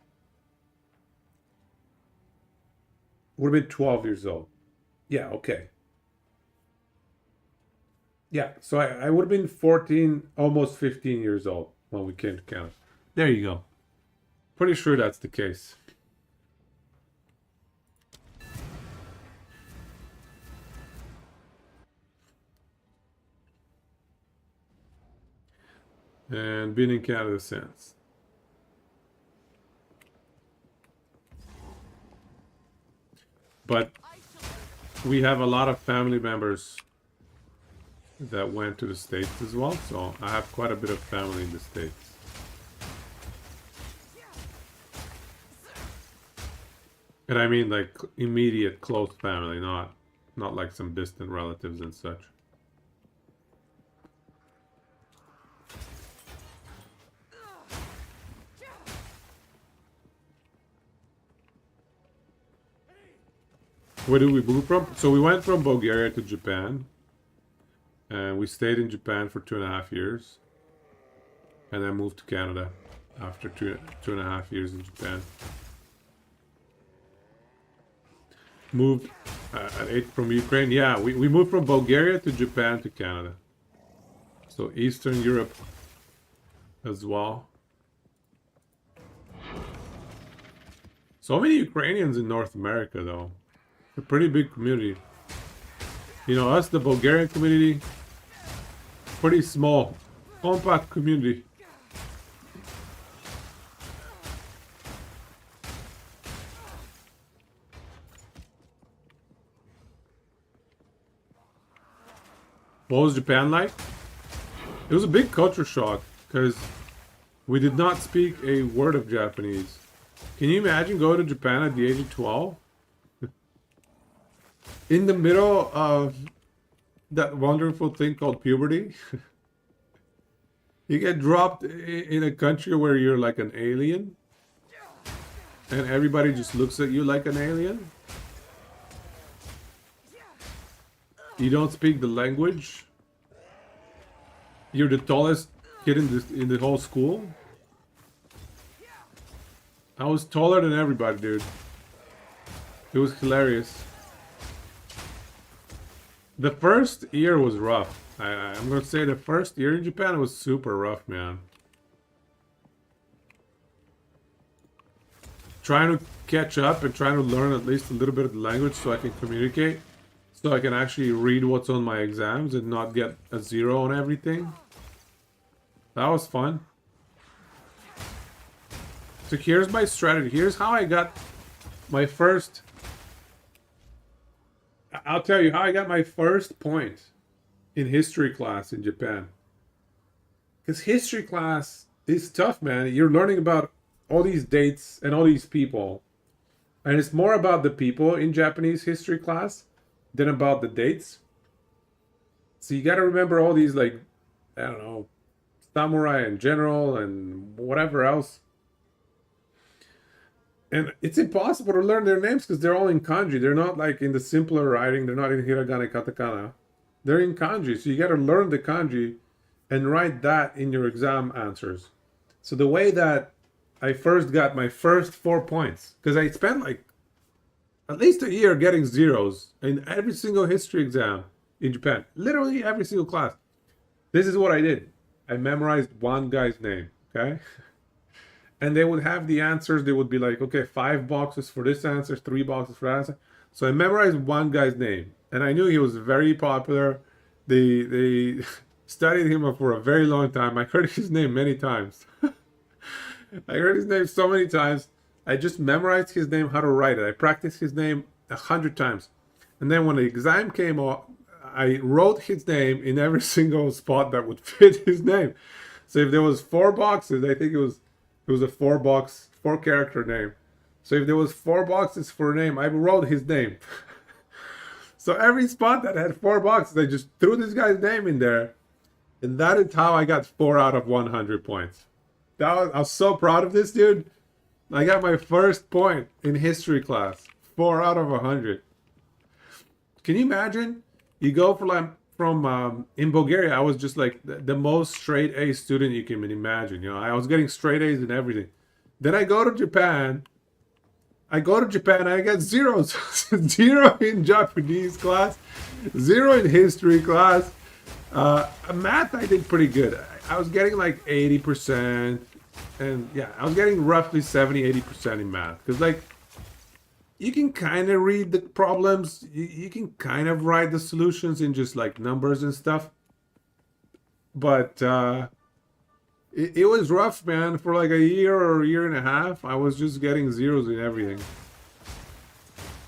12 years old. Yeah, okay. Yeah, so I would have been 14, almost 15 years old when we came to Canada. There you go. Pretty sure that's the case. And been in Canada since. But we have a lot of family members that went to the States as well, so I have quite a bit of family in the States. And I mean like immediate close family, not like some distant relatives and such. Where did we move from? So we went from Bulgaria to Japan. And we stayed in Japan for 2.5 years. And then moved to Canada after 2.5 years in Japan. Moved at 8 from Ukraine. Yeah, we moved from Bulgaria to Japan to Canada. So Eastern Europe as well. So many Ukrainians in North America though. A pretty big community. You know, us, the Bulgarian community, pretty small, compact community. What was Japan like? It was a big culture shock because we did not speak a word of Japanese. Can you imagine going to Japan at the age of 12? In the middle of that wonderful thing called puberty. You get dropped in a country where you're like an alien. And everybody just looks at you like an alien. You don't speak the language. You're the tallest kid in the whole school. I was taller than everybody, dude. It was hilarious. The first year was rough. I'm gonna say the first year in Japan was super rough, man. Trying to catch up and trying to learn at least a little bit of the language so I can communicate. So I can actually read what's on my exams and not get a 0 on everything. That was fun. So here's my strategy. Here's how I got my first... I'll tell you how I got my first point in history class in Japan. Because history class is tough, man. You're learning about all these dates and all these people. And it's more about the people in Japanese history class than about the dates. So you got to remember all these, like, I don't know, samurai and general and whatever else. And it's impossible to learn their names because they're all in kanji. They're not like in the simpler writing. They're not in hiragana, katakana. They're in kanji. So you got to learn the kanji and write that in your exam answers. So the way that I first got my first 4 points, because I spent like at least a year getting 0s in every single history exam in Japan. Literally every single class. This is what I did. I memorized one guy's name, okay? And they would have the answers. They would be like, okay, 5 boxes for this answer, 3 boxes for that answer. So I memorized one guy's name. And I knew he was very popular. They studied him for a very long time. I heard his name many times. I heard his name so many times. I just memorized his name, how to write it. I practiced his name 100 times. And then when the exam came off, I wrote his name in every single spot that would fit his name. So if there was 4 boxes, I think it was a 4 character name. So if there was 4 boxes for a name, I wrote his name. So every spot that had 4 boxes, I just threw this guy's name in there. And that is how I got 4 out of 100 points. I was so proud of this dude. I got my first point in history class. 4 out of 100. Can you imagine? You go from in Bulgaria, I was just like the most straight A student you can imagine. You know, I was getting straight A's in everything. Then I go to Japan. I get zeros. 0 in Japanese class, 0 in history class. Math, I did pretty good. I was getting like 80%. And yeah, I was getting roughly 70-80% in math. Because like, you can kind of read the problems. You can kind of write the solutions in just like numbers and stuff. But it was rough, man. For like a year or a year and a half, I was just getting zeros in everything.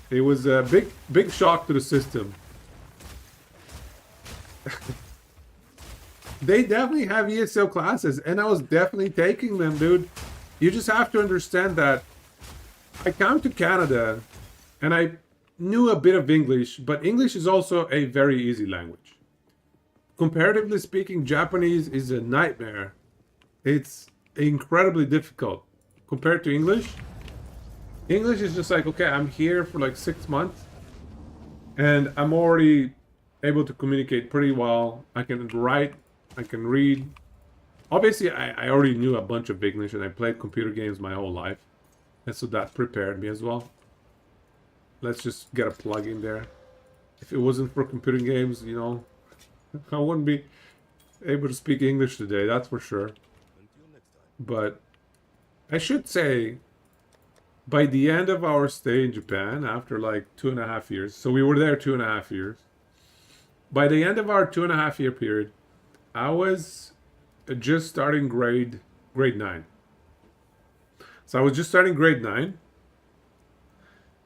It was a big shock to the system. They definitely have ESL classes, and I was definitely taking them, dude. You just have to understand that I came to Canada, and I knew a bit of English, but English is also a very easy language. Comparatively speaking, Japanese is a nightmare. It's incredibly difficult compared to English. English is just like, okay, I'm here for like 6 months, and I'm already able to communicate pretty well. I can write, I can read. Obviously, I already knew a bunch of English, and I played computer games my whole life. And so that prepared me as well. Let's just get a plug in there. If it wasn't for computer games, you know, I wouldn't be able to speak English today, that's for sure. But I should say, by the end of our stay in Japan, after like 2.5 years, so we were there 2.5 years. By the end of our 2.5 year period, I was just starting grade 9. So I was just starting grade 9.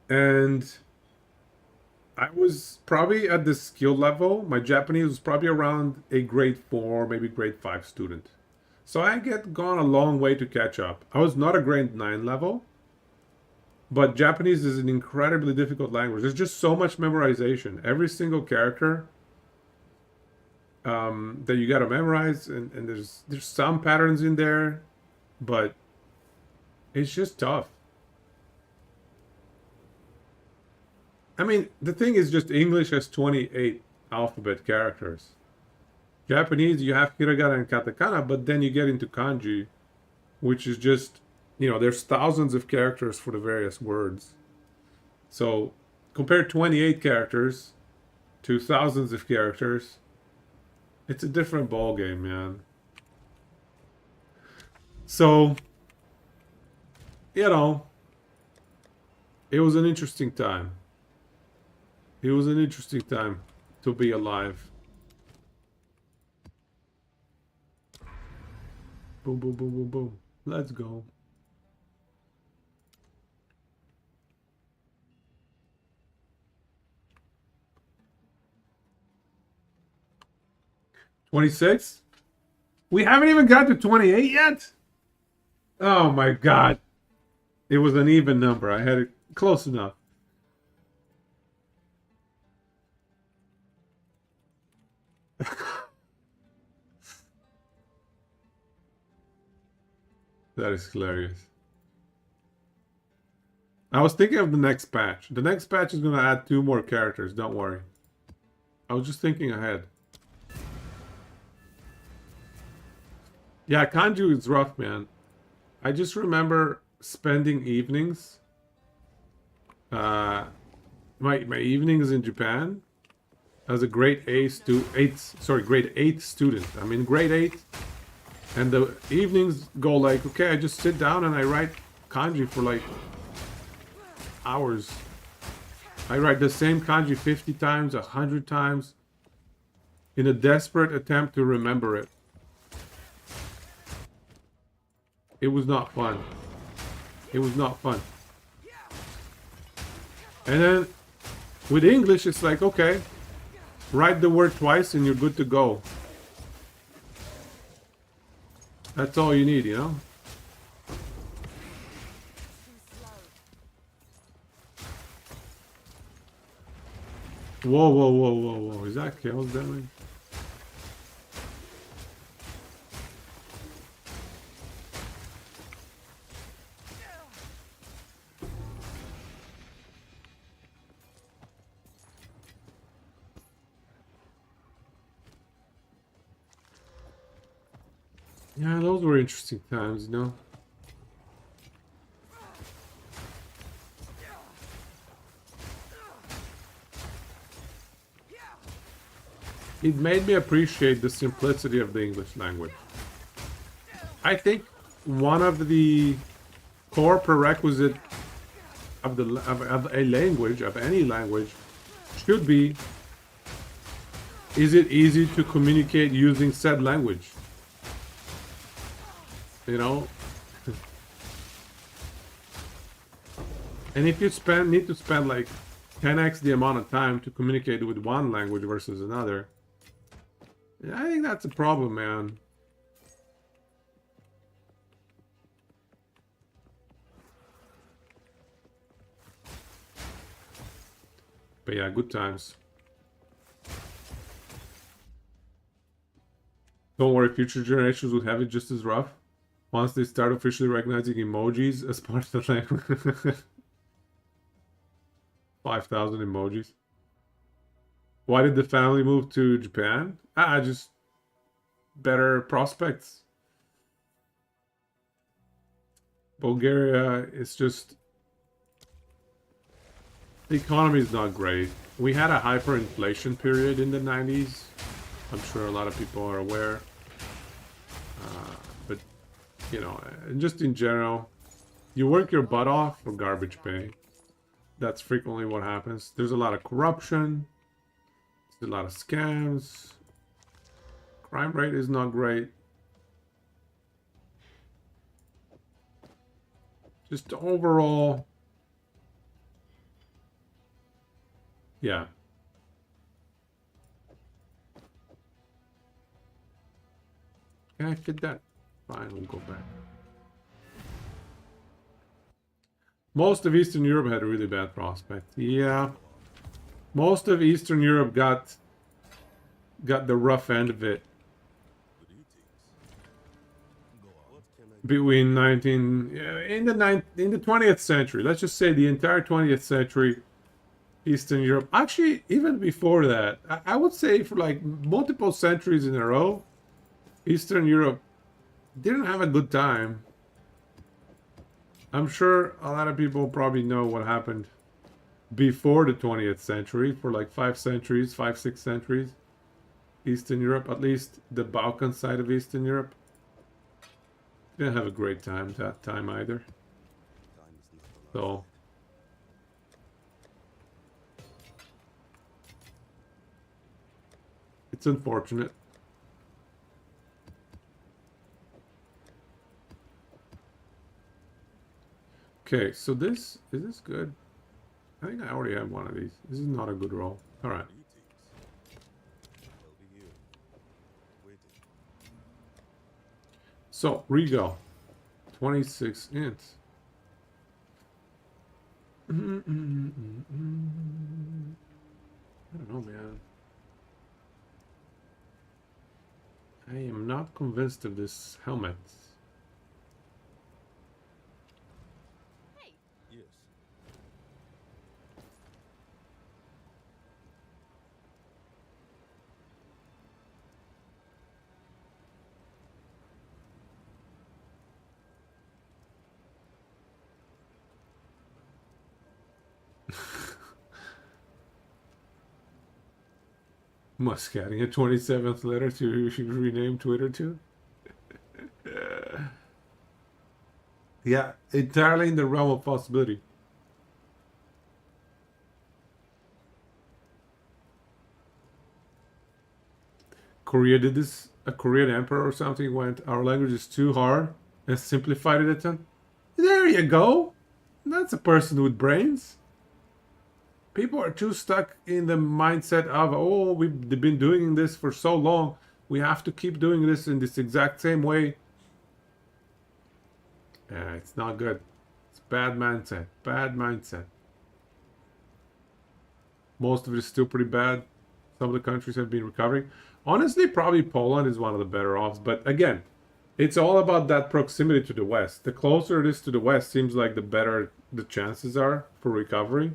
And I was probably at the skill level. My Japanese was probably around a grade 4, maybe grade 5 student. So I get gone a long way to catch up. I was not a grade 9 level. But Japanese is an incredibly difficult language. There's just so much memorization. Every single character that you got to memorize, and there's some patterns in there, but it's just tough. I mean, the thing is just English has 28 alphabet characters. Japanese, you have hiragana and katakana, but then you get into kanji, which is just, you know, there's thousands of characters for the various words. So compare 28 characters to thousands of characters. It's a different ball game, man. So, you know, it was an interesting time. It was an interesting time to be alive. Boom, boom, boom, boom, boom. Let's go. $26? We haven't even got to 28 yet? Oh my god. It was an even number. I had it close enough. That is hilarious. I was thinking of the next patch. The next patch is going to add 2 more characters. Don't worry. I was just thinking ahead. Yeah, kanji is rough, man. I just remember spending evenings. My evenings in Japan as a grade 8 student. I'm in grade 8. And the evenings go like, okay, I just sit down and I write kanji for like hours. I write the same kanji 50 times, 100 times in a desperate attempt to remember it. It was not fun. It was not fun. And then With English, it's like, okay, write the word twice and you're good to go. That's all you need, you know? Whoa, whoa, whoa, whoa, whoa. Is that chaos damage? Yeah, those were interesting times, you know? It made me appreciate the simplicity of the English language. I think one of the core prerequisite of a language, of any language, should be, is it easy to communicate using said language? You know? And if you need to spend like 10x the amount of time to communicate with one language versus another, yeah, I think that's a problem, man. But yeah, good times. Don't worry, future generations would have it just as rough once they start officially recognizing emojis as part of the language. 5,000 emojis. Why did the family move to Japan? Just better prospects. Bulgaria is just... The economy is not great. We had a hyperinflation period in the 90s. I'm sure a lot of people are aware. But, you know, just in general, you work your butt off for garbage pay. That's frequently what happens. There's a lot of corruption. There's a lot of scams. Crime rate is not great. Just overall... Yeah. Can I fit that? Fine, we'll go back. Most of Eastern Europe had a really bad prospect. Yeah. Most of Eastern Europe got the rough end of it. Between in the 20th century. Let's just say the entire 20th century. Eastern Europe, actually, even before that, I would say for like multiple centuries in a row, Eastern Europe didn't have a good time. I'm sure a lot of people probably know what happened before the 20th century, for like 5 centuries, 5-6 centuries. Eastern Europe, at least the Balkan side of Eastern Europe, didn't have a great time that time either. So... it's unfortunate. Okay, so is this good? I think I already have one of these. This is not a good roll. All right. So, Regal. 26 ints. I don't know, man. I am not convinced of this helmet. Yes. Musk adding a 27th letter to rename Twitter to? Yeah, entirely in the realm of possibility. Korea did this. A Korean emperor or something went, our language is too hard, and simplified it a ton. There you go. That's a person with brains. People are too stuck in the mindset of, oh, we've been doing this for so long. We have to keep doing this in this exact same way. Yeah, it's not good. It's bad mindset. Bad mindset. Most of it is still pretty bad. Some of the countries have been recovering. Honestly, probably Poland is one of the better offs. But again, it's all about that proximity to the West. The closer it is to the West, seems like the better the chances are for recovery.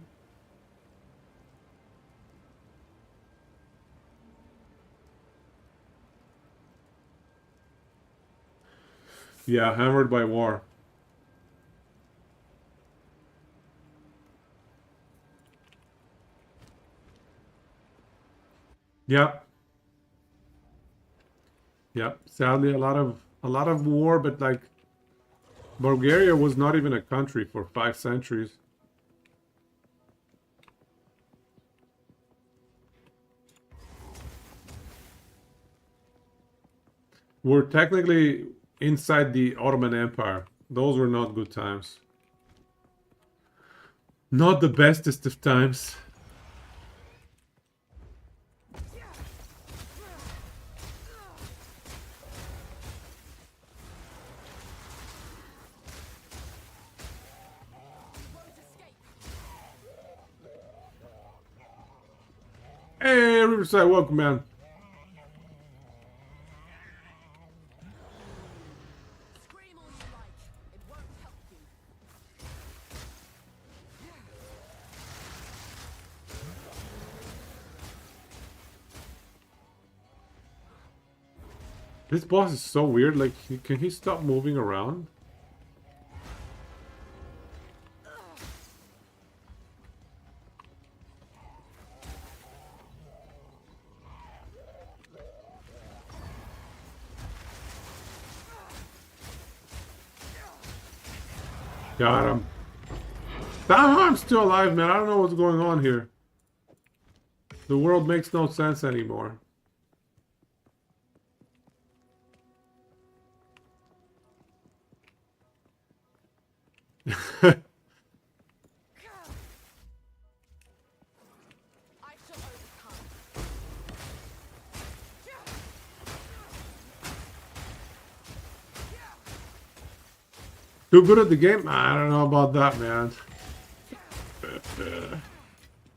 Yeah, hammered by war. Yep. Yep. Sadly, a lot of war, but like Bulgaria was not even a country for 5 centuries. We're technically inside the Ottoman Empire. Those were not good times. Not the bestest of times. Hey, Riverside, welcome, man. Scream all you like. It won't help you. This boss is so weird. Like, can he stop moving around? Got him. Somehow I'm still alive, man. I don't know what's going on here. The world makes no sense anymore. I shall overcome. Too good at the game? I don't know about that, man. I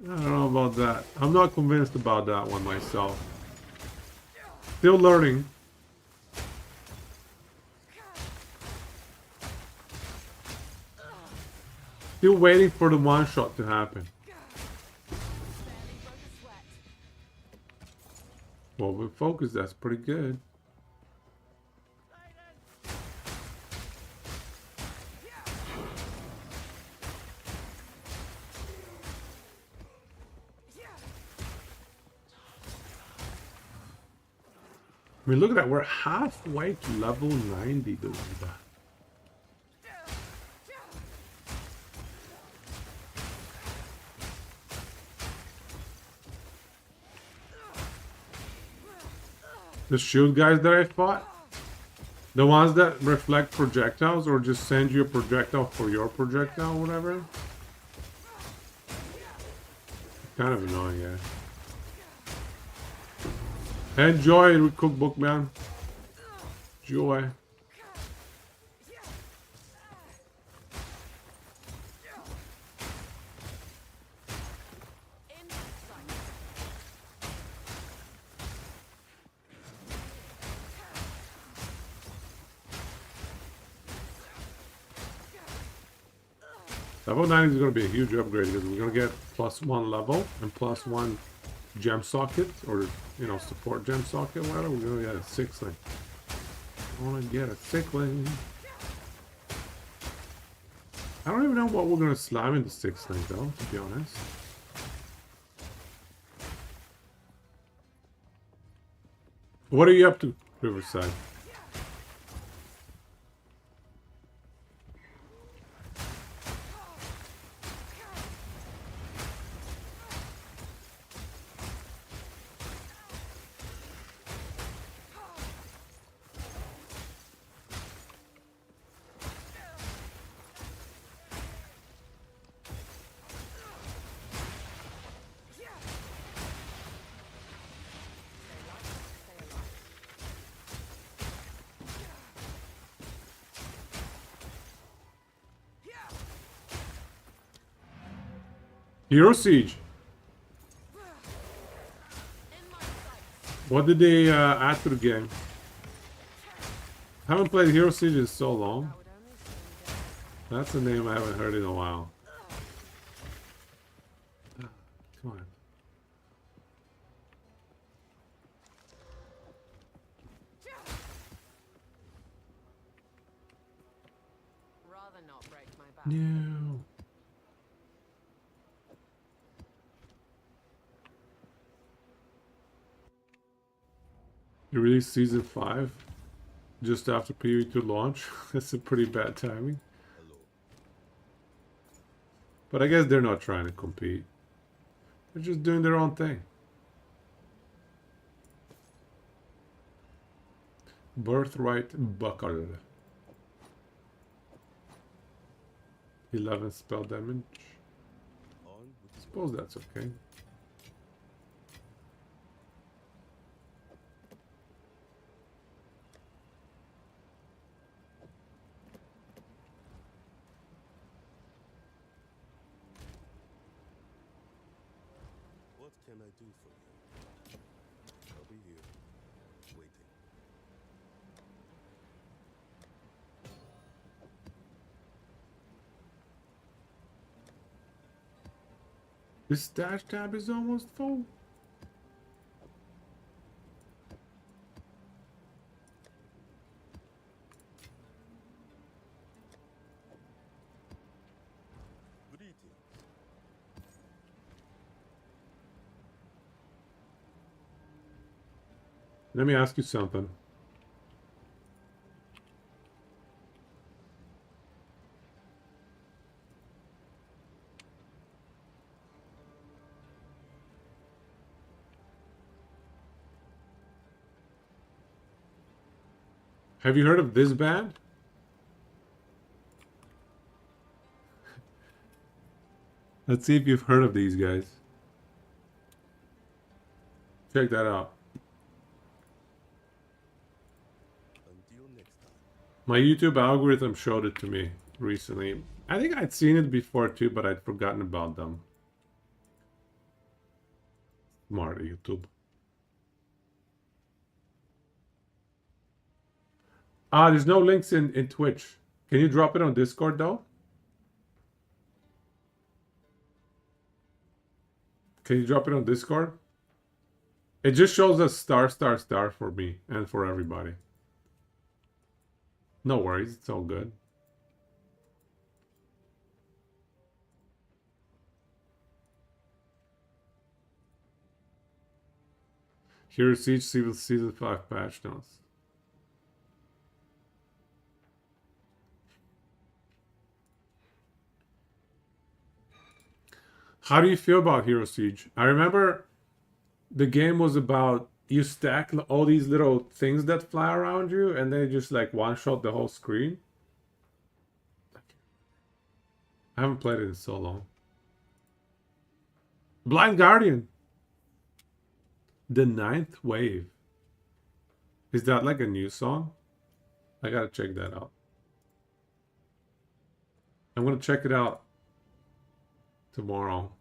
don't know about that. I'm not convinced about that one myself. Still learning. Still waiting for the one shot to happen. Barely broke a sweat. Well, with focus, that's pretty good. I mean, look at that. We're halfway to level 90 doing that. The shield guys that I fought? The ones that reflect projectiles or just send you a projectile for your projectile or whatever? Kind of annoying, yeah. Enjoy the cookbook, man. Joy. In sight. Level 90 is going to be a huge upgrade because we're going to get +1 level and +1 gem socket or, you know, support gem socket, whatever. We're going to get a 6-link. I want to get a 6-link. I don't even know what we're going to slam in the 6-link though, to be honest. What are you up to, Riverside? Hero Siege. In my sights. What did they add to the game? Haven't played Hero Siege in so long. That would only seem good. That's a name I haven't heard in a while. Come on. Rather not break my back. No. You released season 5 just after PV2 launch. That's a pretty bad timing. Hello. But I guess they're not trying to compete. They're just doing their own thing. Birthright Buckle. 11 spell damage. On with the Suppose that's okay. What can I do for you? I'll be here, waiting. This stash tab is almost full. Greetings. Let me ask you something. Have you heard of this band? Let's see if you've heard of these guys. Check that out. Until next time. My YouTube algorithm showed it to me recently. I think I'd seen it before too, but I'd forgotten about them. Smart YouTube. Ah, there's no links in Twitch. Can you drop it on Discord though? Can you drop it on Discord? It just shows us star for me and for everybody. No worries, it's all good. Here's Siege Season 5 patch notes. How do you feel about Hero Siege? I remember the game was about you stack all these little things that fly around you and they just like one-shot the whole screen. I haven't played it in so long. Blind Guardian. The Ninth Wave. Is that like a new song? I gotta check that out. I'm gonna check it out tomorrow.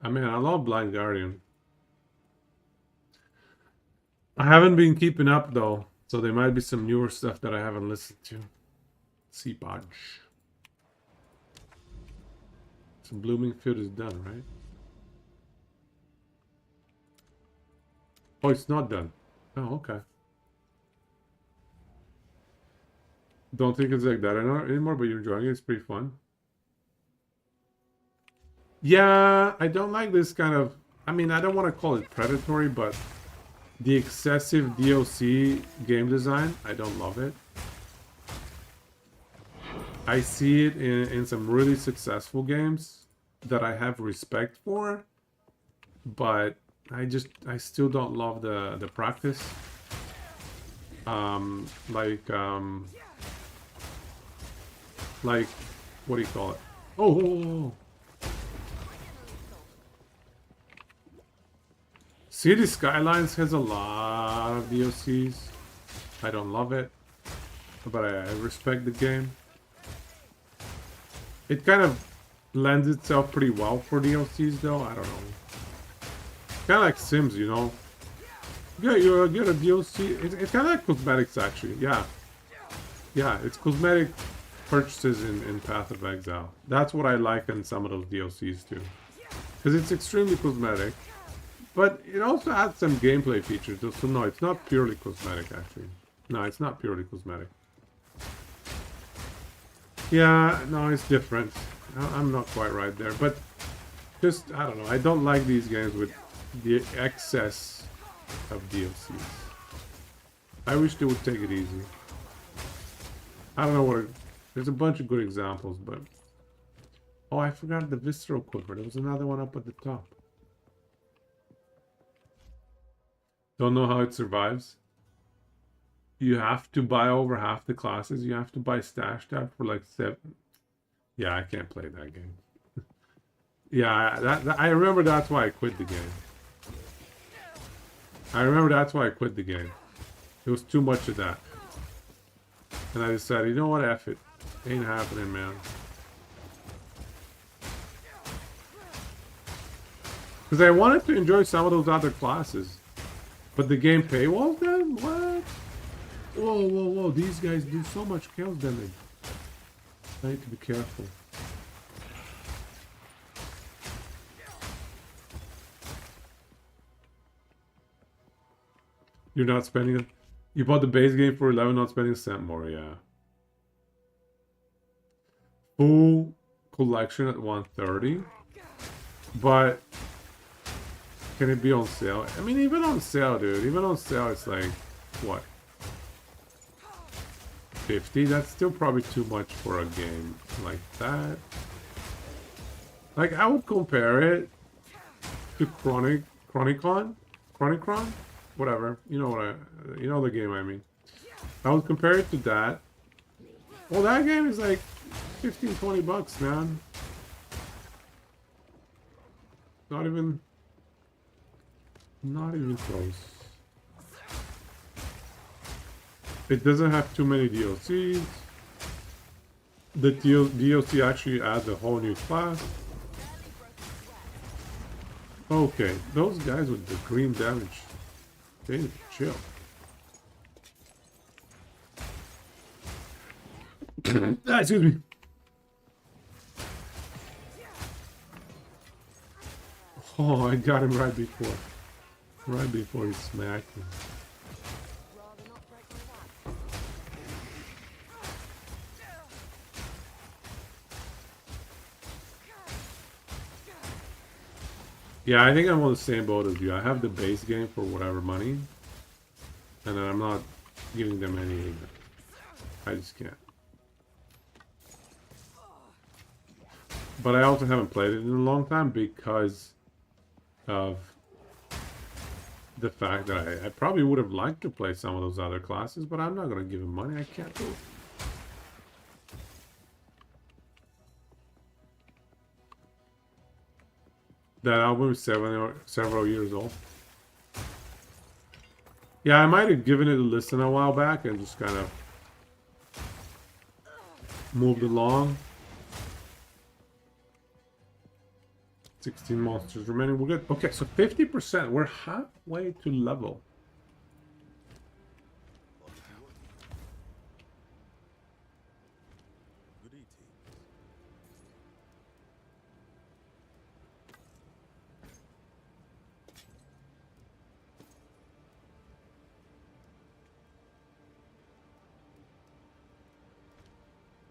I mean, I love Blind Guardian. I haven't been keeping up though, so there might be some newer stuff that I haven't listened to. Sea Podge. So Bloomingfield is done, right? Oh, it's not done. Oh, okay. Don't think it's like that anymore, but you're enjoying it. It's pretty fun. Yeah, I don't like this kind of... I mean, I don't want to call it predatory, but the excessive DOC game design, I don't love it. I see it in some really successful games that I have respect for, but I still don't love the practice. Like, what do you call it? Oh. City Skylines has a lot of DLCs. I don't love it, but I respect the game. It kind of lends itself pretty well for DLCs, though. I don't know. Kind of like Sims, you know. Yeah, you get a DLC. It's kind of like cosmetics, actually. Yeah. Yeah, it's cosmetic purchases in Path of Exile. That's what I like in some of those DLCs, too. Because it's extremely cosmetic. But it also adds some gameplay features. So no, it's not purely cosmetic, actually. No, it's not purely cosmetic. Yeah, no, it's different. I'm not quite right there. But just, I don't know. I don't like these games with the excess of DLCs. I wish they would take it easy. I don't know what... There's a bunch of good examples, but... Oh, I forgot the Visceral Quiver. There was another one up at the top. Don't know how it survives. You have to buy over half the classes. You have to buy stash stuff for like 7. Yeah, I can't play that game. Yeah, that I remember that's why I quit the game. I remember that's why I quit the game. It was too much of that. And I decided, you know what, F it. Ain't happening, man. Because I wanted to enjoy some of those other classes. But the game paywalled them? What? Whoa, whoa, whoa. These guys do so much chaos damage. I need to be careful. You're not spending it. You bought the base game for 11, not spending a cent more, yeah. Full collection at 130. But can it be on sale? I mean, even on sale, dude. Even on sale, it's like, what? 50? That's still probably too much for a game like that. Like, I would compare it to Chronicon? Whatever. You know what you know the game I mean. I would compare it to that. Well, that game is like 15, 20 bucks, man. Not even close. It doesn't have too many DLCs. The DLC actually adds a whole new class. Okay, those guys with the green damage, they need to chill. Excuse me. Oh, I got him right before. Right before he smacked me. Yeah, I think I'm on the same boat as you. I have the base game for whatever money. And then I'm not giving them any... I just can't. But I also haven't played it in a long time because of the fact that I probably would have liked to play some of those other classes, but I'm not going to give them money. I can't do it. That album is several years old. Yeah, I might have given it a listen a while back and just kind of moved along. 16 monsters remaining. We're good. Okay, so 50%. We're halfway to level. Greetings.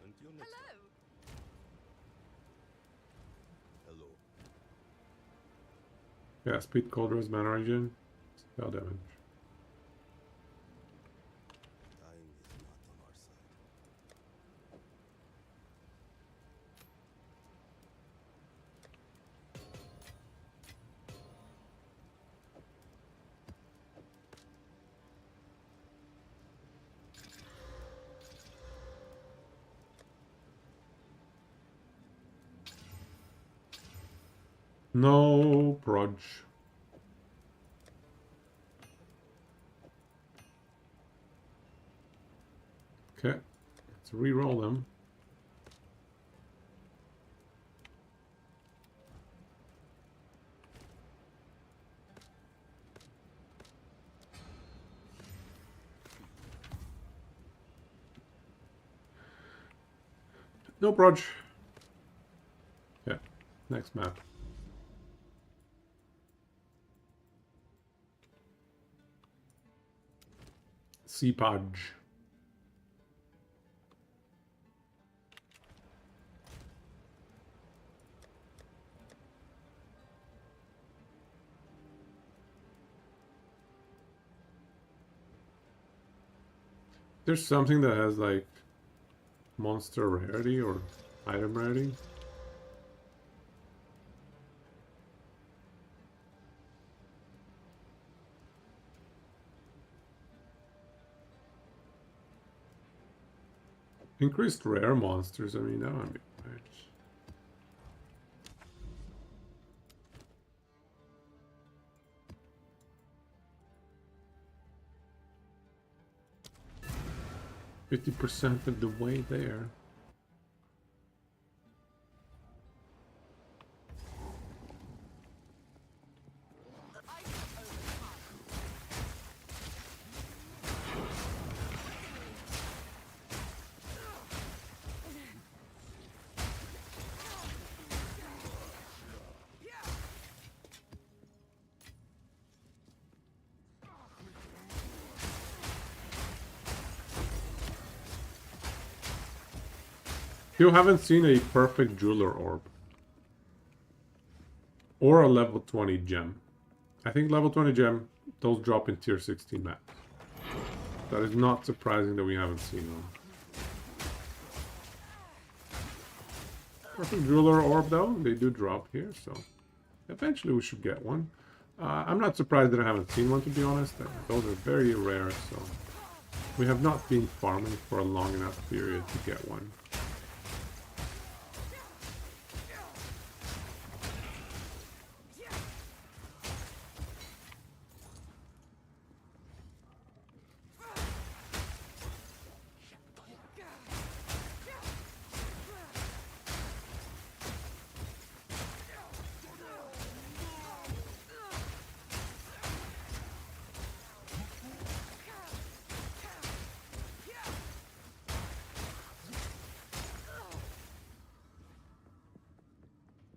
Until next time. Hello. Yeah, speed, cold rose, mana regen, spell damage. Time is not on our side. No proj. Okay, let's re-roll them. No Proj. Yeah, next map. Sea Podge. There's something that has like monster rarity or item rarity. Increased rare monsters, I mean, that would be right. %50 of the way there. You haven't seen a perfect jeweler orb. Or a level 20 gem. I think level 20 gem, those drop in tier 16 maps. That is not surprising that we haven't seen one. Perfect jeweler orb though, they do drop here, so eventually we should get one. I'm not surprised that I haven't seen one, to be honest. Those are very rare, so we have not been farming for a long enough period to get one.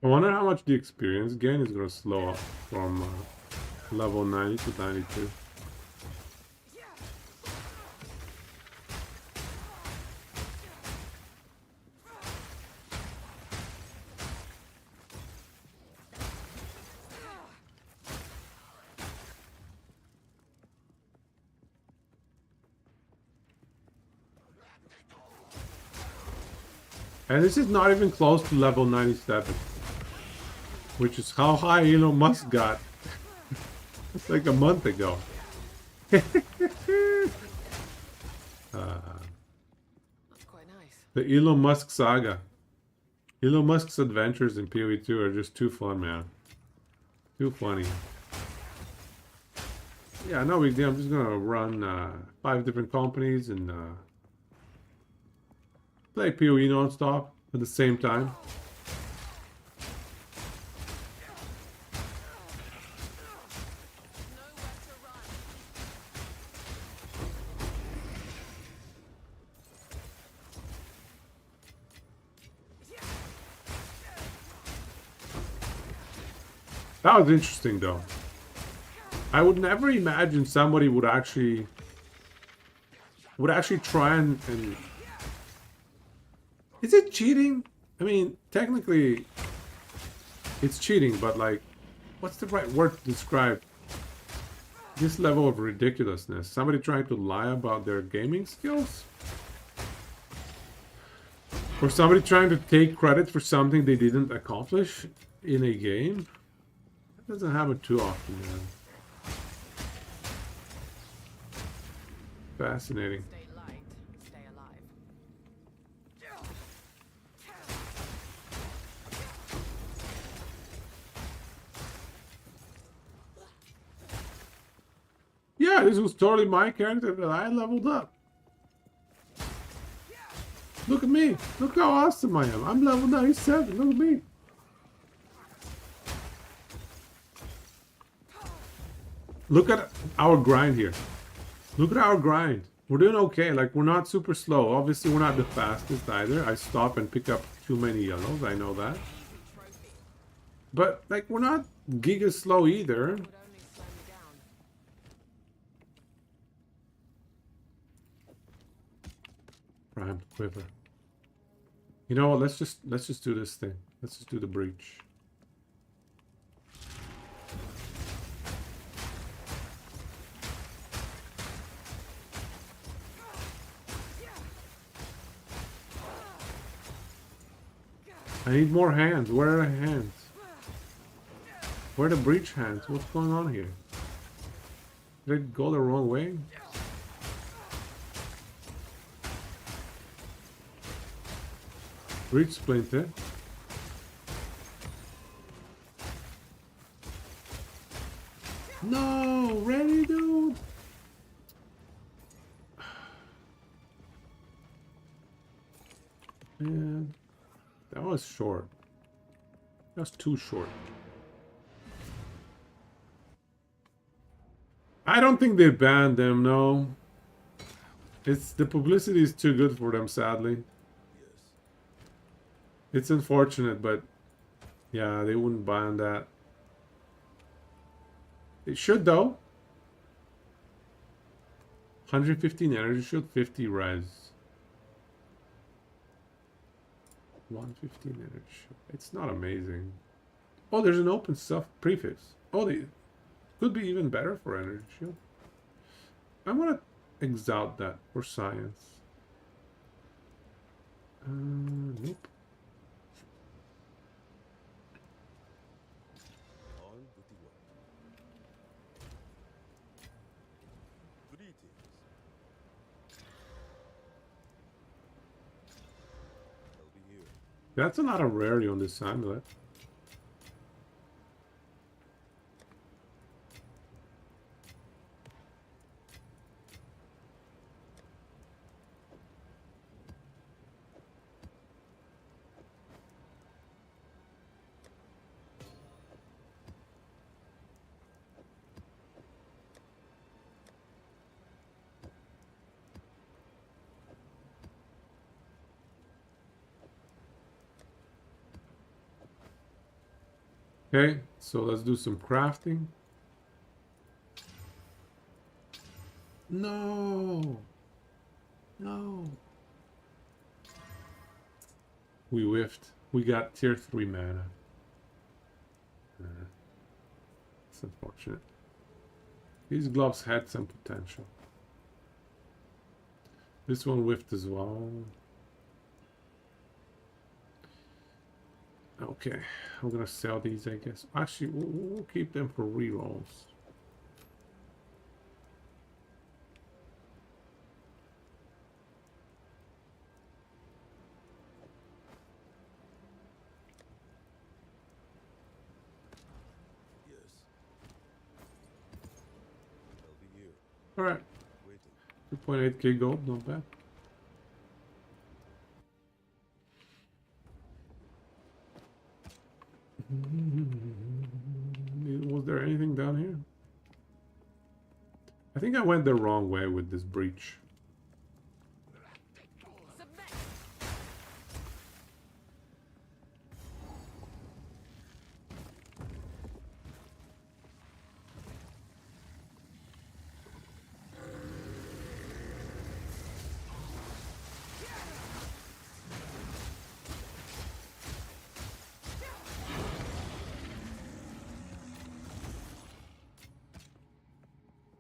I wonder how much the experience gain is going to slow up from level 90 to 92. And this is not even close to level 97. Which is how high Elon Musk got. It's like a month ago. That's quite nice. The Elon Musk saga. Elon Musk's adventures in PoE2 are just too fun, man. Too funny. Yeah, no big deal. I'm just gonna run 5 different companies and play PoE non-stop at the same time. That was interesting, though. I would never imagine somebody would actually try and... Is it cheating? I mean, technically, it's cheating, but like, what's the right word to describe this level of ridiculousness? Somebody trying to lie about their gaming skills? Or somebody trying to take credit for something they didn't accomplish in a game? Doesn't happen too often, man. Fascinating. Stay light, stay alive. Yeah, this was totally my character that I leveled up. Look at me. Look how awesome I am. I'm level 97. Look at me. Look at our grind here. Look at our grind. We're doing okay. Like, we're not super slow. Obviously, we're not the fastest either. I stop and pick up too many yellows. I know that. Trophy. But, like, we're not giga slow either. Would only slow me down. Primed quiver. You know what? Let's just do this thing. Let's just do the breach. I need more hands. Where are the hands? Where are the breach hands? What's going on here? Did it go the wrong way? Breach splinter. No! Ready, dude! Man, that was short. That's too short. I don't think they banned them, no. It's the publicity is too good for them, sadly. Yes. It's unfortunate, but yeah, they wouldn't ban that. They should though. 115 energy shield, 50 res. 115 energy shield. It's not amazing. Oh, there's an open stuff prefix. Oh, they could be even better for energy shield. I'm gonna exalt that for science. Nope. On with the work. Greetings. I'll be here. That's a lot of rarity on this amulet. Okay, so let's do some crafting. No! No! We whiffed. We got tier 3 mana. It's unfortunate. These gloves had some potential. This one whiffed as well. Okay, I'm gonna sell these, I guess. Actually, we'll keep them for rerolls. Yes. I'll be here. All right, Waiting. 2.8k gold, not bad. Was there anything down here? I think I went the wrong way with this breach. Submit.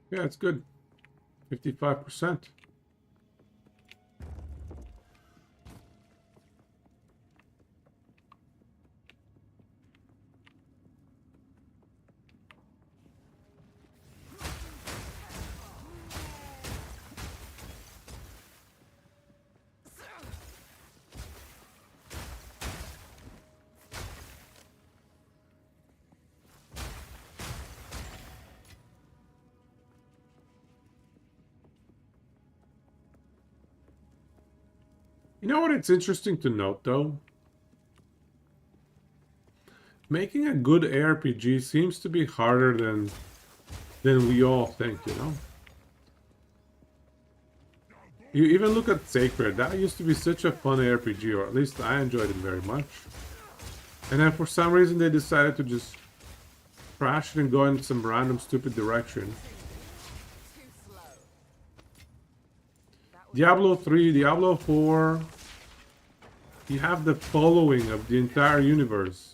Yeah, it's good. 55%. You know what? It's interesting to note, though. Making a good ARPG seems to be harder than we all think, you know? You even look at Sacred. That used to be such a fun RPG, or at least I enjoyed it very much. And then for some reason they decided to just crash it and go in some random stupid direction. Too slow. Diablo 3, Diablo 4. You have the following of the entire universe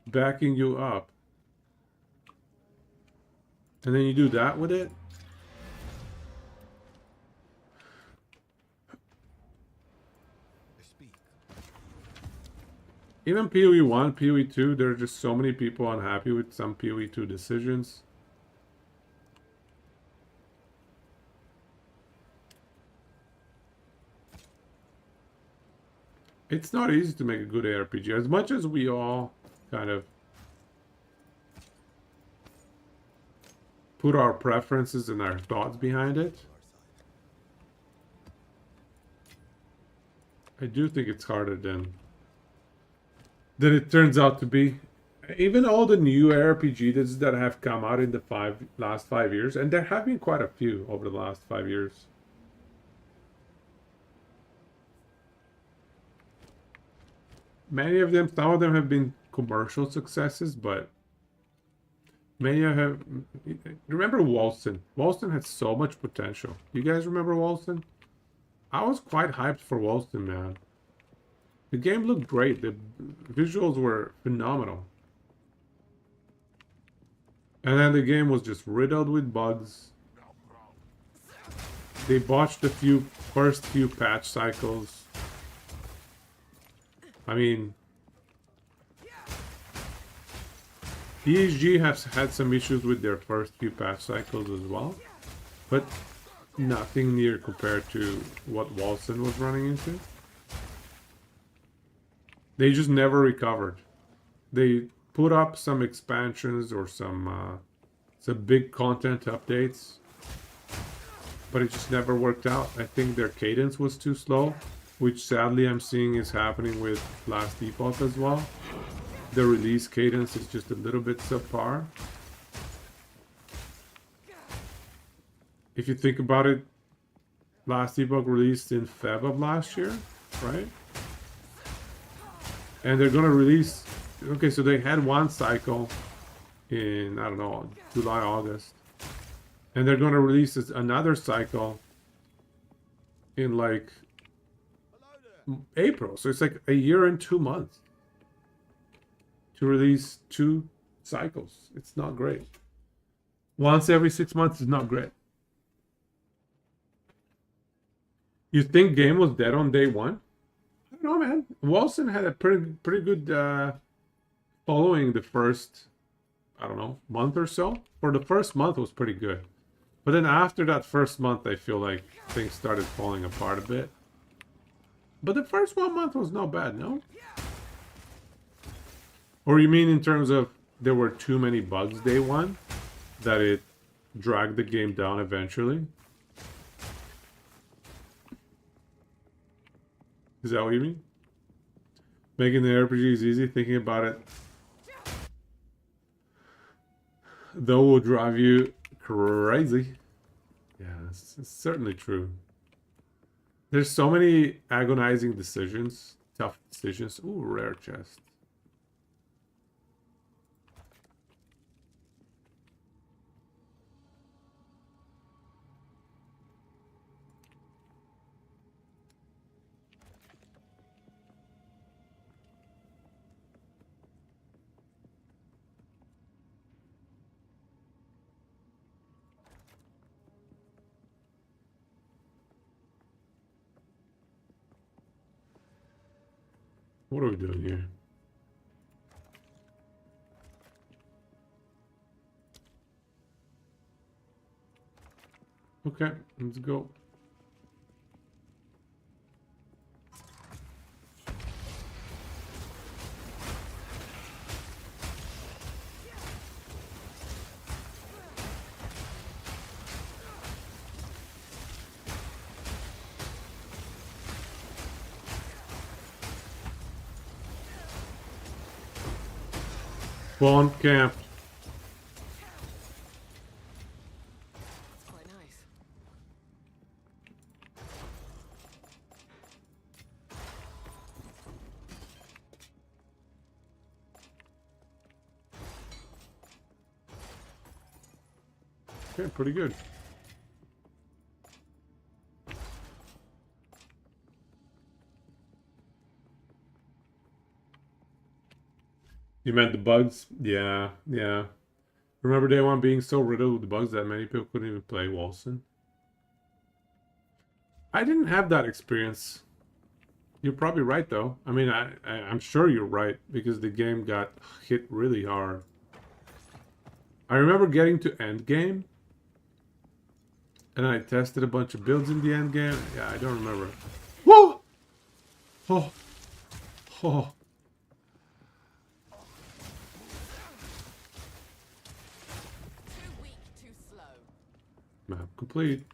backing you up. And then you do that with it? I speak. Even PoE 1, PoE 2, there are just so many people unhappy with some PoE 2 decisions. It's not easy to make a good ARPG, as much as we all kind of put our preferences and our thoughts behind it. I do think it's harder than it turns out to be. Even all the new RPGs that have come out in the last 5 years, and there have been quite a few over the last 5 years. Many of them, some of them have been commercial successes, but many have. Remember Wolsten? Wolsten had so much potential. You guys remember Wolsten? I was quite hyped for Wolsten, man. The game looked great. The visuals were phenomenal. And then the game was just riddled with bugs. They botched the first few patch cycles. I mean, ESG has had some issues with their first few patch cycles as well, but nothing near compared to what Wolsten was running into. They just never recovered. They put up some expansions or some big content updates, but it just never worked out. I think their cadence was too slow, which sadly I'm seeing is happening with Last Epoch as well. The release cadence is just a little bit subpar. If you think about it, Last Epoch released in Feb of last year, right? And they're gonna release, okay, so they had one cycle in, I don't know, July, August. And they're gonna release another cycle in like April. So it's like a year and 2 months to release 2 cycles. It's not great. Once every 6 months is not great. You think game was dead on day one? I don't know, man. Wolsten had a pretty good following the first, I don't know, month or so. For the first month was pretty good. But then after that first month, I feel like things started falling apart a bit. But the first 1 month was not bad, no? Or you mean in terms of there were too many bugs day one that it dragged the game down eventually? Is that what you mean? Making the RPG is easy, thinking about it though will drive you crazy. Yeah, it's certainly true. There's so many agonizing decisions, tough decisions. Ooh, rare chest. What are we doing here? Okay, let's go. Spawn camp. It's quite nice. Okay, pretty good. You meant the bugs? Yeah, yeah. Remember day one being so riddled with bugs that many people couldn't even play Walson? I didn't have that experience. You're probably right, though. I mean, I'm sure you're right, because the game got hit really hard. I remember getting to endgame, and I tested a bunch of builds in the endgame. Yeah, I don't remember. Whoa! Oh. Oh. Too weak, too slow. Map complete.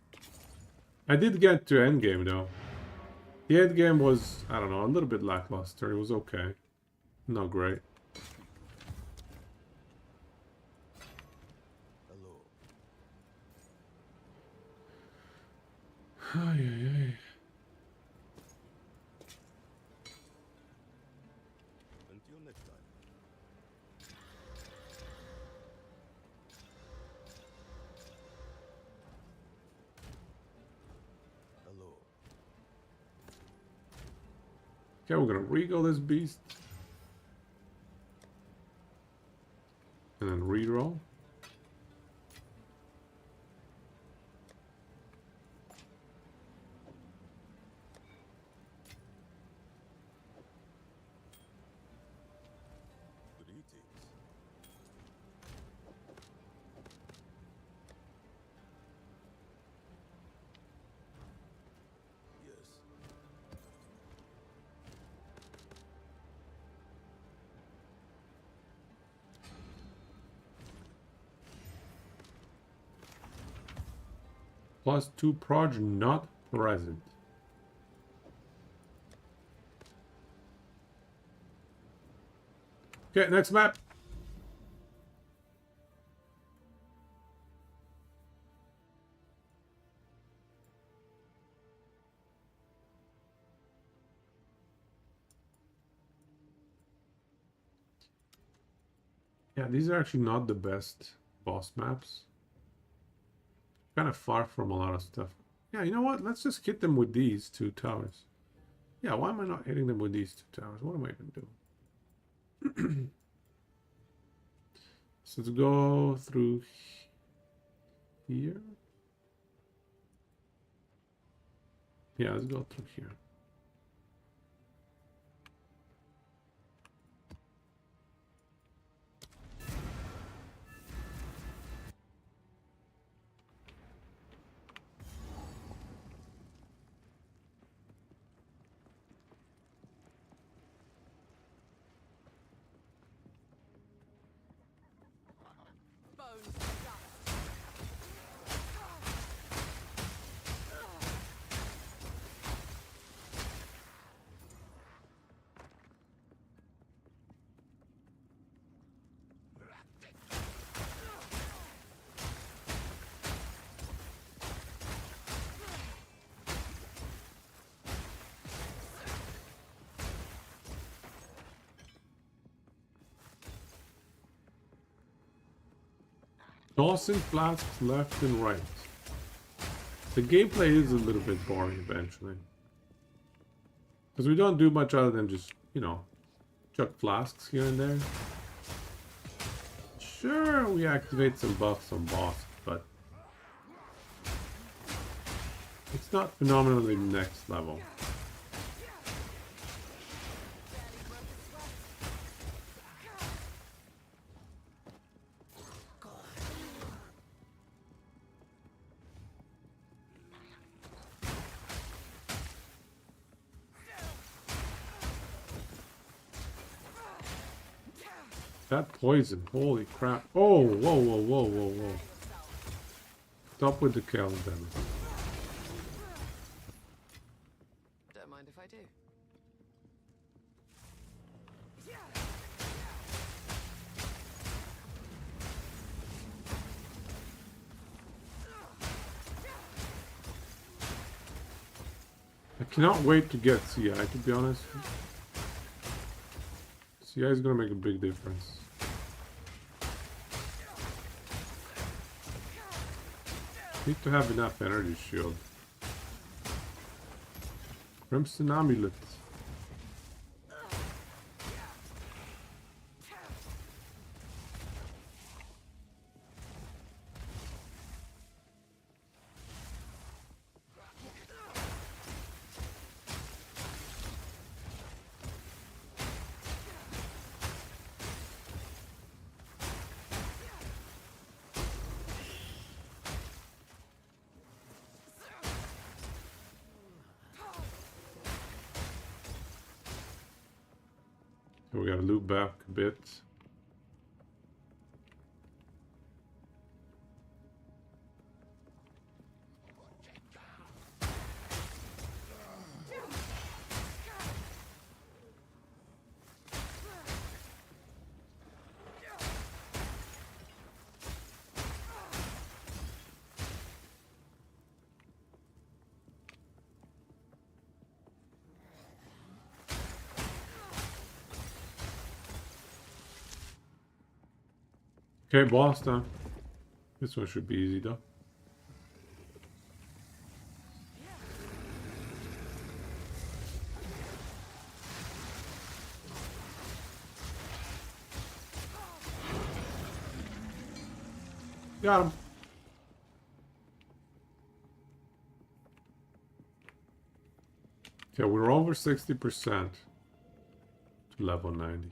I did get to endgame, though. The endgame was, I don't know, a little bit lackluster. It was okay. Not great. Hello. Ay, ay, ay. Until next time. Hello. Okay, we're gonna regal this beast. And then reroll. Greetings. Yes. +2 proj not present. Okay, next map. Yeah, these are actually not the best boss maps. Kind of far from a lot of stuff. Yeah, you know what? Let's just hit them with these 2 towers. Yeah, why am I not hitting them with these 2 towers? What am I even doing? So let's go through here. Yeah, let's go through here. Bones to dust. Tossing flasks left and right. The gameplay is a little bit boring eventually. Because we don't do much other than just, you know, chuck flasks here and there. Sure, we activate some buffs on boss, but it's not phenomenally next level. That poison, holy crap. Oh, whoa, whoa, whoa, whoa, whoa. Stop with the kill then. Don't mind if I do. I cannot wait to get CI, to be honest. CI is gonna make a big difference. Need to have enough energy shield. Crimson Amulet. So we gotta loop back a bit. Okay, boss time. This one should be easy though. Got him. Okay, we're over 60% to level 90.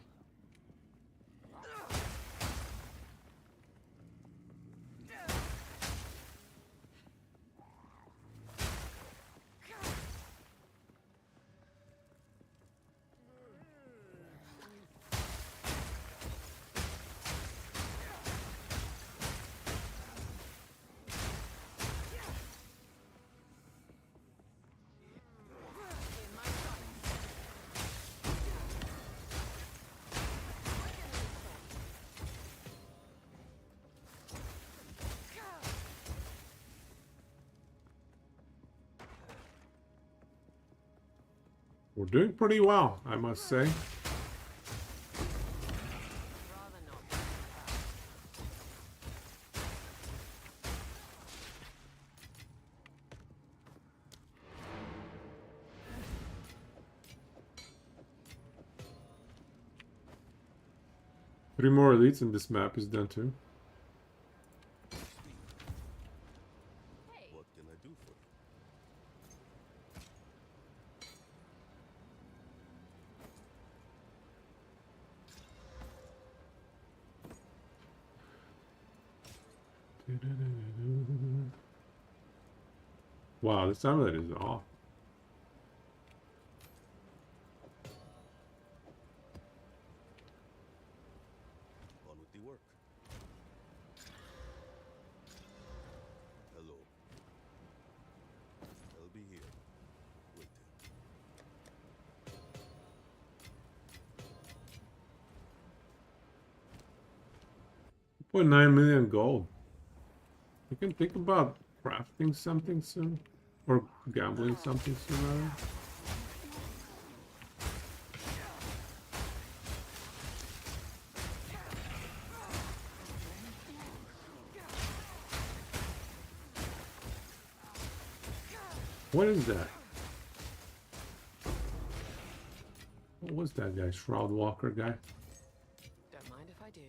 We're doing pretty well, I must say. Rather not. 3 more elites and this map is done too. What can I do for you? Wow, this amulet is off. On with the work. Hello. I'll be here. Waiting. 2.9 million gold. You can think about crafting something soon. Or gambling something soon, rather. What is that? What was that guy? Shroud Walker guy? Don't mind if I do.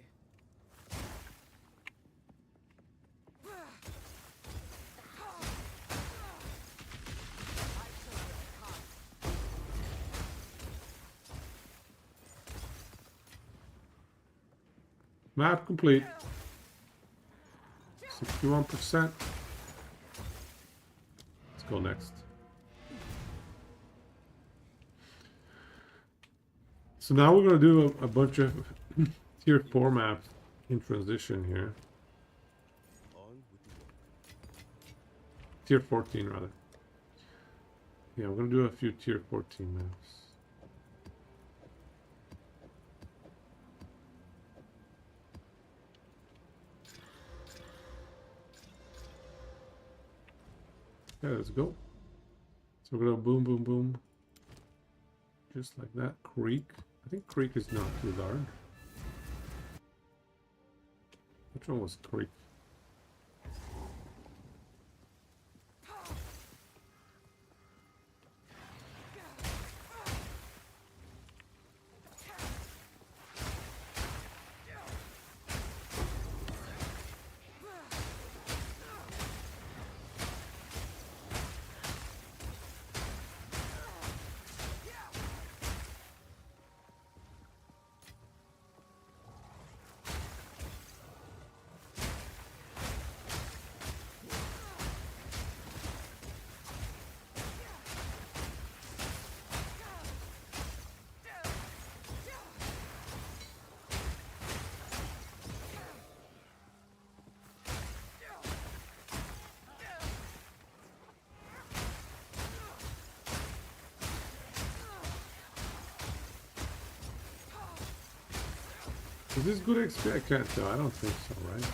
Map complete. 61%. Let's go next. So now we're going to do a bunch of tier 4 maps in transition here. On with the work. Tier 14 rather. Yeah, we're going to do a few tier 14 maps. Okay, let's go. So we're gonna boom, boom, boom. Just like that. Creek. I think Creek is not too large. Which one was Creek? Is this good XP? I can't tell. I don't think so, right?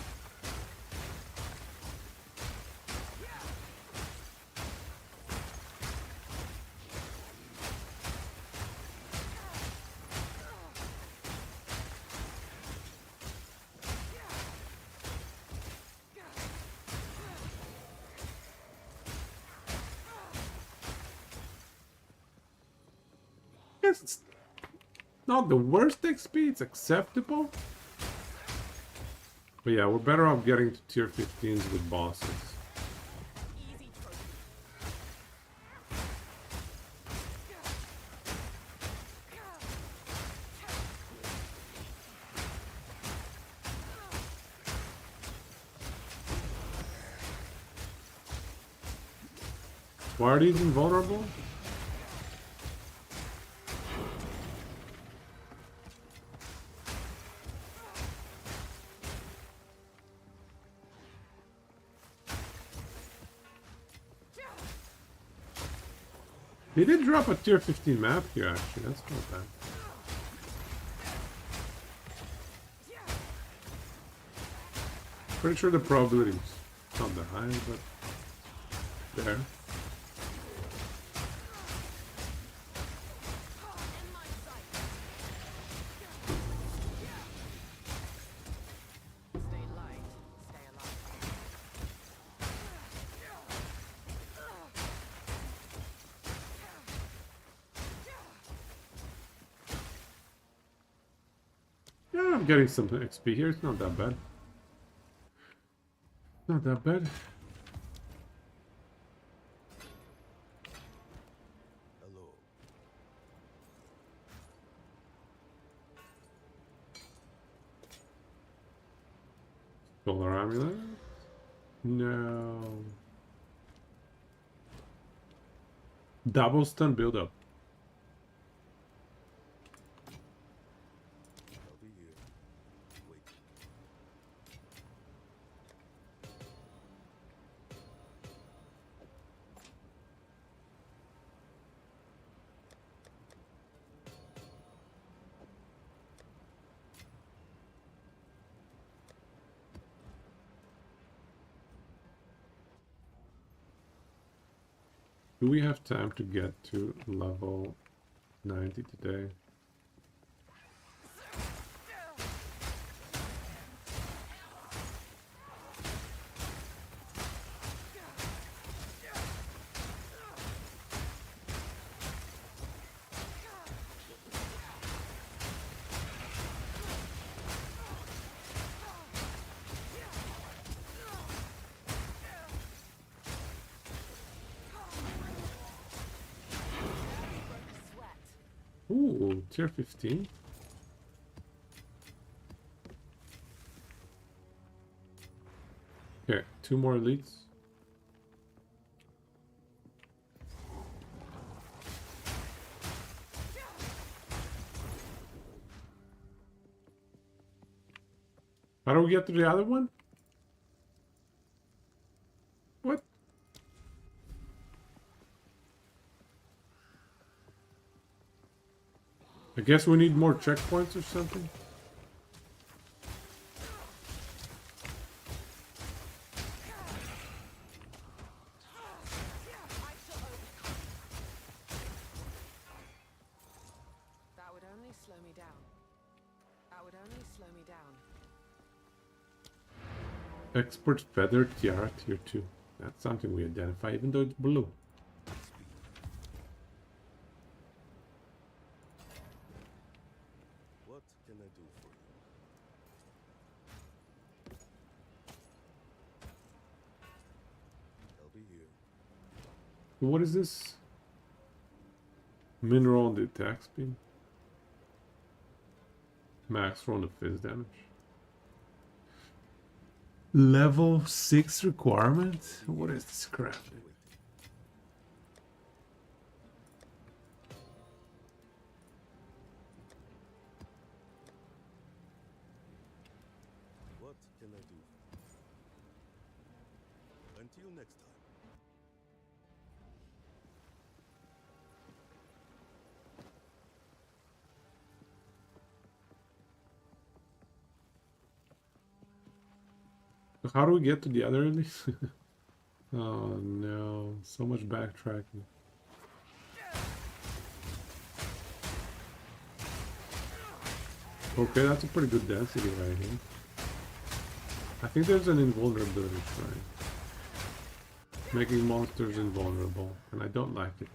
It's not the worst XP, it's acceptable. But yeah, we're better off getting to tier 15s with bosses. Easy trophy. Why are these invulnerable? They did drop a tier 15 map here, actually. That's not bad. Pretty sure the probability is not that high, but there. Stay light, stay alive. Yeah, I'm getting some XP here. It's not that bad. Not that bad. Hello. Solar amulet? No. Double stun build up. I'll be here. Wait. Do we have time to get to level 90 today? Sweat. Ooh, tier 15? Okay, 2 more elites. How do we get to the other one? What? I guess we need more checkpoints or something? That would only slow me down. That would only slow me down. Expert feather tiara tier 2. That's something we identify even though it's blue. What can I do for you? I'll be here. What is this? Mineral on the attack speed. Max roll the fizz damage. Level 6 requirement? What is this crap? Wait. What can I do? Until next time. So how do we get to the other release? Oh no, so much backtracking. Okay, that's a pretty good density right here. I think there's an invulnerability shrine. Making monsters invulnerable, and I don't like it.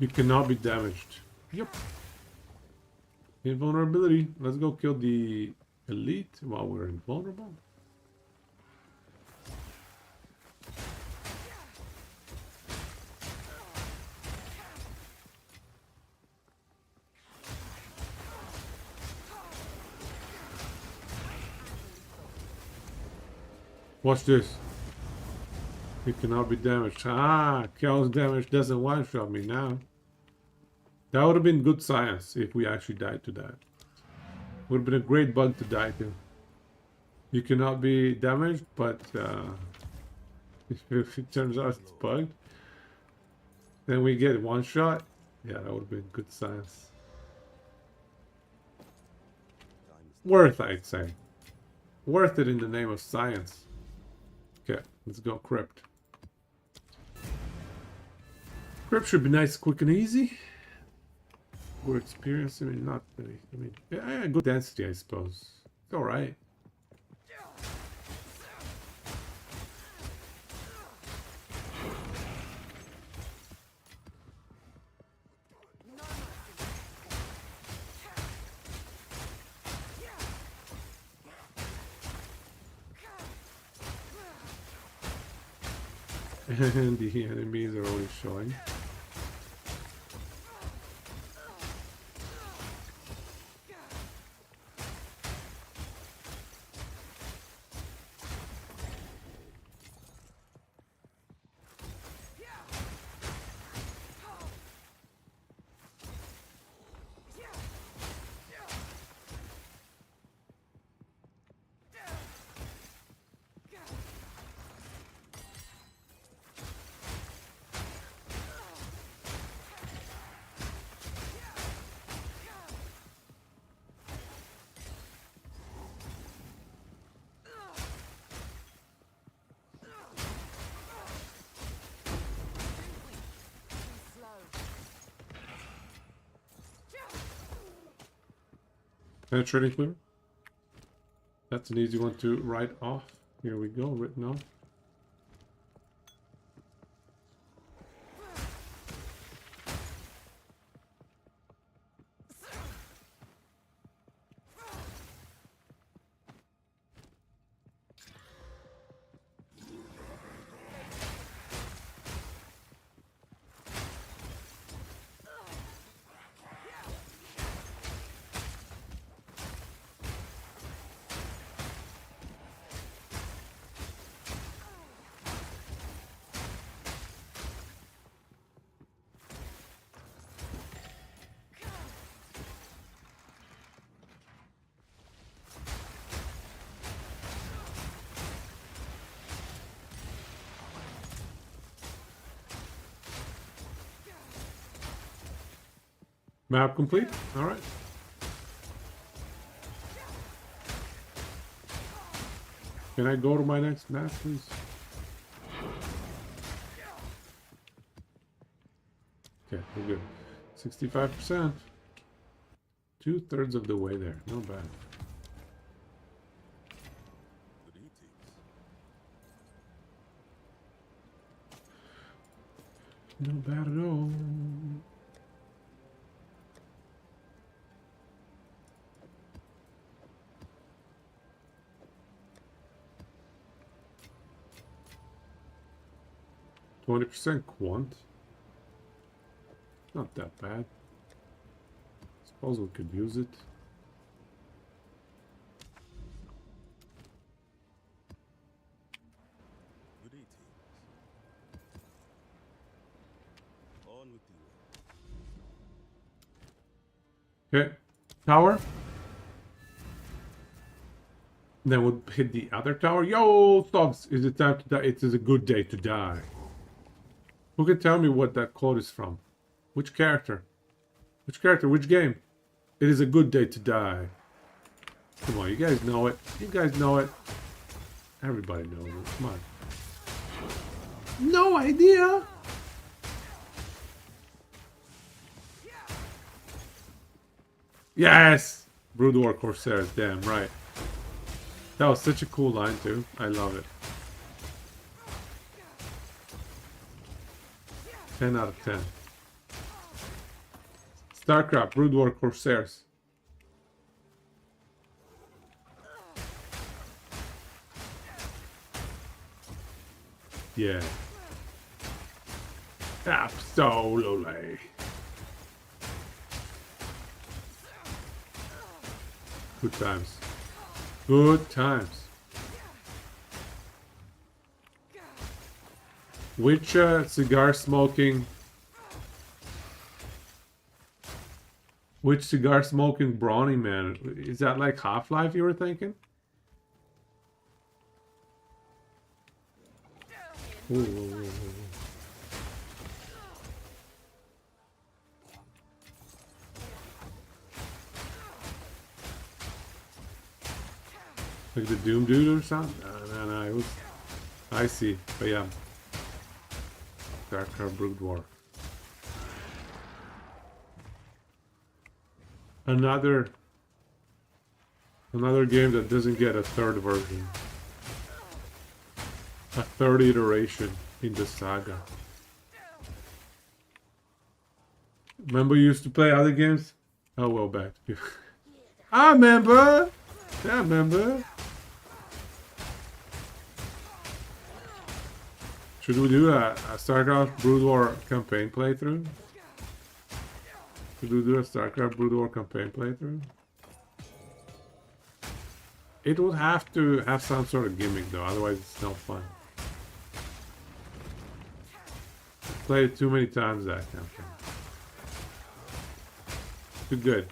You cannot be damaged. Yep. Invulnerability. Let's go kill the elite while we're invulnerable. Watch this. You cannot be damaged. Ah, chaos damage doesn't one-shot me now. That would have been good science if we actually died to that. Would have been a great bug to die to. You cannot be damaged, but if it turns out it's bugged, then we get one shot. Yeah, that would have been good science. Worth, I'd say. Worth it in the name of science. Okay, let's go crypt. Crypt should be nice, quick, and easy. Good experience. I mean, not really. I mean, yeah, good density, I suppose. It's all right. And the enemies are always showing. Penetrating clear. That's an easy one to write off. Here we go, written off. Map complete. All right. Can I go to my next map, please? Okay, we're good. 65%. 2/3 of the way there. Not bad. Not bad at all. %, quant. Not that bad. Suppose we could use it. Good evening. On with you. Okay. Tower. Then we'll hit the other tower. Yo, thugs! Is it time to die? It is a good day to die. Who can tell me what that quote is from? Which character? Which character? Which game? It is a good day to die. Come on, you guys know it. You guys know it. Everybody knows it. Come on. No idea. Yes! Brood War Corsairs, damn right. That was such a cool line too. I love it. 10 out of 10. StarCraft, Brood War Corsairs. Yeah. Absolutely. Good times. Good times. Which cigar smoking brawny man? Is that like Half-Life you were thinking? Ooh, ooh, ooh, ooh. Like the Doom dude or something? No, it was... I see, but yeah. Dark Brood War. Another game that doesn't get a third version. A third iteration in the saga. Remember you used to play other games? Oh, well, back to you. I remember! Yeah, I remember. Should we do a StarCraft Brood War campaign playthrough? Should we do a StarCraft Brood War campaign playthrough? It would have to have some sort of gimmick though, otherwise it's no fun. Played it too many times that campaign. Too good.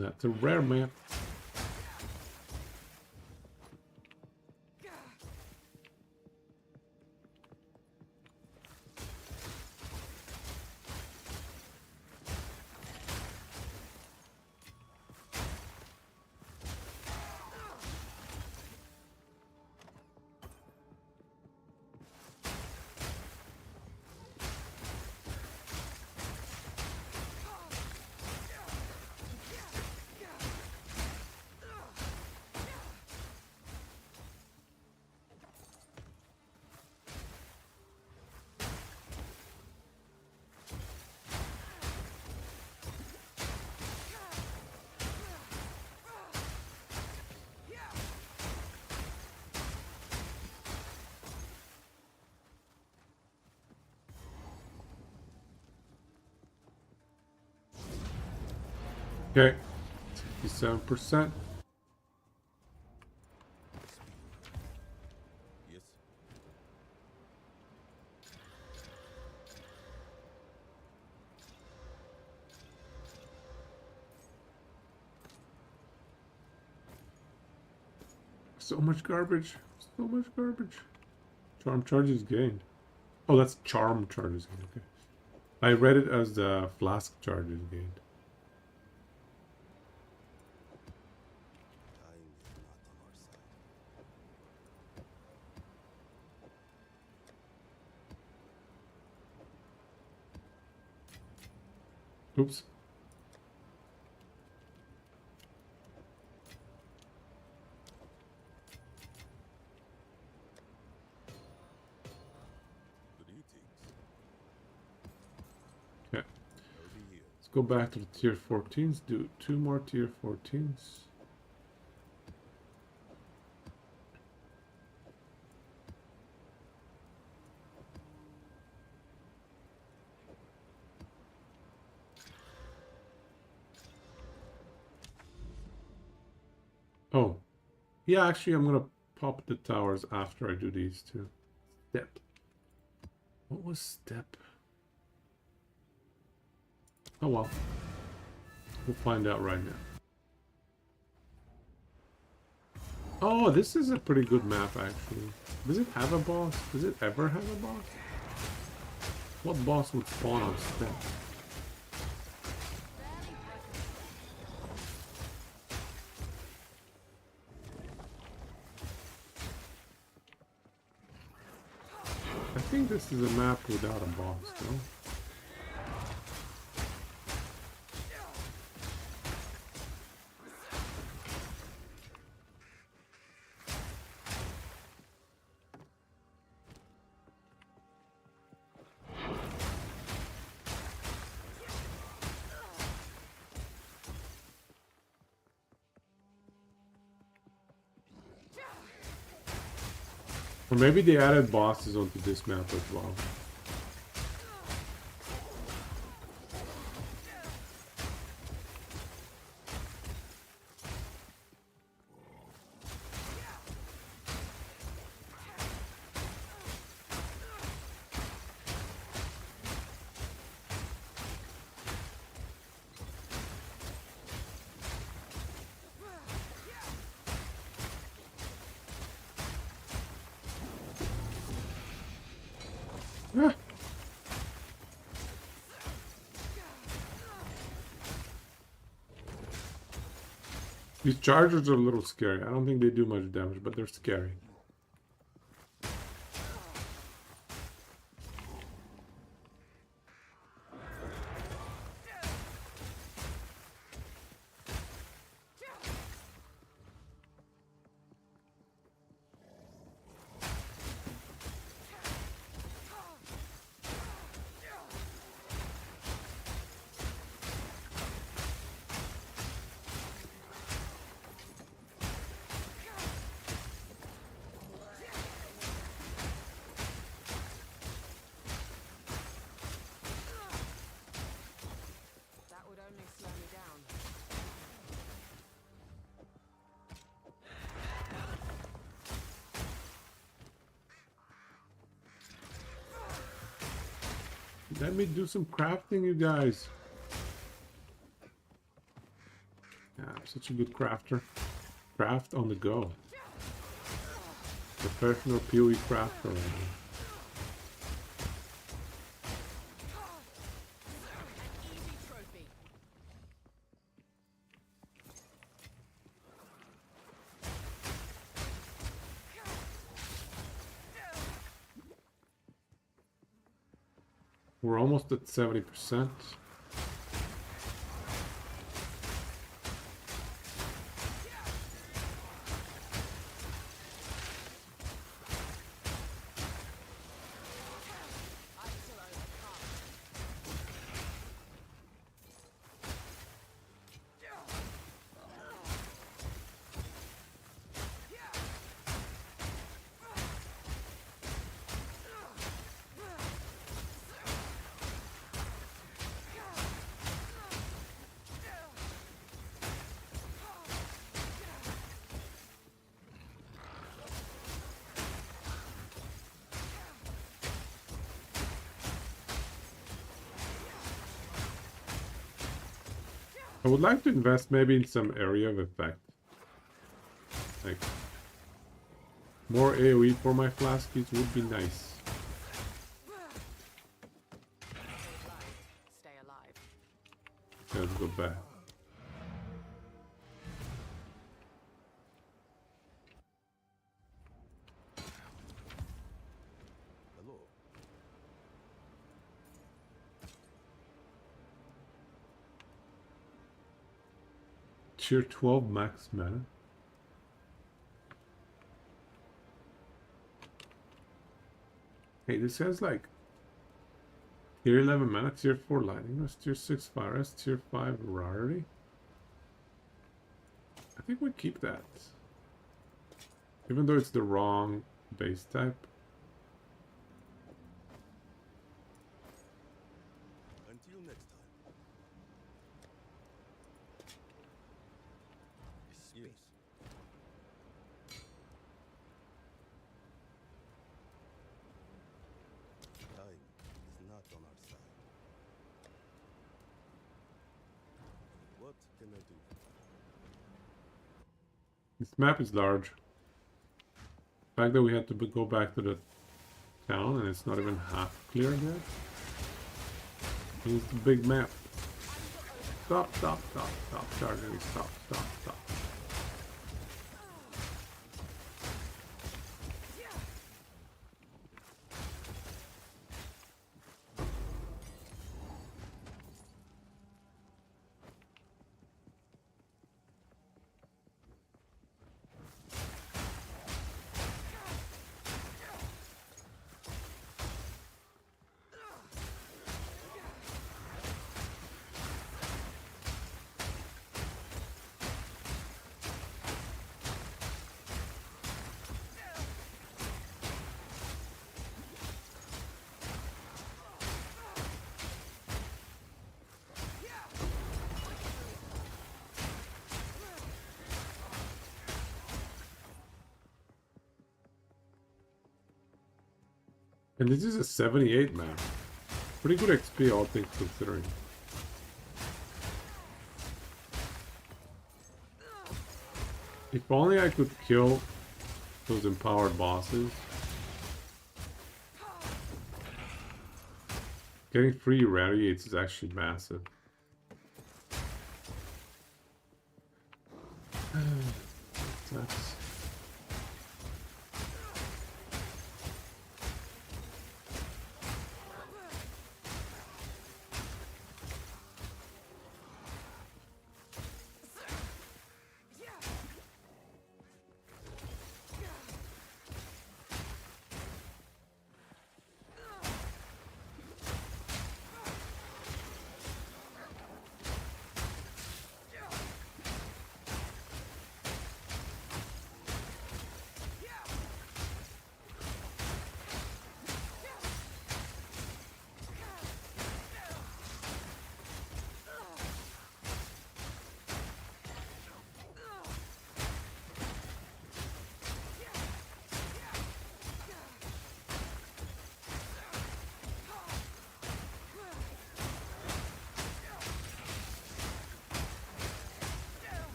That's a rare map. Okay, 67%. Yes. So much garbage. So much garbage. Charm charges gained. Oh, that's charm charges gained. Okay. I read it as the flask charges gained. Time is not on our side. Oops. Greetings. Okay. I'll be here. Let's go back to the tier 14s. Do 2 more tier 14s. Yeah, actually, I'm gonna pop the towers after I do these two. Step. What was step? Oh well. We'll find out right now. Oh, this is a pretty good map, actually. Does it have a boss? Does it ever have a boss? What boss would spawn on step? I think this is a map without a boss, no? Or maybe they added bosses onto this map as well. Ah. These chargers are a little scary. I don't think they do much damage, but they're scary. That would only slow me down. Let me do some crafting, you guys. Yeah, I'm such a good crafter. Craft on the go. Professional PoE crafter right now. An easy trophy. We're almost at 70%. I still overcome. I would like to invest maybe in some area of effect. Like, more AoE for my flaskies would be nice. Stay alive. Let's go back. Hello. Tier 12 max mana. Hey, this has like tier 11 mana, tier 4 lightning, that's tier 6 fire, that's tier 5 rarity. I think we keep that. Even though it's the wrong base type. Until next time. Yes. can I do? This map is large. The fact that we had to go back to the town and it's not even half clear yet. It's a big map. Stop, stop, stop, stop, Charlie, stop, stop, stop. And this is a 78 map. Pretty good XP, all things considering. If only I could kill those empowered bosses. Getting free radiates is actually massive. That's...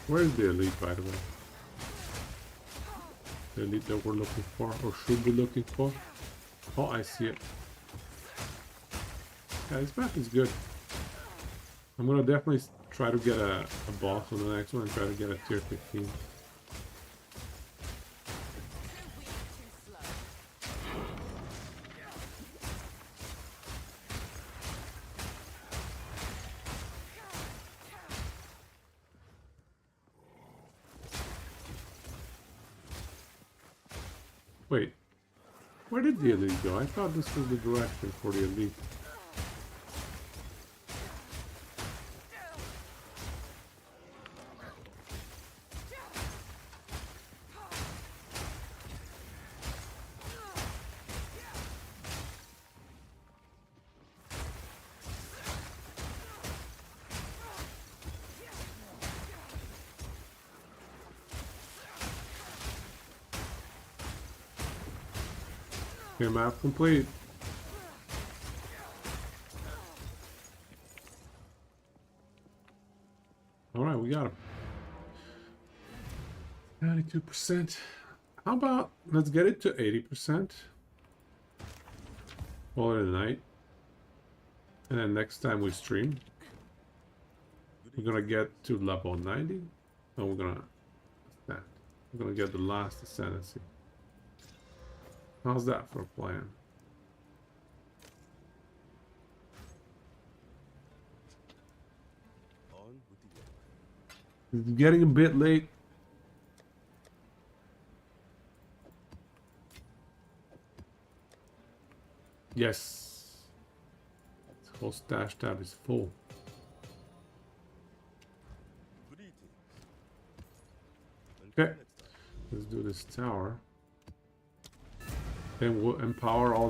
Where's the elite, by the way? The elite that we're looking for, or should be looking for. Oh, I see it. Yeah, this map is good. I'm gonna definitely try to get a boss on the next one and try to get a tier 15. Wait, where did the elite go? I thought this was the direction for the elite. Okay, map complete. Alright, we got him. 92%. How about, let's get it to 80%. Call it a night. And then next time we stream, we're gonna get to level 90. And we're gonna get the last ascendancy. How's that for a plan? On with the work. It's getting a bit late. Yes. This whole stash tab is full. Greetings. Until Okay. next time. Let's do this tower. Then we'll empower all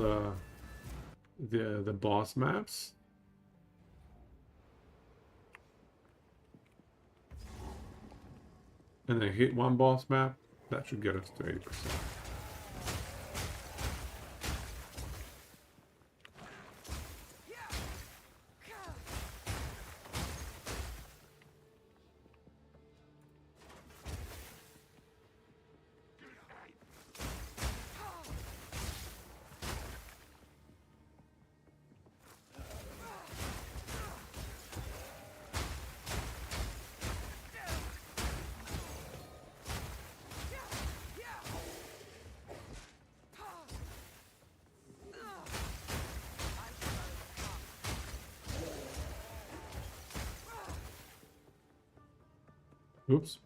the boss maps. And then hit one boss map. That should get us to 80%. Oops.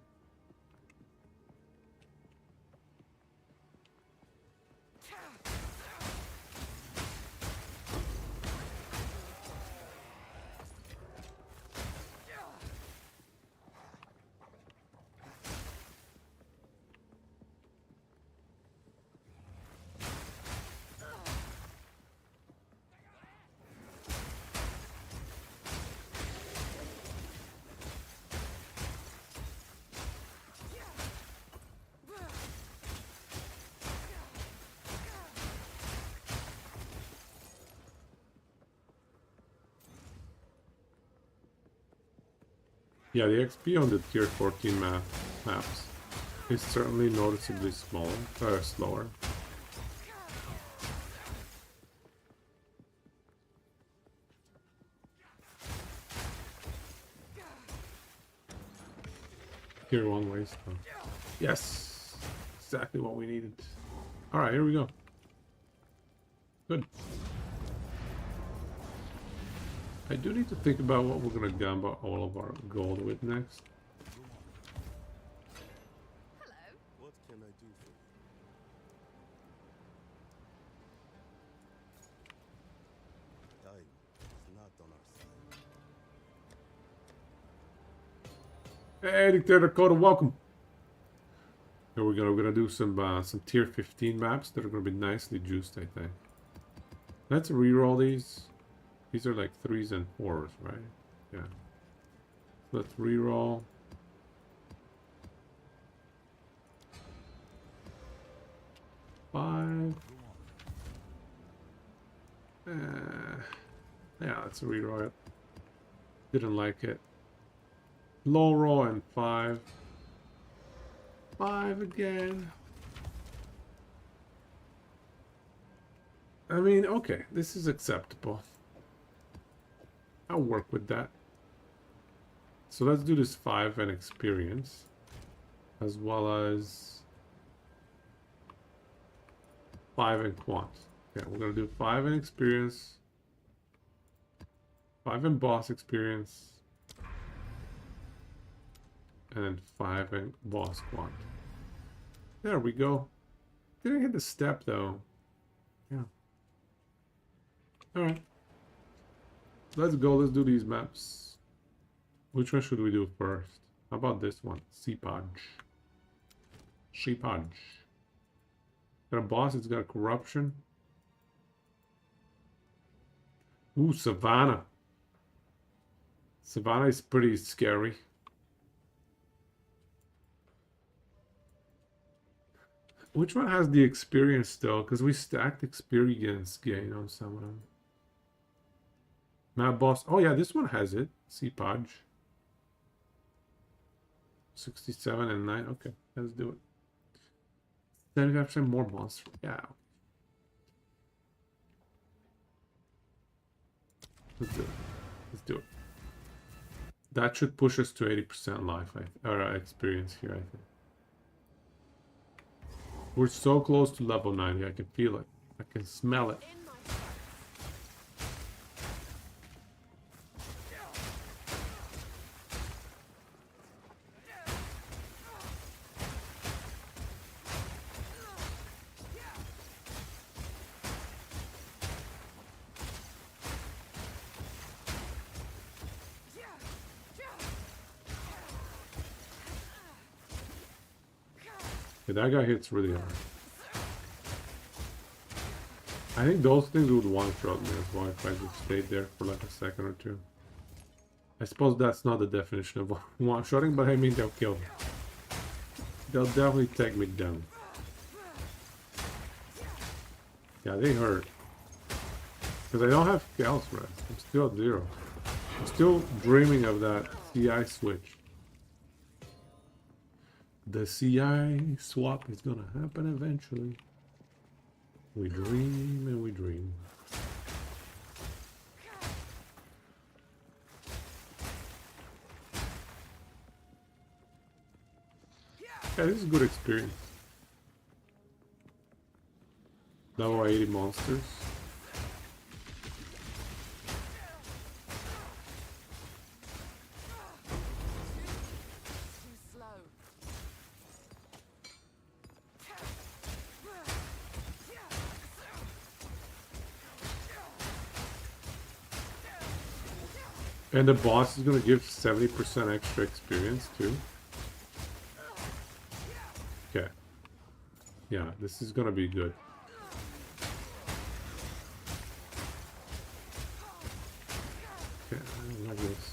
Yeah, the XP on the tier 14 maps is certainly noticeably slower. Tier 1 waste. Oh. Yes! Exactly what we needed. Alright, here we go. Good. I do need to think about what we're gonna gamble all of our gold with next. What can I do for you? Time is not on our side. Hey, Dictator Coda, welcome. Here we're gonna do some tier 15 maps that are gonna be nicely juiced, I think. Let's reroll these. These are like 3s and 4s, right? Yeah. Let's reroll. Five. Yeah, let's reroll it. Didn't like it. Low roll and 5. 5 again. I mean, okay, this is acceptable. I'll work with that. So let's do this 5 and experience, as well as 5 and quant. Okay, we're gonna do 5 and experience, 5 and boss experience, and then 5 and boss quant. There we go. Didn't hit the step though. Yeah. All right. Let's go. Let's do these maps. Which one should we do first? How about this one? Seapodge. Sheepodge. Got a boss. It's got corruption. Ooh, Savannah. Savannah is pretty scary. Which one has the experience though? Because we stacked experience gain on some of them. Map boss. Oh yeah, this one has it. Seapodge. 67 and 9. Okay, let's do it. 75% more monster. Yeah. Let's do it. Let's do it. That should push us to 80% life, or experience here, I think. We're so close to level 90. I can feel it. I can smell it. Yeah, that guy hits really hard. I think those things would one-shot me as well if I just stayed there for like a second or two. I suppose that's not the definition of one-shotting, but I mean they'll kill me. They'll definitely take me down. Yeah, they hurt. Because I don't have Chaos Rest. I'm still at 0. I'm still dreaming of that CI switch. The CI swap is gonna happen eventually. We dream and we dream. Yeah, this is a good experience. Level 80 monsters. Too slow. And the boss is gonna give 70% extra experience too. Okay. Yeah, this is gonna be good. Okay, I like this.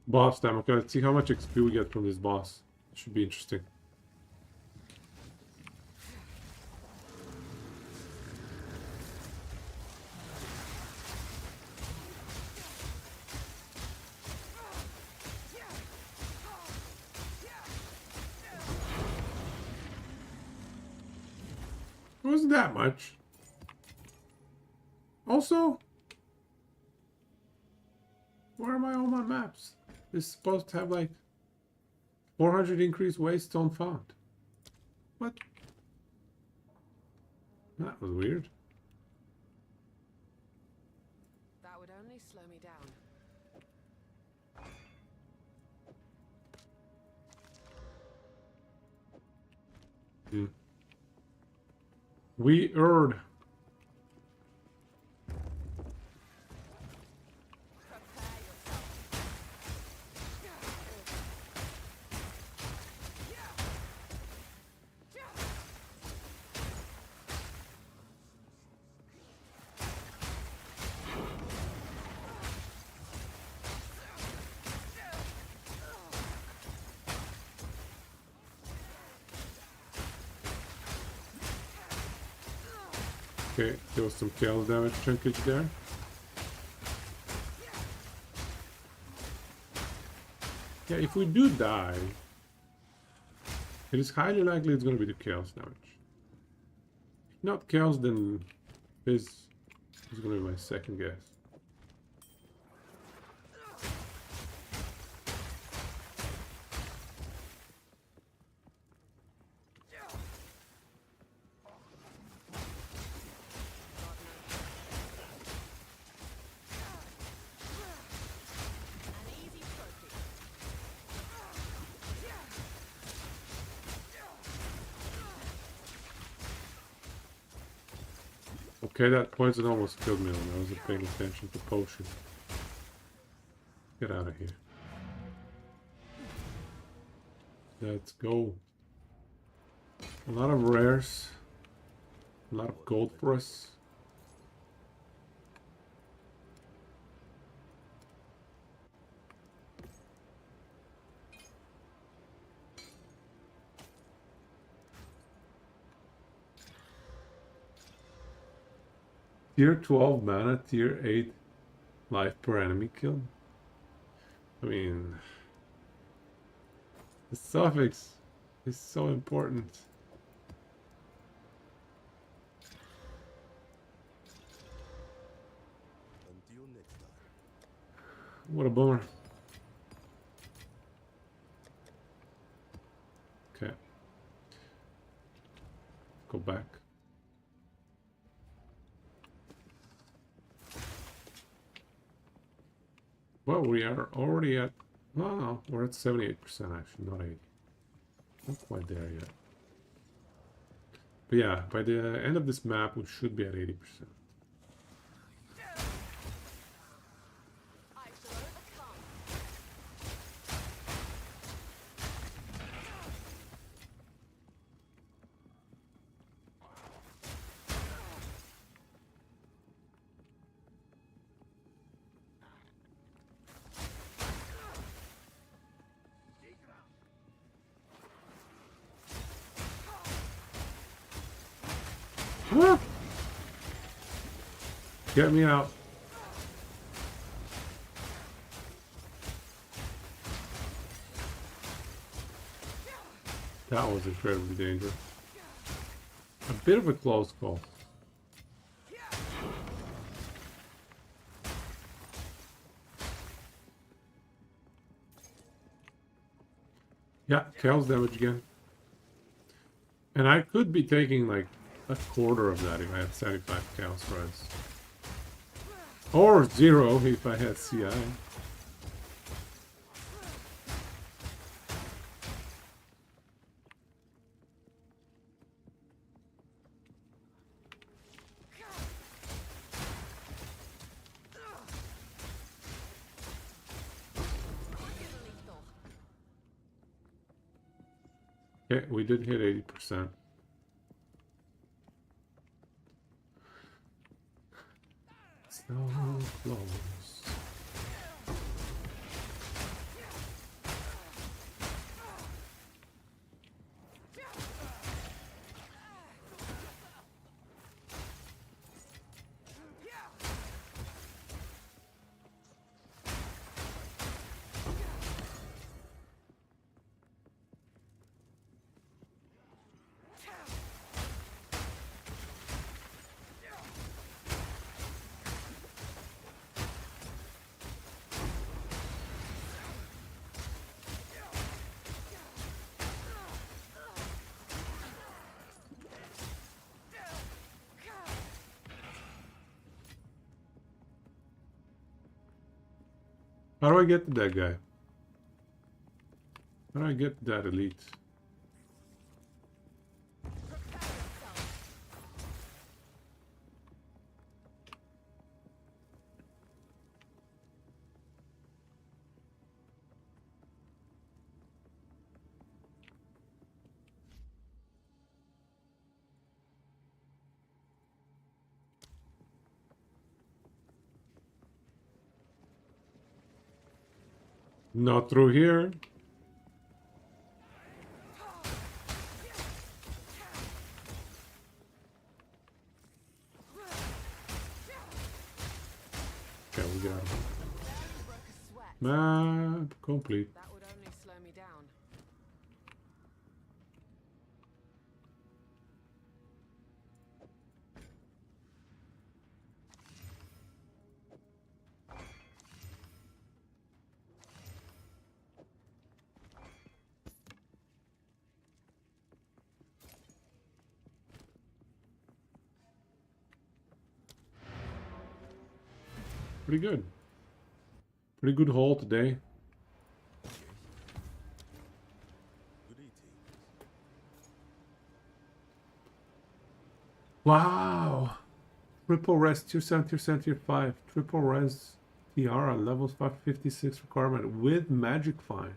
Boss time. Okay, let's see how much XP we get from this boss. Should be interesting. It wasn't that much. Also, where am I on my maps? It's supposed to have like 400 increased waste stone found. What? That was weird. That would only slow me down. We erred. Okay, there was some chaos damage chunkage there. Yeah, if we do die, it is highly likely it's going to be the chaos damage. If not chaos, then this is going to be my second guess. Okay, that poison almost killed me when I wasn't paying attention to potion. Get out of here. Let's go. A lot of rares. A lot of gold for us. Tier 12 mana, tier 8 life per enemy kill. I mean, the suffix is so important. Until next time. What a bummer. Okay. Go back. Well, we are already at... Oh, no, we're at 78% actually, not 80. Not quite there yet. But yeah, by the end of this map, we should be at 80%. I shall overcome. Ah! Get me out. That was incredibly dangerous. A bit of a close call. Yeah, chaos damage again. And I could be taking like a quarter of that if I had 75 chaos res. Or 0 if I had CI. Okay, we did hit 80%. So close. How do I get to that guy? How do I get to that elite? Not through here. Okay, we got him. Broke a sweat. Map complete. That would only slow me down. Pretty good. Pretty good haul today. Good eating. Wow! Triple res, tier 7, tier 7, tier 5. Triple res tiara, levels 556 requirement with magic find.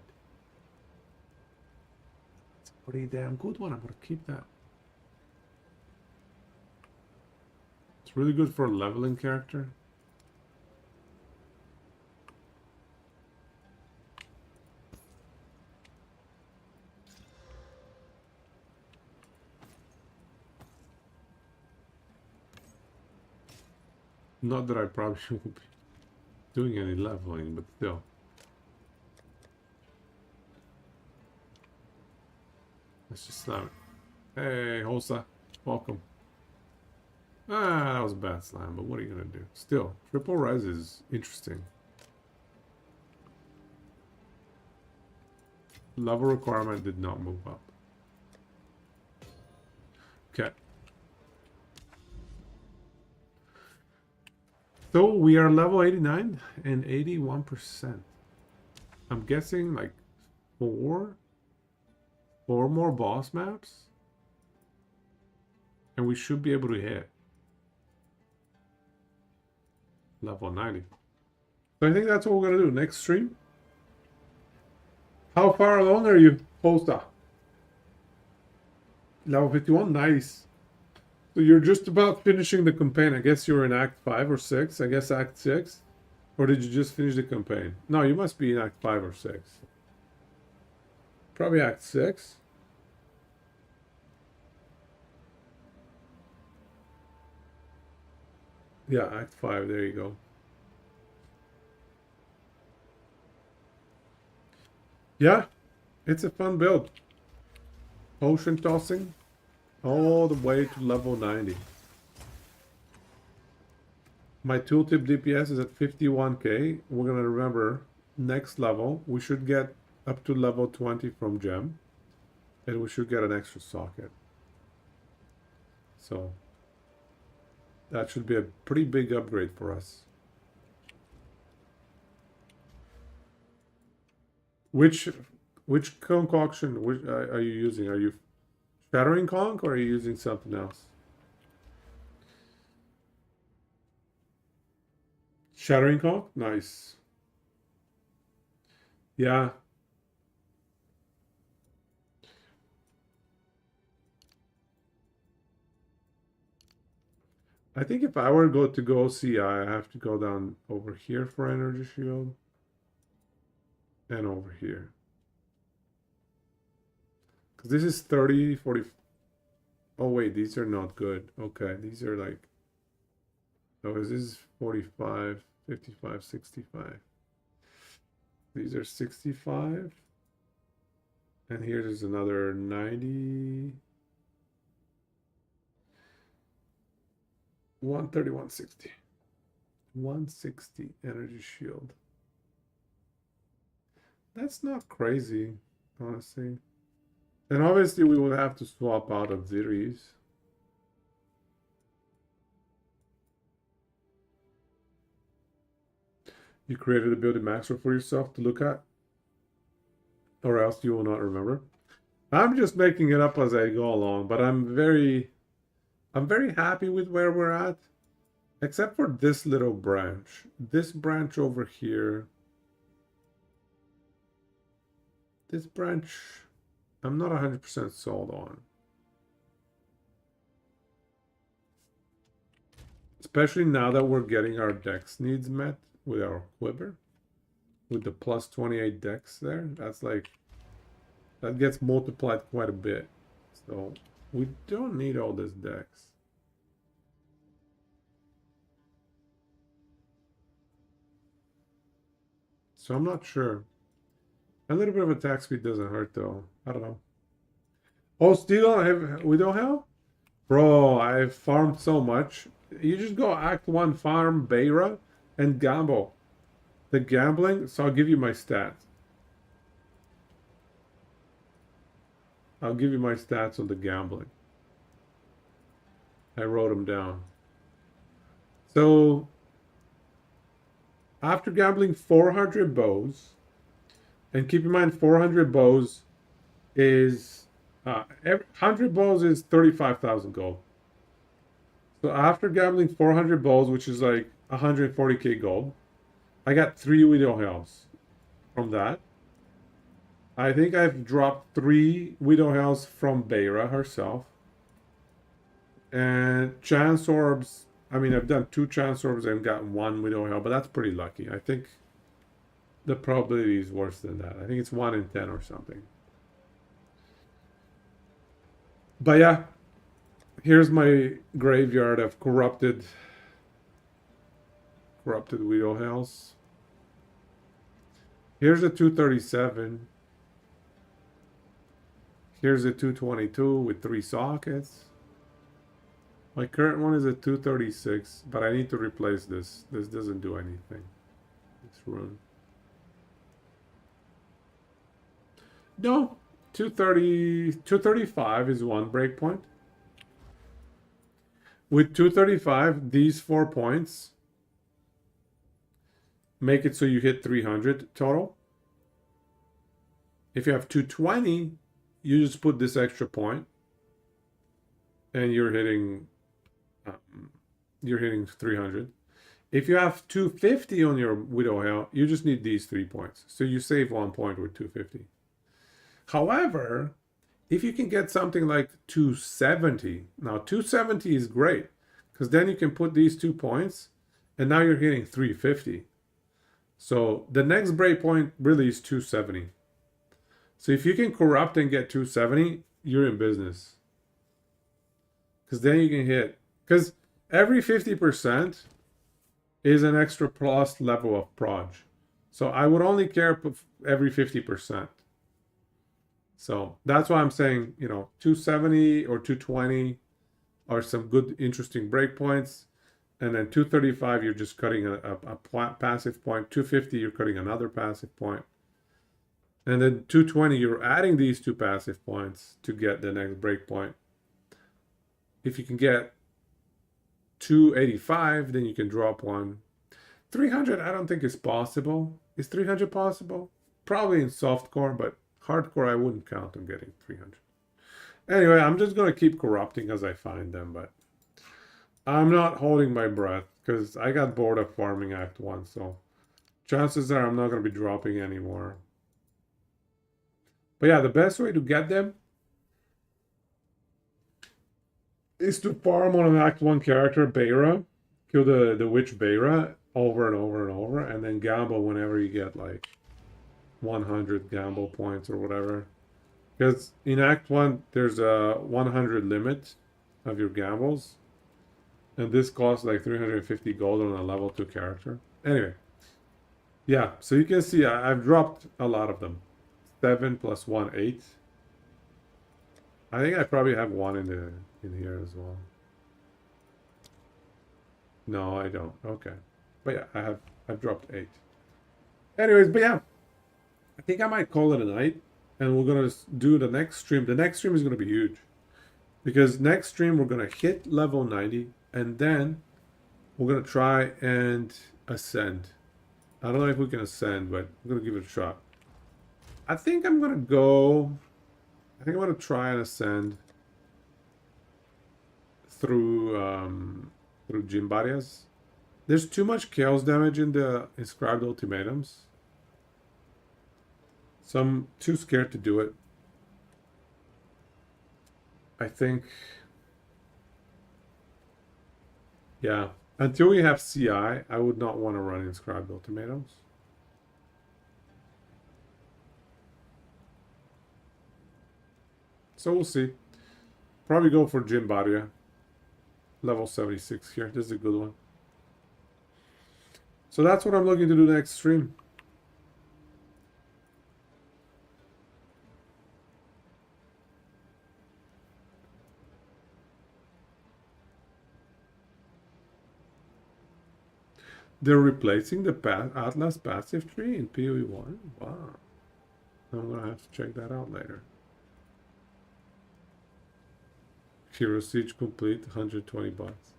It's a pretty damn good one. I'm gonna keep that. It's really good for a leveling character. Not that I probably shouldn't be doing any leveling, but still. Let's just slam it. Hey, Hosa. Welcome. Ah, that was a bad slam, but what are you gonna do? Still, triple res is interesting. Level requirement did not move up. Okay. So we are level 89 and 81%. I'm guessing like four more boss maps. And we should be able to hit level 90. So I think that's what we're gonna do next stream. How far along are you, Posta? Level 51, nice. So you're just about finishing the campaign. I guess you're in Act 5 or 6. I guess Act 6. Or did you just finish the campaign? No, you must be in Act 5 or 6. Probably Act 6. Yeah, Act 5. There you go. Yeah, it's a fun build. Potion tossing all the way to level 90. My tooltip DPS is at 51k. We're gonna remember next level we should get up to level 20 from gem, and we should get an extra socket. So that should be a pretty big upgrade for us. Which concoction are you using? Are you shattering conch or are you using something else? Shattering conch? Nice. Yeah. I think if I were to go CI, I have to go down over here for energy shield. And over here. Because this is 30, 40. Oh, wait, these are not good. Okay, these are like. Oh, this is 45, 55, 65. These are 65. And here's another 90. 130, 160. 160 energy shield. That's not crazy, honestly. And obviously we would have to swap out auxiliaries. You created a building macro for yourself to look at? Or else you will not remember. I'm just making it up as I go along, but I'm very happy with where we're at. Except for this little branch. This branch over here. This branch, I'm not 100% sold on. Especially now that we're getting our dex needs met with our quiver. With the plus 28 dex there. That's like, that gets multiplied quite a bit. So we don't need all this dex. So I'm not sure. A little bit of attack speed doesn't hurt though. I don't know. Oh, still we don't have? Bro, I've farmed so much. You just go Act 1 farm Beira and gamble. The gambling, so I'll give you my stats. I'll give you my stats on the gambling. I wrote them down. So, after gambling 400 bows, and keep in mind 400 bows is, 100 bows is 35,000 gold. So after gambling 400 bows, which is like 140k gold, I got 3 Widow Hells from that. I think I've dropped 3 Widow Hells from Beira herself. And Chance Orbs, I mean, I've done 2 Chance Orbs and gotten 1 Widow Hell, but that's pretty lucky. I think the probability is worse than that. I think it's 1 in 10 or something. But yeah, here's my graveyard of corrupted Corrupted Widow Hells. Here's a 237. Here's a 222 with 3 sockets. My current one is a 236, but I need to replace this. This doesn't do anything. It's ruined. No, 230, 235 is one breakpoint. With 235, these 4 points make it so you hit 300 total. If you have 220, you just put this extra point, and you're hitting 300. If you have 250 on your Widow Hell, you just need these 3 points. So you save 1 point with 250. However, if you can get something like 270, now 270 is great, because then you can put these 2 points, and now you're hitting 350. So the next breakpoint really is 270. So if you can corrupt and get 270, you're in business. Because then you can hit, because every 50% is an extra plus level of proj. So I would only care every 50%. So that's why I'm saying, 270 or 220 are some good, interesting breakpoints. And then 235, you're just cutting a passive point. 250, you're cutting another passive point. And then 220, you're adding these 2 passive points to get the next breakpoint. If you can get 285, then you can drop one. 300, I don't think is possible. Is 300 possible? Probably in softcore, but hardcore, I wouldn't count on getting 300. Anyway, I'm just going to keep corrupting as I find them, but I'm not holding my breath because I got bored of farming Act 1, so chances are I'm not going to be dropping anymore. But yeah, the best way to get them is to farm on an Act 1 character, Beira, kill the witch Beira over and over and over, and then gamble whenever you get like 100 gamble points or whatever. Because in Act 1, there's a 100 limit of your gambles. And this costs like 350 gold on a level 2 character. Anyway. Yeah, so you can see I've dropped a lot of them. 7 plus 1, 8. I think I probably have one in here as well. No, I don't. Okay. But yeah, I've dropped 8. Anyways, but yeah. I think I might call it a night. And we're going to do the next stream. The next stream is going to be huge. Because next stream we're going to hit level 90. And then we're going to try and ascend. I don't know if we can ascend, but I'm going to give it a shot. I think I'm going to go... I think I'm going to try and ascend through gym barriers. There's too much chaos damage in the inscribed ultimatums. So I'm too scared to do it. I think... Yeah. Until we have CI, I would not want to run inscribed ultimatums. So we'll see. Probably go for Gym Barrier. Level 76 here. This is a good one. So that's what I'm looking to do next stream. They're replacing the Atlas passive tree in PoE 1? Wow. I'm going to have to check that out later. Hero Siege complete, 120 bucks.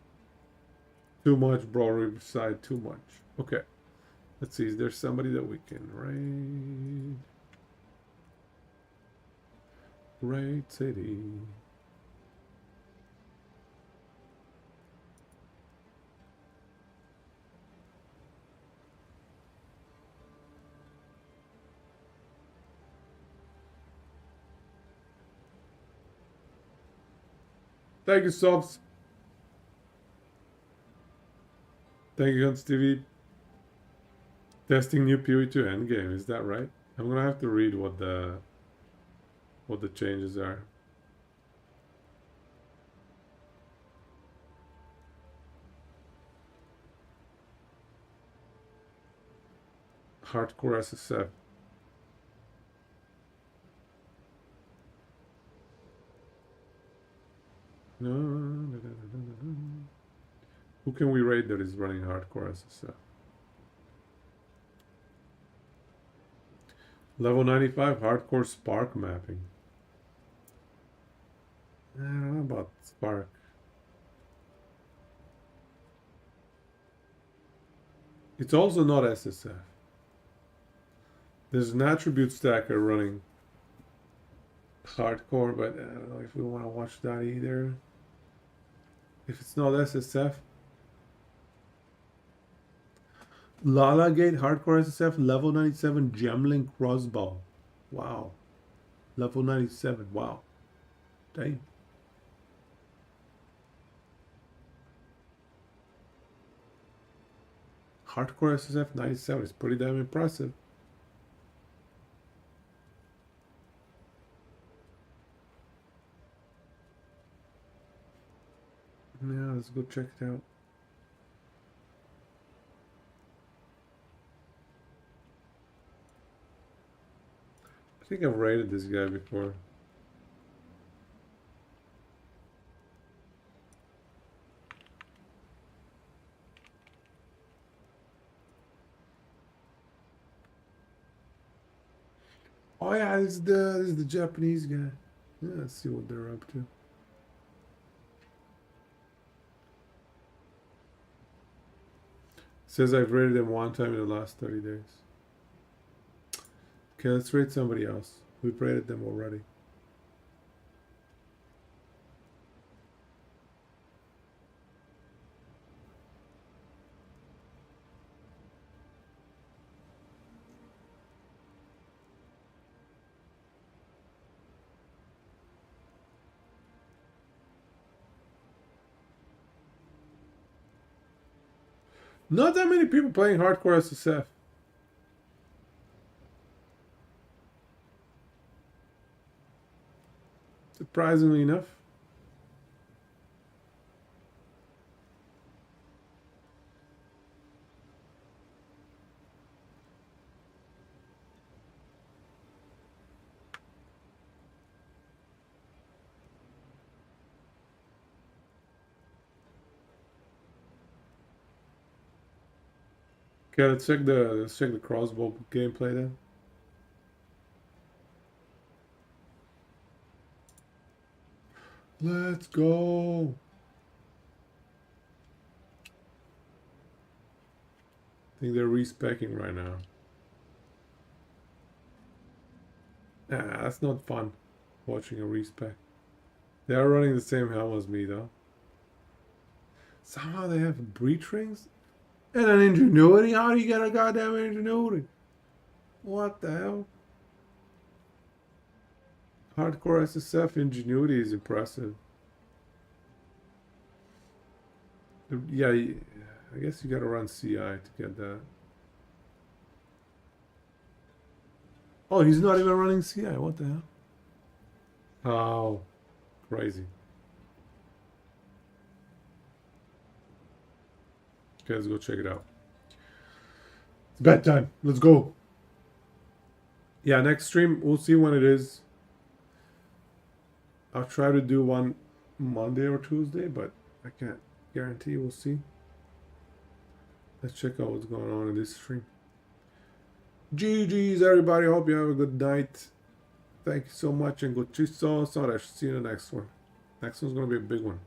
Too much, bro, Riverside, too much. Okay. Let's see, is there somebody that we can raid? Raid City. Thank you, subs. Thank you, Guns TV. Testing new PoE2 endgame, is that right? I'm gonna have to read what the changes are. Hardcore SSF. No. Who can we raid that is running hardcore SSF? Level 95 hardcore spark mapping. I don't know about spark. It's also not SSF. There's an attribute stacker running hardcore, but I don't know if we want to watch that either. If it's not SSF. Lala Gate hardcore SSF level 97 Gemlink crossbow. Wow. Level 97. Wow. Dang. Hardcore SSF 97 is pretty damn impressive. Yeah, let's go check it out. I think I've raided this guy before. Oh yeah, this is the Japanese guy. Yeah, let's see what they're up to. Says I've raided them one time in the last 30 days. Okay, let's raid somebody else. We've raided them already. Not that many people playing hardcore SSF. Surprisingly enough. Okay, let's check the crossbow gameplay then. Let's go. I think they're respecing right now. Nah, that's not fun. Watching a respec. They are running the same helm as me though. Somehow they have breach rings? And an ingenuity? How do you get a goddamn ingenuity? What the hell? Hardcore SSF ingenuity is impressive. Yeah, I guess you gotta run CI to get that. Oh, he's not even running CI. What the hell? Oh, crazy. Okay, let's go check it out. It's bedtime. Let's go. Yeah, next stream, we'll see when it is. I'll try to do one Monday or Tuesday, but I can't guarantee. We'll see. Let's check out what's going on in this stream. GG's, everybody. Hope you have a good night. Thank you so much, and go chiso. So I should see you in the next one. Next one's going to be a big one.